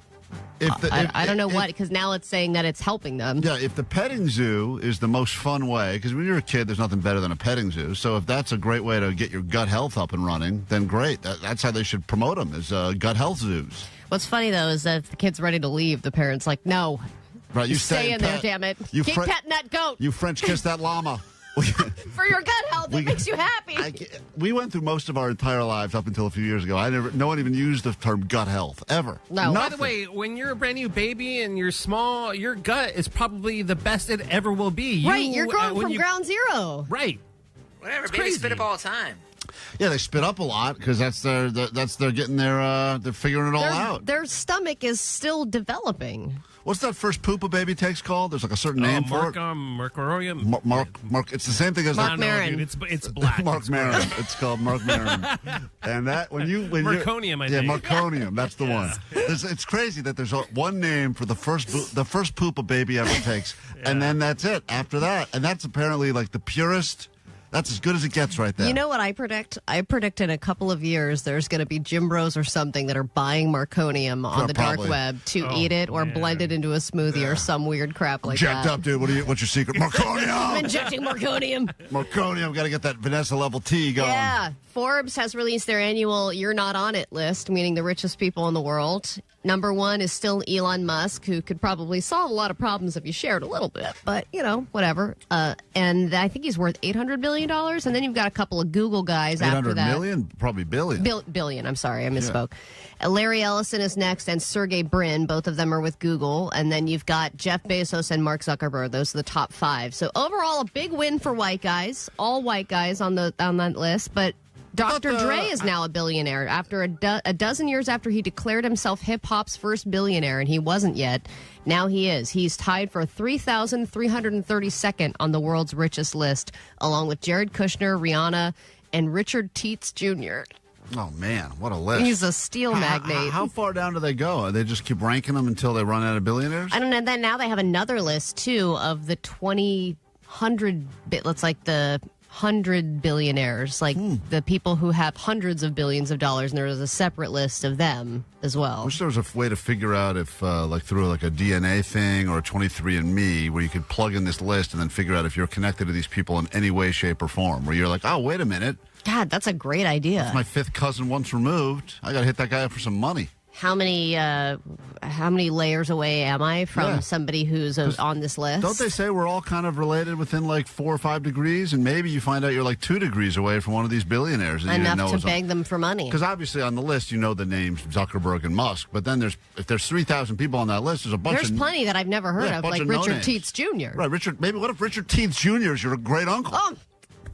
I don't know what, because now it's saying that it's helping them. Yeah, if the petting zoo is the most fun way, because when you're a kid, there's nothing better than a petting zoo. So if that's a great way to get your gut health up and running, then great. That's how they should promote them, is gut health zoos. What's funny, though, is that if the kid's ready to leave, the parent's like, no. Right, you stay in there, damn it. You Keep petting that goat. You French kiss that llama. For your gut health, it makes you happy. We went through most of our entire lives up until a few years ago. No one even used the term gut health, ever. No. By the way, when you're a brand new baby and you're small, your gut is probably the best it ever will be. Right, you're growing from ground zero. Right. Whatever, It's babies crazy. spit up all the time. Yeah, they spit up a lot because they're getting they're figuring it all out. Their stomach is still developing. What's that first poop a baby takes called? There's like a certain name for it. Mark. Mark. It's the same thing as Mark Maron. It's black. Mark Maron. It's called Mark Maron. And that when Marconium, I yeah, think. Marconium. That's the one. It's crazy that there's one name for the first poop a baby ever takes, and then that's it. After that, and that's apparently like the purest. That's as good as it gets right there. You know what I predict? I predict in a couple of years there's going to be gym bros or something that are buying marconium on the dark web to eat it or blend it into a smoothie or some weird crap like Jacked that. up, dude. What's your secret? Marconium! I'm injecting marconium. Marconium. Got to get that Vanessa level T going. Yeah. Forbes has released their annual You're Not On It list, meaning the richest people in the world. Number one is still Elon Musk, who could probably solve a lot of problems if you shared a little bit, but, whatever. And I think he's worth $800 billion. And then you've got a couple of Google guys after that. 800 million? Probably billion. Billion, I'm sorry, I misspoke. Yeah. Larry Ellison is next, and Sergey Brin. Both of them are with Google. And then you've got Jeff Bezos and Mark Zuckerberg. Those are the top five. So overall, a big win for white guys, all white guys on that list. But Dr. Dre is now a billionaire after a dozen years after he declared himself hip-hop's first billionaire, and he wasn't yet. Now he is. He's tied for 3,332nd on the world's richest list, along with Jared Kushner, Rihanna, and Richard Teets Jr. Oh, man, what a list. He's a steel magnate. How far down do they go? They just keep ranking them until they run out of billionaires? I don't know. Then now they have another list, too, of the 2,100, let's like the 100 billionaires, like the people who have hundreds of billions of dollars, and there is a separate list of them as well. I wish there was a way to figure out if, through a DNA thing or a 23andMe, where you could plug in this list and then figure out if you're connected to these people in any way, shape, or form. Where you're like, oh, wait a minute. God, that's a great idea. That's my fifth cousin once removed. I got to hit that guy up for some money. How many layers away am I from somebody who's on this list? Don't they say we're all kind of related within 4 or 5 degrees? And maybe you find out you're 2 degrees away from one of these billionaires. That Enough to beg them for money. Because obviously on the list you know the names Zuckerberg and Musk. But then if there's 3,000 people on that list, there's a bunch There's of... plenty that I've never heard of, like Richard Teets Jr. Right, Richard. Maybe what if Richard Teets Jr. is your great uncle? Oh,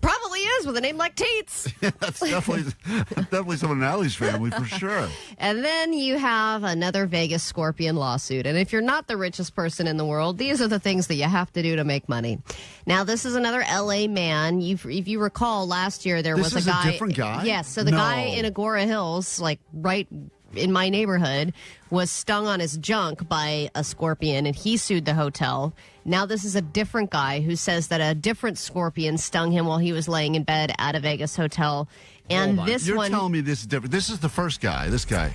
probably is with a name like Teets. That's definitely someone in Allie's family for sure. And then you have another Vegas scorpion lawsuit. And if you're not the richest person in the world, these are the things that you have to do to make money. Now, this is another L.A. man. If you recall, last year there was a guy. This is a different guy? Yes. So the guy in Agora Hills, right in my neighborhood, was stung on his junk by a scorpion, and he sued the hotel. Now this is a different guy who says that a different scorpion stung him while he was laying in bed at a Vegas hotel. And You're telling me this is different. This is the first guy, this guy.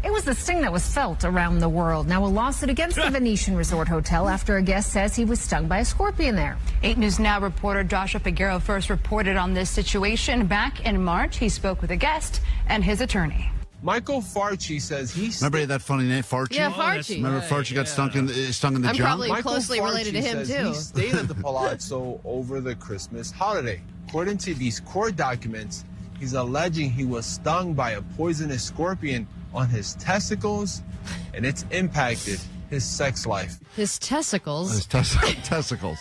It was the sting that was felt around the world. Now a lawsuit against the Venetian Resort Hotel after a guest says he was stung by a scorpion there. 8 News Now reporter Joshua Figueroa first reported on this situation back in March. He spoke with a guest and his attorney. Michael Farchi says he's... Remember that funny name, Farchi? Yeah, Farchi. Remember Farchi got stung in the junk? I'm probably closely related to him, too. He stayed at the Palazzo over the Christmas holiday. According to these court documents, he's alleging he was stung by a poisonous scorpion on his testicles, and it's impacted his sex life. His testicles? His testicles.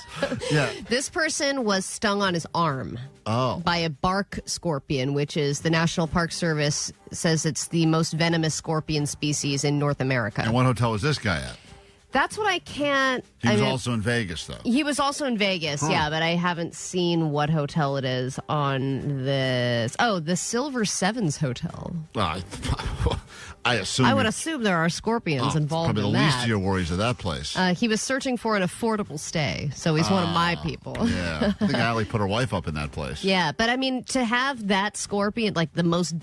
Yeah. This person was stung on his arm by a bark scorpion, which is the National Park Service says it's the most venomous scorpion species in North America. And what hotel was this guy at? That's what I can't... He was also in Vegas, though. He was also in Vegas, yeah, but I haven't seen what hotel it is on this. Oh, the Silver Sevens Hotel. I assume... I would assume there are scorpions involved in that. Probably the least of your worries of that place. He was searching for an affordable stay, so he's one of my people. Yeah, I think Allie put her wife up in that place. Yeah, but I mean, to have that scorpion, like the most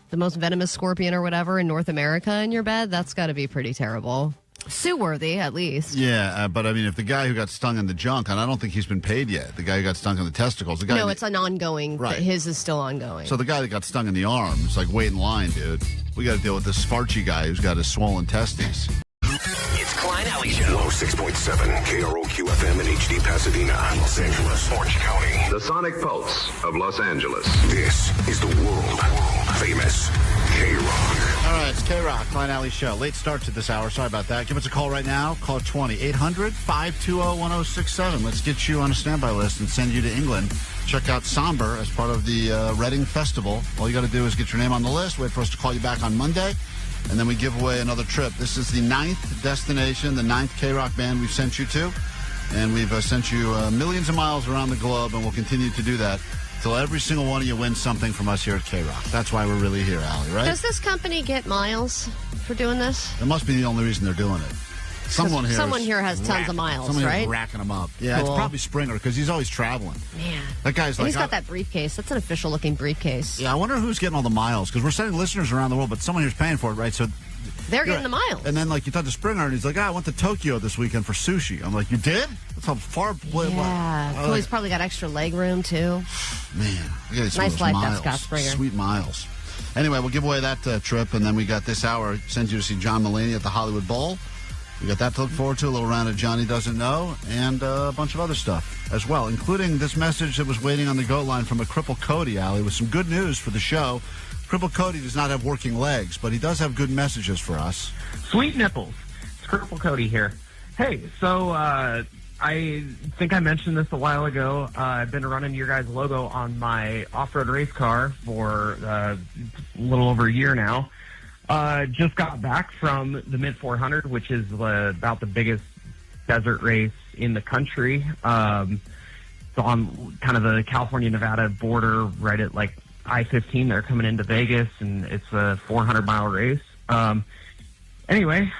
venomous scorpion or whatever in North America in your bed, that's got to be pretty terrible. Sue-worthy, at least. Yeah, but I mean, if the guy who got stung in the junk, and I don't think he's been paid yet, the guy who got stung in the testicles. The guy no, it's an ongoing. Right. His is still ongoing. So the guy that got stung in the arm, it's like, wait in line, dude. We got to deal with this Farchi guy who's got his swollen testes. It's Klein Alley Show. 106.7 KROQ FM in HD Pasadena, Los Angeles, Orange County. The Sonic Pulse of Los Angeles. This is the world famous KROQ. All right, it's KROQ, Klein Alley Show. Late start to this hour. Sorry about that. Give us a call right now. Call 800-520-1067. Let's get you on a standby list and send you to England. Check out Sombr as part of the Reading Festival. All you got to do is get your name on the list, wait for us to call you back on Monday, and then we give away another trip. This is the 9th destination, the 9th KROQ band we've sent you to, and we've sent you millions of miles around the globe, and we'll continue to do that till every single one of you wins something from us here at KROQ. That's why we're really here, Allie, right? Does this company get miles for doing this? That must be the only reason they're doing it. Someone here has tons of miles, someone right? Here's racking them up. Yeah, Cool. it's probably Springer because he's always traveling. Man. That guy's And like... he's got that briefcase. That's an official-looking briefcase. Yeah, I wonder who's getting all the miles because we're sending listeners around the world, but someone here's paying for it, right? So they're getting the miles. And then, like, you talk to Springer, and he's like, I went to Tokyo this weekend for sushi. I'm like, you did? That's how far... Yeah. Cool. He's probably got extra leg room, too. Man. Nice life, that Scott Springer. Sweet miles. Anyway, we'll give away that trip, and then we got this hour, send you to see John Mulaney at the Hollywood Bowl. We got that to look forward to, a little round of Johnny Doesn't Know, and a bunch of other stuff as well, including this message that was waiting on the goat line from a Cripple Cody, Allie, with some good news for the show. Cripple Cody does not have working legs, but he does have good messages for us. Sweet nipples. It's Cripple Cody here. Hey, so I think I mentioned this a while ago. I've been running your guys' logo on my off-road race car for a little over a year now. Just got back from the Mid 400, which is about the biggest desert race in the country. It's on kind of the California-Nevada border, right at like I-15. They're coming into Vegas, and it's a 400-mile race. Anyway,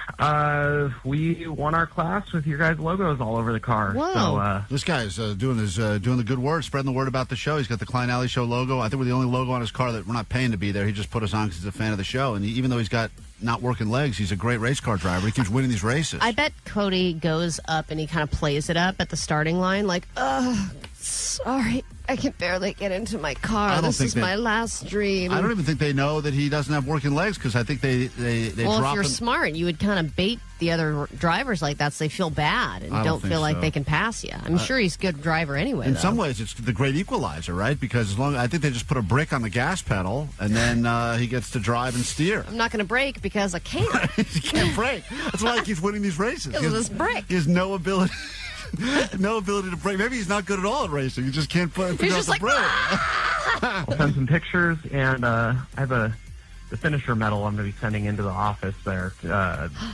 we won our class with your guys' logos all over the car. Whoa. So, this guy's doing the good word, spreading the word about the show. He's got the Klein Alley Show logo. I think we're the only logo on his car that we're not paying to be there. He just put us on because he's a fan of the show. And even though he's got not working legs, he's a great race car driver. He keeps winning these races. I bet Cody goes up and he kind of plays it up at the starting line like, sorry, I can barely get into my car. This is my last dream. I don't even think they know that he doesn't have working legs because I think they well, drop if you're him. smart, you would kind of bait the other drivers like that so they feel bad and I don't don't feel like think so. they can pass you. I'm sure he's a good driver anyway, In though. some ways, it's the great equalizer, right? Because I think they just put a brick on the gas pedal, and then he gets to drive and steer. I'm not going to brake because I can't. He can't brake. That's why he keeps winning these races. Because of this brick. He has no ability. No ability to brake. Maybe he's not good at all at racing. He just can't figure out just the like, brake. I'll send some pictures, and I have the finisher medal I'm going to be sending into the office there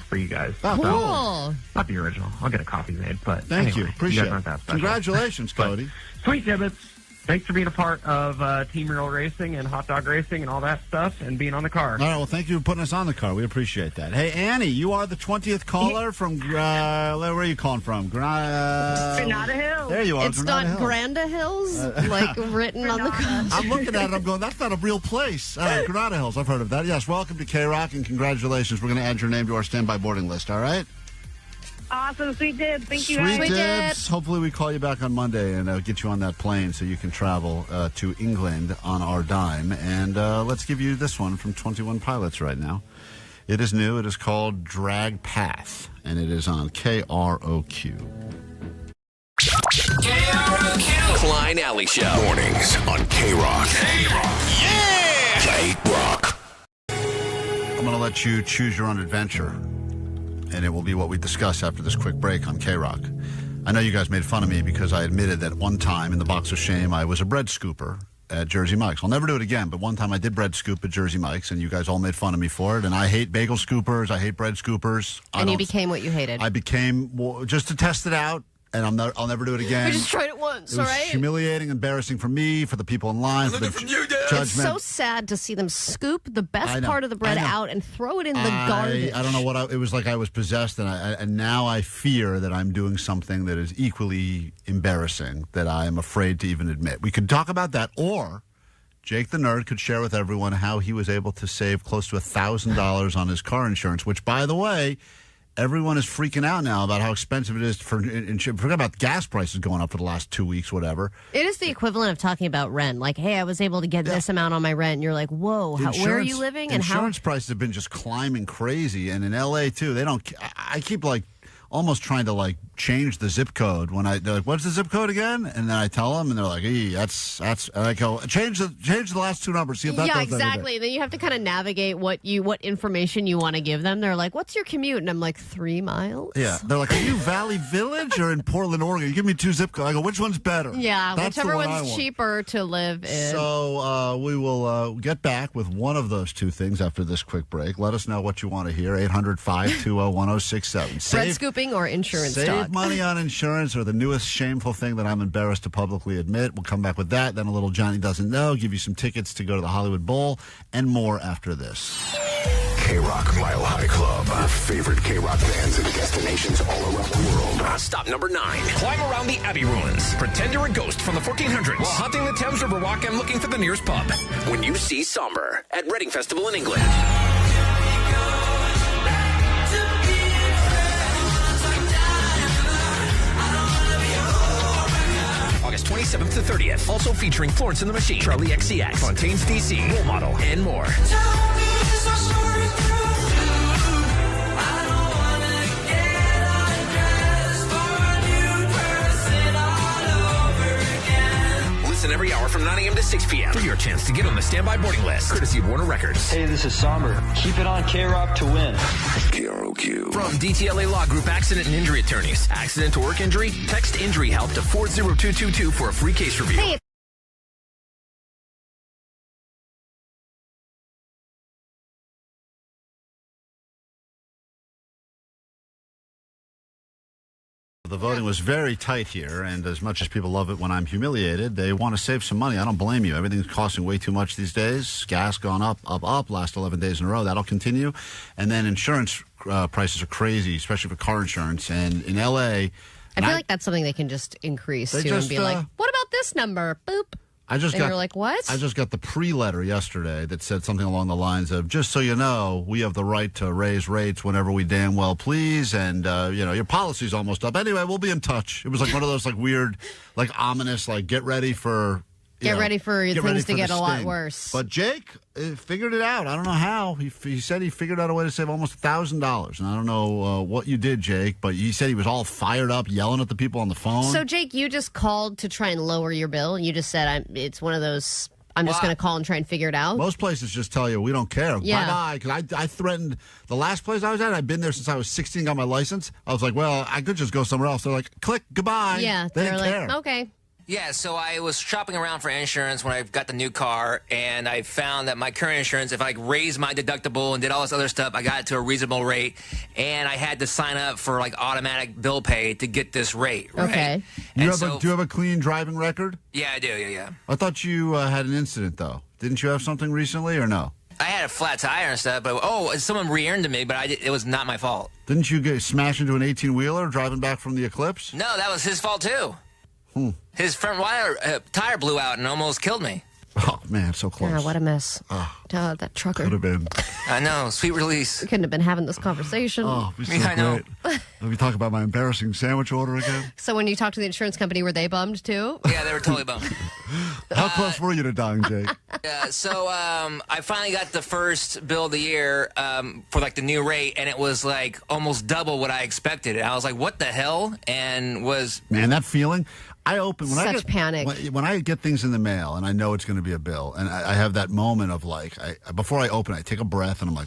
for you guys. Cool. Not the original. I'll get a copy made, but Thank you. anyway, Appreciate guys aren't it. that special. Congratulations, Cody. Sweet Gibbets. Thanks for being a part of Team Real Racing and hot dog racing and all that stuff and being on the car. All right, well, thank you for putting us on the car. We appreciate that. Hey, Annie, you are the 20th caller from, where are you calling from? Granada Hills. There you are, It's Granada not Hills. Granda Hills, like written on the car. I'm looking at it, I'm going, that's not a real place. Granada Hills, I've heard of that. Yes, welcome to KROQ, and congratulations. We're going to add your name to our standby boarding list, all right? Awesome. Sweet dibs. Thank you, Sweet guys. dibs. Hopefully we call you back on Monday and get you on that plane so you can travel to England on our dime. And let's give you this one from 21 Pilots right now. It is new. It is called Drag Path, and it is on KROQ. KROQ. Klein Alley Show. Mornings on KROQ. Yeah! KROQ. I'm going to let you choose your own adventure, and it will be what we discuss after this quick break on KROQ. I know you guys made fun of me because I admitted that one time in the Box of Shame I was a bread scooper at Jersey Mike's. I'll never do it again, but one time I did bread scoop at Jersey Mike's, and you guys all made fun of me for it. And I hate bagel scoopers. I hate bread scoopers. And you became what you hated. I became, just to test it out, and I'll never do it again. We just tried it once, It all was right? humiliating, embarrassing for me, for the people in line, for the judgment. It's so sad to see them scoop the best part of the bread out and throw it in the garbage. I don't know what it was like. I was possessed, and now I fear that I'm doing something that is equally embarrassing that I am afraid to even admit. We could talk about that, or Jake the Nerd could share with everyone how he was able to save close to $1,000 on his car insurance, which, by the way, everyone is freaking out now about how expensive it is for insurance. Forget about gas prices going up for the last 2 weeks, whatever. It is the equivalent of talking about rent. Like, hey, I was able to get this amount on my rent. And you're like, whoa, where are you living? And insurance prices have been just climbing crazy. And in L.A., too, they don't... I keep, almost trying to, change the zip code when they're like, what's the zip code again? And then I tell them, and they're like, that's, and I go, change the last two numbers, see if that does anything. Exactly. Then you have to kind of navigate what information you want to give them. They're like, what's your commute? And I'm like, 3 miles. Yeah. They're like, are you Valley Village or in Portland, Oregon? You give me 2 zip codes. I go, which one's better? Yeah, That's whichever the one I one's want. cheaper to live in. So we will get back with one of those two things after this quick break. Let us know what you want to hear. 800-520-1067. Bread scooping or insurance Save talk. money on insurance, or the newest shameful thing that I'm embarrassed to publicly admit. We'll come back with that. Then a little Johnny Doesn't Know. Give you some tickets to go to the Hollywood Bowl and more after this. KROQ Mile High Club. favorite KROQ bands and destinations all around the world. Stop number 9. Climb around the Abbey ruins. Pretend you're a ghost from the 1400s while hunting the Thames River Walk and looking for the nearest pub. When you see Sombr at Reading Festival in England. August 27th to 30th. Also featuring Florence and the Machine, Charlie XCX, Fontaine's DC, Role Model, and more. Listen every hour from 9 a.m. to 6 p.m. for your chance to get on the standby boarding list, courtesy of Warner Records. Hey, this is Sombr. Keep it on KROQ to win. KROQ. From DTLA Law Group Accident and Injury Attorneys. Accident to work injury? Text injury help to 40222 for a free case review. Hey. The voting was very tight here, and as much as people love it when I'm humiliated, they want to save some money. I don't blame you. Everything's costing way too much these days. Gas gone up last 11 days in a row. That'll continue. And then insurance prices are crazy, especially for car insurance. And in L.A. I feel like that's something they can just increase too and be like, what about this number? Boop. You're like, what? I just got the pre-letter yesterday that said something along the lines of, just so you know, we have the right to raise rates whenever we damn well please, and, your policy's almost up. Anyway, we'll be in touch. It was like one of those, like, weird, like, ominous, like, get ready for... Get ready for things to get a lot worse. But Jake figured it out. I don't know how. He said he figured out a way to save almost $1,000. And I don't know what you did, Jake, but he said he was all fired up, yelling at the people on the phone. So, Jake, you just called to try and lower your bill. You just said, it's one of those, I'm just going to call and try and figure it out. Most places just tell you, we don't care. Yeah. Bye-bye. Because I threatened, the last place I was at, I'd been there since I was 16, got my license. I was like, well, I could just go somewhere else. They're like, click, goodbye. Yeah, they they're didn't like, care. okay. Yeah, so I was shopping around for insurance when I got the new car, and I found that my current insurance, if I raised my deductible and did all this other stuff, I got it to a reasonable rate, and I had to sign up for like automatic bill pay to get this rate. Right? Okay. Do you have a clean driving record? Yeah, I do. Yeah. I thought you had an incident though. Didn't you have something recently or no? I had a flat tire and stuff, but someone rear-ended me, but it was not my fault. Didn't you get smashed into an 18-wheeler driving back from the eclipse? No, that was his fault too. His front tire blew out and almost killed me. Oh, man, so close. Oh, what a mess. That trucker. Could have been. I know, sweet release. We couldn't have been having this conversation. Oh, so I know. Let me talk about my embarrassing sandwich order again. So when you talked to the insurance company, were they bummed too? Yeah, they were totally bummed. How close were you to dying, Jake? So I finally got the first bill of the year for like the new rate, and it was like almost double what I expected. And I was like, what the hell? And Man, that feeling... panic. When I get things in the mail and I know it's going to be a bill, and I have that moment of like, before I open it, I take a breath and I'm like,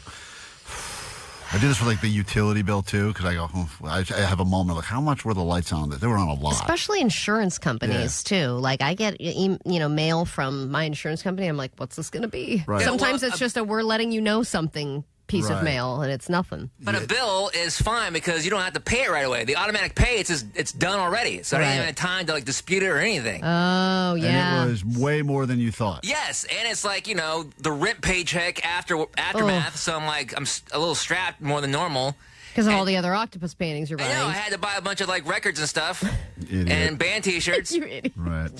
I do this with like the utility bill too, because I go, I have a moment of like, how much were the lights on? They were on a lot. Especially insurance companies too. Like I get mail from my insurance company. I'm like, what's this going to be? Right. Sometimes it's just we're letting you know something piece of mail, and it's nothing. But a bill is fine because you don't have to pay it right away. The automatic pay, it's done already. So I didn't even have time to like dispute it or anything. Oh, yeah. And it was way more than you thought. Yes, and it's like, the rent paycheck aftermath, so I'm like, I'm a little strapped more than normal. Because of all the other octopus paintings you're buying. I know, I had to buy a bunch of like records and stuff. Idiot. And band t-shirts. You idiot. Right.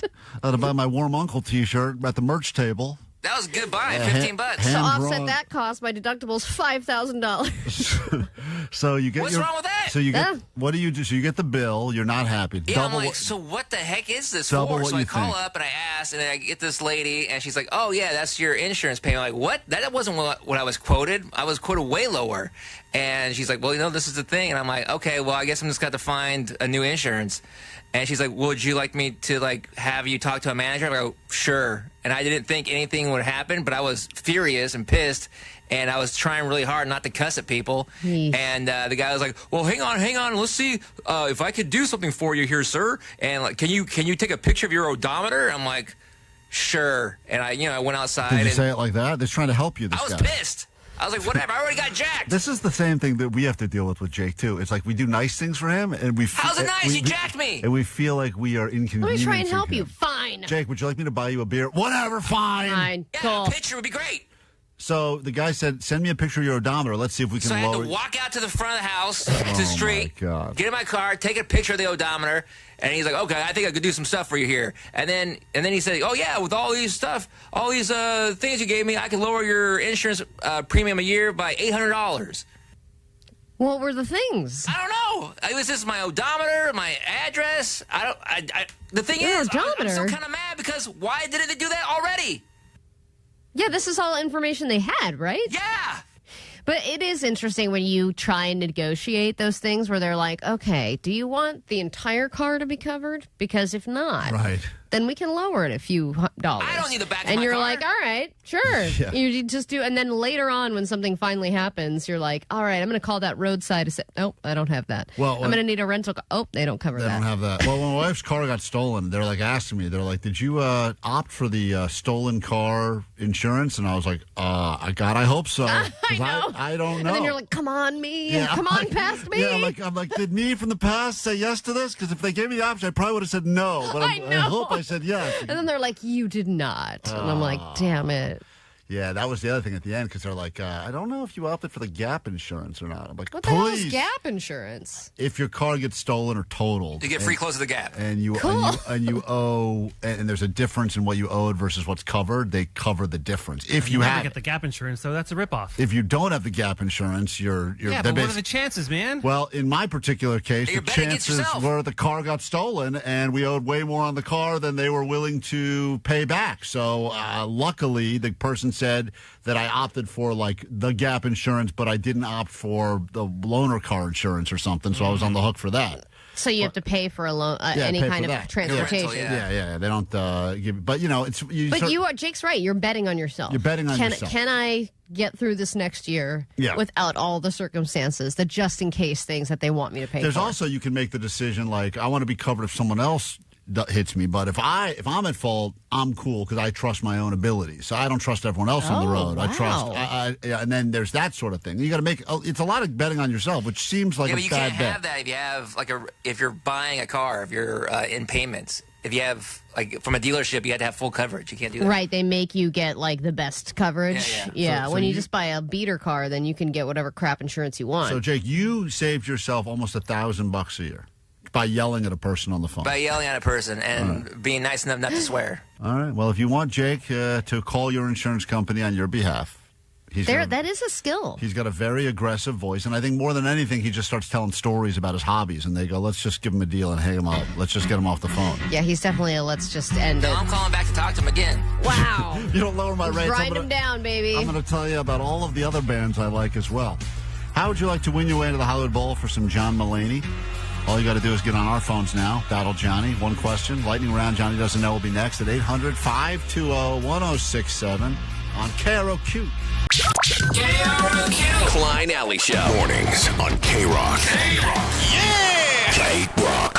I had to buy my Warm Uncle t-shirt at the merch table. That was a good buy, $15. So offset that cost, my deductible's $5,000. So you get What's wrong with that? So you get what do you do? So you get the bill. You're not happy. Yeah, I'm like, so what the heck is this double for? What so I you call think. up and I ask, and then I get this lady, and she's like, "Oh yeah, that's your insurance payment." I'm like, what? That wasn't what I was quoted. I was quoted way lower. And she's like, "Well, this is the thing." And I'm like, "Okay, well, I guess I'm just got to find a new insurance." And she's like, well, would you like me to, like, have you talk to a manager? I go, sure. And I didn't think anything would happen, but I was furious and pissed, and I was trying really hard not to cuss at people. And the guy was like, well, hang on. Let's see if I could do something for you here, sir. And, like, can you take a picture of your odometer? I'm like, sure. And I went outside. Did you say it like that? They're trying to help you, this guy. I was pissed. I was like, whatever, I already got jacked. This is the same thing that we have to deal with Jake, too. It's like we do nice things for him, and we... How's it nice? You jacked me! And we feel like we are inconveniencing Let me try and help him. you. Fine. Jake, would you like me to buy you a beer? Whatever, fine. Fine. Yeah, cool. a picture would be great. So the guy said, send me a picture of your odometer. Let's see if we can So I had lower to walk out to the front of the house, to the street, get in my car, take a picture of the odometer, and he's like, okay, I think I could do some stuff for you here. And then he said, oh, yeah, with all these things you gave me, I can lower your insurance premium a year by $800. What were the things? I don't know. It was just my odometer, my address. The thing is, I'm so kind of mad because why didn't they do that already? Yeah, this is all information they had, right? Yeah. But it is interesting when you try and negotiate those things where they're like, okay, do you want the entire car to be covered? Because if not, then we can lower it a few dollars. I don't need the back of and my you're car. like, all right, sure. Yeah. You just do. And then later on when something finally happens, you're like, all right, I'm going to call that roadside. Nope, I don't have that. Well, I'm going to need a rental car. Oh, they don't cover They that. don't have that. Well, when my wife's car got stolen, they're like asking me, they're like, did you opt for the stolen car insurance? And I was like, God, I hope so. I know. I don't know. And then you're like, come on, me. Yeah, Come on past me. Yeah, I'm like, did me from the past say yes to this? Because if they gave me the option, I probably would have said no. But I hope I said yes. And then they're like, you did not. And I'm like, damn it. Yeah, that was the other thing at the end because they're like, I don't know if you opted for the gap insurance or not. I'm like, What the hell is please. gap insurance? If your car gets stolen or totaled, You get free clothes at the Gap. and you owe, and there's a difference in what you owed versus what's covered. They cover the difference if you never have. get the Gap insurance, though. That's a ripoff. If you don't have the gap insurance, you're Yeah, but what are the chances, man? Well, in my particular case, You're the betting against chances yourself. were the car got stolen, and we owed way more on the car than they were willing to pay back. So, luckily, the person said that I opted for like the gap insurance, but I didn't opt for the loaner car insurance or something. So I was on the hook for that. So you have to pay for a loan, any pay kind for of that. transportation. Yeah. They don't give, but it's. But you are, Jake's right. You're betting on yourself. You're betting on yourself. Can I get through this next year without all the circumstances, the just in case things that they want me to pay There's for? also, you can make the decision like, I want to be covered if someone else hits me, but if I'm at fault, I'm cool because I trust my own abilities. So I don't trust everyone else on the road. Wow. I trust, and then there's that sort of thing. You got to make. It's a lot of betting on yourself, which seems like Yeah, a but you bad can't bet. have that if you have if you're buying a car, if you're in payments. If you have from a dealership, you had to have full coverage. You can't do that. Right, they make you get like the best coverage. Yeah. So when you just buy a beater car, then you can get whatever crap insurance you want. So Jake, you saved yourself almost $1,000 a year by yelling at a person on the phone. By yelling at a person and being nice enough not to swear. All right. Well, if you want Jake to call your insurance company on your behalf, that is a skill. He's got a very aggressive voice, and I think more than anything, he just starts telling stories about his hobbies, and they go, let's just give him a deal and hang him up. Let's just get him off the phone. Yeah, he's definitely a let's just end it. I'm calling back to talk to him again. Wow. You don't lower my rates. Grind him down, baby. I'm going to tell you about all of the other bands I like as well. How would you like to win your way into the Hollywood Bowl for some John Mulaney? All you got to do is get on our phones now. Battle Johnny. One question. Lightning round. Johnny Doesn't Know will be next at 800-520-1067 on KROQ. KROQ. Klein Alley Show. Mornings on KROQ. Yeah! KROQ.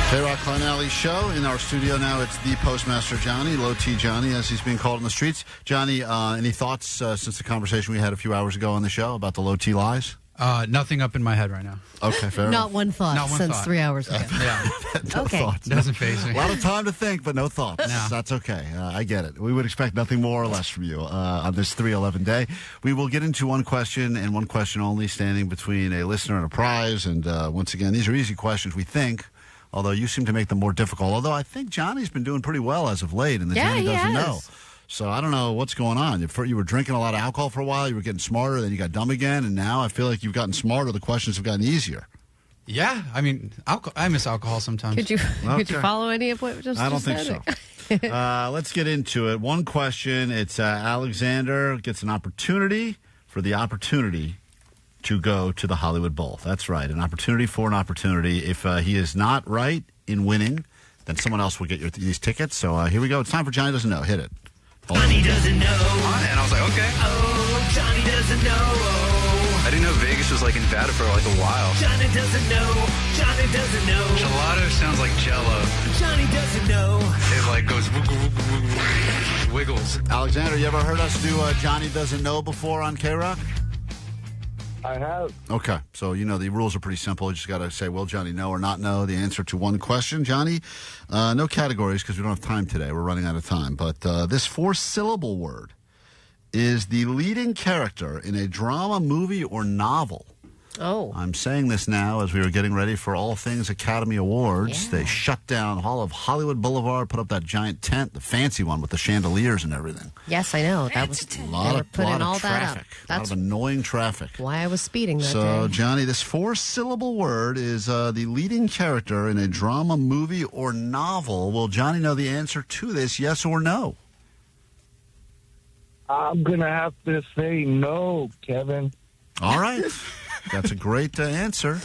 KROQ Klein Alley Show. In our studio now, it's the Postmaster Johnny, Low T Johnny, as he's being called in the streets. Johnny, any thoughts since the conversation we had a few hours ago on the show about the Low T lies? Nothing up in my head right now. Okay, fair Not one thought Not one since thought. 3 hours ago. Yeah. No Okay. thoughts. Doesn't faze me. A lot of time to think, but no thoughts. No. That's okay. I get it. We would expect nothing more or less from you on this 311 day. We will get into one question and one question only, standing between a listener and a prize. And once again, these are easy questions, we think, although you seem to make them more difficult. Although I think Johnny's been doing pretty well as of late, and the Johnny Doesn't Know. So I don't know what's going on. You were drinking a lot of alcohol for a while. You were getting smarter. Then you got dumb again. And now I feel like you've gotten smarter. The questions have gotten easier. Yeah, I mean, I miss alcohol sometimes. Could you follow any of what just I don't just think said? so. Let's get into it. One question. It's Alexander gets an opportunity to go to the Hollywood Bowl. That's right. An opportunity for an opportunity. If he is not right in winning, then someone else will get these tickets. So here we go. It's time for Johnny Doesn't Know. Hit it. Johnny doesn't know. And I was like, okay. Oh, Johnny doesn't know. I didn't know Vegas was like in Nevada for like a while. Johnny doesn't know. Johnny doesn't know. Gelato sounds like Jello. Johnny doesn't know. It like goes wiggles. Alexander, you ever heard us do Johnny Doesn't Know before on KROQ? I have. Okay, so you know the rules are pretty simple. You just got to say, will Johnny know or not know the answer to one question. Johnny, no categories because we don't have time today. We're running out of time. But this four-syllable word is the leading character in a drama, movie, or novel. Oh. I'm saying this now as we were getting ready for All Things Academy Awards. Yeah. They shut down all of Hollywood Boulevard, put up that giant tent, the fancy one with the chandeliers and everything. Yes, I know. That was a lot of traffic. That's a lot of annoying traffic. Why I was speeding that day. So, Johnny, this four-syllable word is the leading character in a drama, movie, or novel. Will Johnny know the answer to this, yes or no? I'm going to have to say no, Kevin. All right. That's a great answer.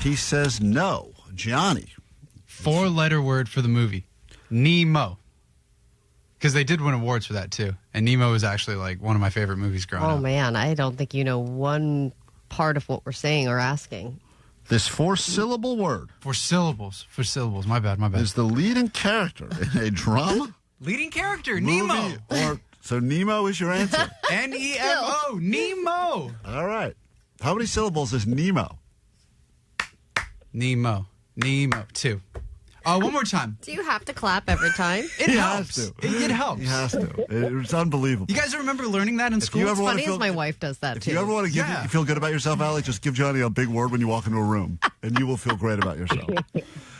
He says no. Johnny. 4-letter word for the movie. Nemo. Because they did win awards for that, too. And Nemo is actually, like, one of my favorite movies growing up. Oh, man. I don't think you know one part of what we're saying or asking. This four-syllable word. Four syllables. My bad. Is the leading character in a drama? Leading character, Nemo. So Nemo is your answer? Nemo. Nemo. All right. How many syllables is Nemo? Nemo. 2. One more time. Do you have to clap every time? It helps. It helps. He has to. It's unbelievable. You guys remember learning that in school? It's funny as my wife does that, too. If you ever want to feel good about yourself, Allie, just give Johnny a big word when you walk into a room, and you will feel great about yourself.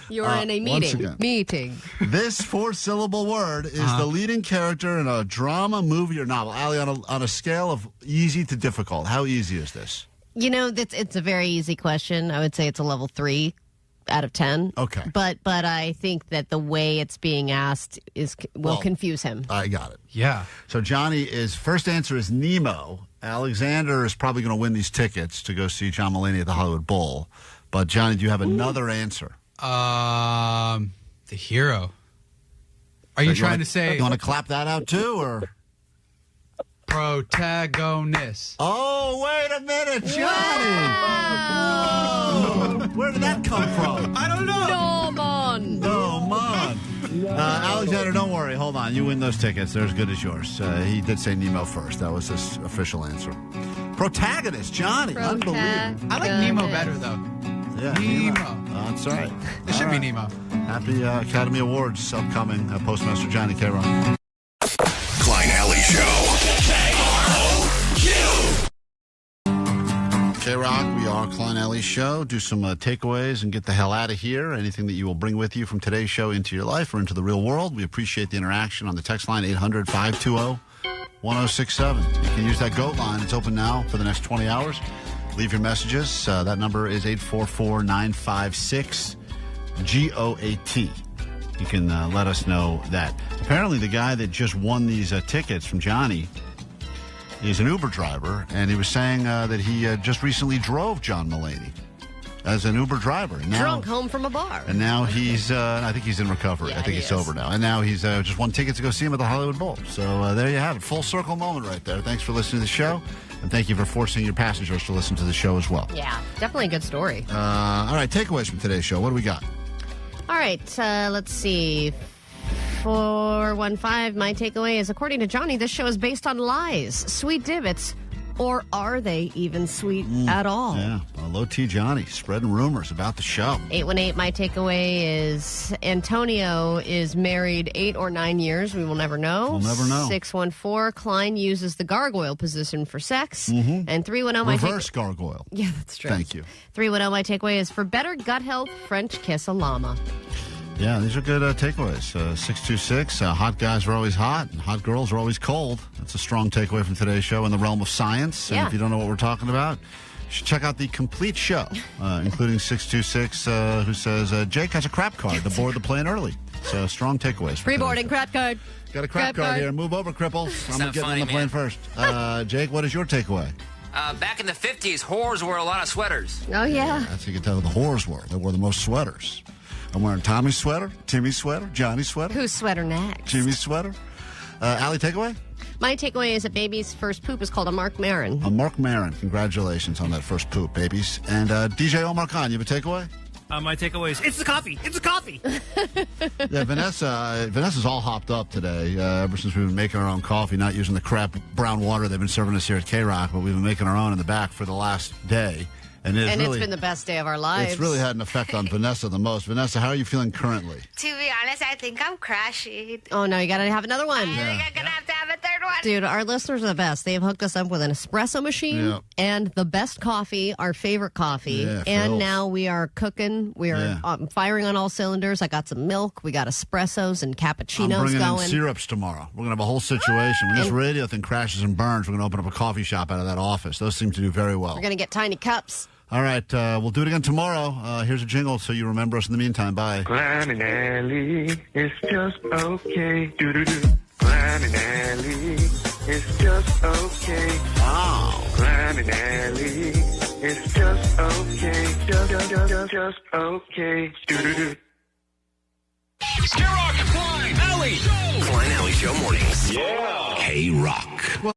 You're in a meeting. This four-syllable word is the leading character in a drama, movie, or novel. Allie, on a scale of easy to difficult, how easy is this? You know, it's a very easy question. I would say it's a level 3 out of 10. Okay. But I think that the way it's being asked will confuse him. I got it. Yeah. So Johnny's first answer is Nemo. Alexander is probably going to win these tickets to go see John Mulaney at the Hollywood Bowl. But Johnny, do you have another answer? The hero. Are you trying to say... You want to clap that out too, or... Protagonist. Oh, wait a minute, Johnny! Wow. Where did that come from? I don't know. No, man. Alexander, don't worry. Hold on. You win those tickets. They're as good as yours. He did say Nemo first. That was his official answer. Protagonist, Johnny. Unbelievable. I like Nemo better, though. Yeah, Nemo. That's right. It should be Nemo. Happy Academy Awards upcoming. Postmaster Johnny KROQ. Klein Alley Show. KROQ, we are Klein Alley Show. Do some takeaways and get the hell out of here. Anything that you will bring with you from today's show into your life or into the real world. We appreciate the interaction on the text line 800-520-1067. You can use that GOAT line. It's open now for the next 20 hours. Leave your messages. That number is 844-956-GOAT. You can let us know that. Apparently, the guy that just won these tickets from Johnny is an Uber driver, and he was saying that he just recently drove John Mulaney as an Uber driver. Now, drunk home from a bar. And now he's, I think he's in recovery. Yeah, I think he's sober now. And now he's just won tickets to go see him at the Hollywood Bowl. So there you have it. Full circle moment right there. Thanks for listening to the show. And thank you for forcing your passengers to listen to the show as well. Yeah, definitely a good story. All right, takeaways from today's show. What do we got? All right, let's see. 415, my takeaway is, according to Johnny, this show is based on lies, sweet divots, or are they even sweet at all? Yeah, low T Johnny, spreading rumors about the show. 818, my takeaway is Antonio is married 8 or 9 years. We will never know. We'll never know. 614, Klein uses the gargoyle position for sex. Mm-hmm. And 310, my reverse gargoyle. Yeah, that's true. Thank you. 310, my takeaway is, for better gut health, French kiss a llama. Yeah, these are good takeaways. 626, hot guys are always hot, and hot girls are always cold. That's a strong takeaway from today's show in the realm of science. And if you don't know what we're talking about, you should check out the complete show, including 626, who says, Jake has a crap card to board the plane early. So strong takeaways. Pre-boarding crap card. Got a crap card here. Move over, Cripple. I'm going to get on the plane first. Jake, what is your takeaway? Back in the 50s, whores wore a lot of sweaters. Oh, yeah. That's what you can tell who the whores were. They wore the most sweaters. I'm wearing Tommy's sweater, Timmy's sweater, Johnny's sweater. Whose sweater next? Jimmy's sweater. Allie, takeaway? My takeaway is that baby's first poop is called a Mark Maron. A Mark Maron. Congratulations on that first poop, babies. And DJ Omar Khan, you have a takeaway? My takeaway is, it's the coffee. It's the coffee. Yeah, Vanessa's all hopped up today ever since we've been making our own coffee, not using the crap brown water they've been serving us here at KROQ, but we've been making our own in the back for the last day. And it's been the best day of our lives. It's really had an effect on Vanessa the most. Vanessa, how are you feeling currently? To be honest, I think I'm crashing. Oh, no, you got to have another one. I think I'm going to have a third Dude, our listeners are the best. They've hooked us up with an espresso machine and the best coffee, our favorite coffee. Yeah, and Phil's. now we are cooking. We are firing on all cylinders. I got some milk. We got espressos and cappuccinos I'm bringing going. in syrups tomorrow. We're going to have a whole situation. When this radio thing crashes and burns, we're going to open up a coffee shop out of that office. Those seem to do very well. We're going to get tiny cups. All right, we'll do it again tomorrow. Here's a jingle so you remember us in the meantime. Bye. Klein and Alley, it's just okay. Do-do-do. Klein and Alley, it's just okay. Wow. Klein and Alley, it's just okay. Just okay. Do-do-do. KROQ, Klein, Alley Show. Klein Alley Show mornings. Yeah. KROQ.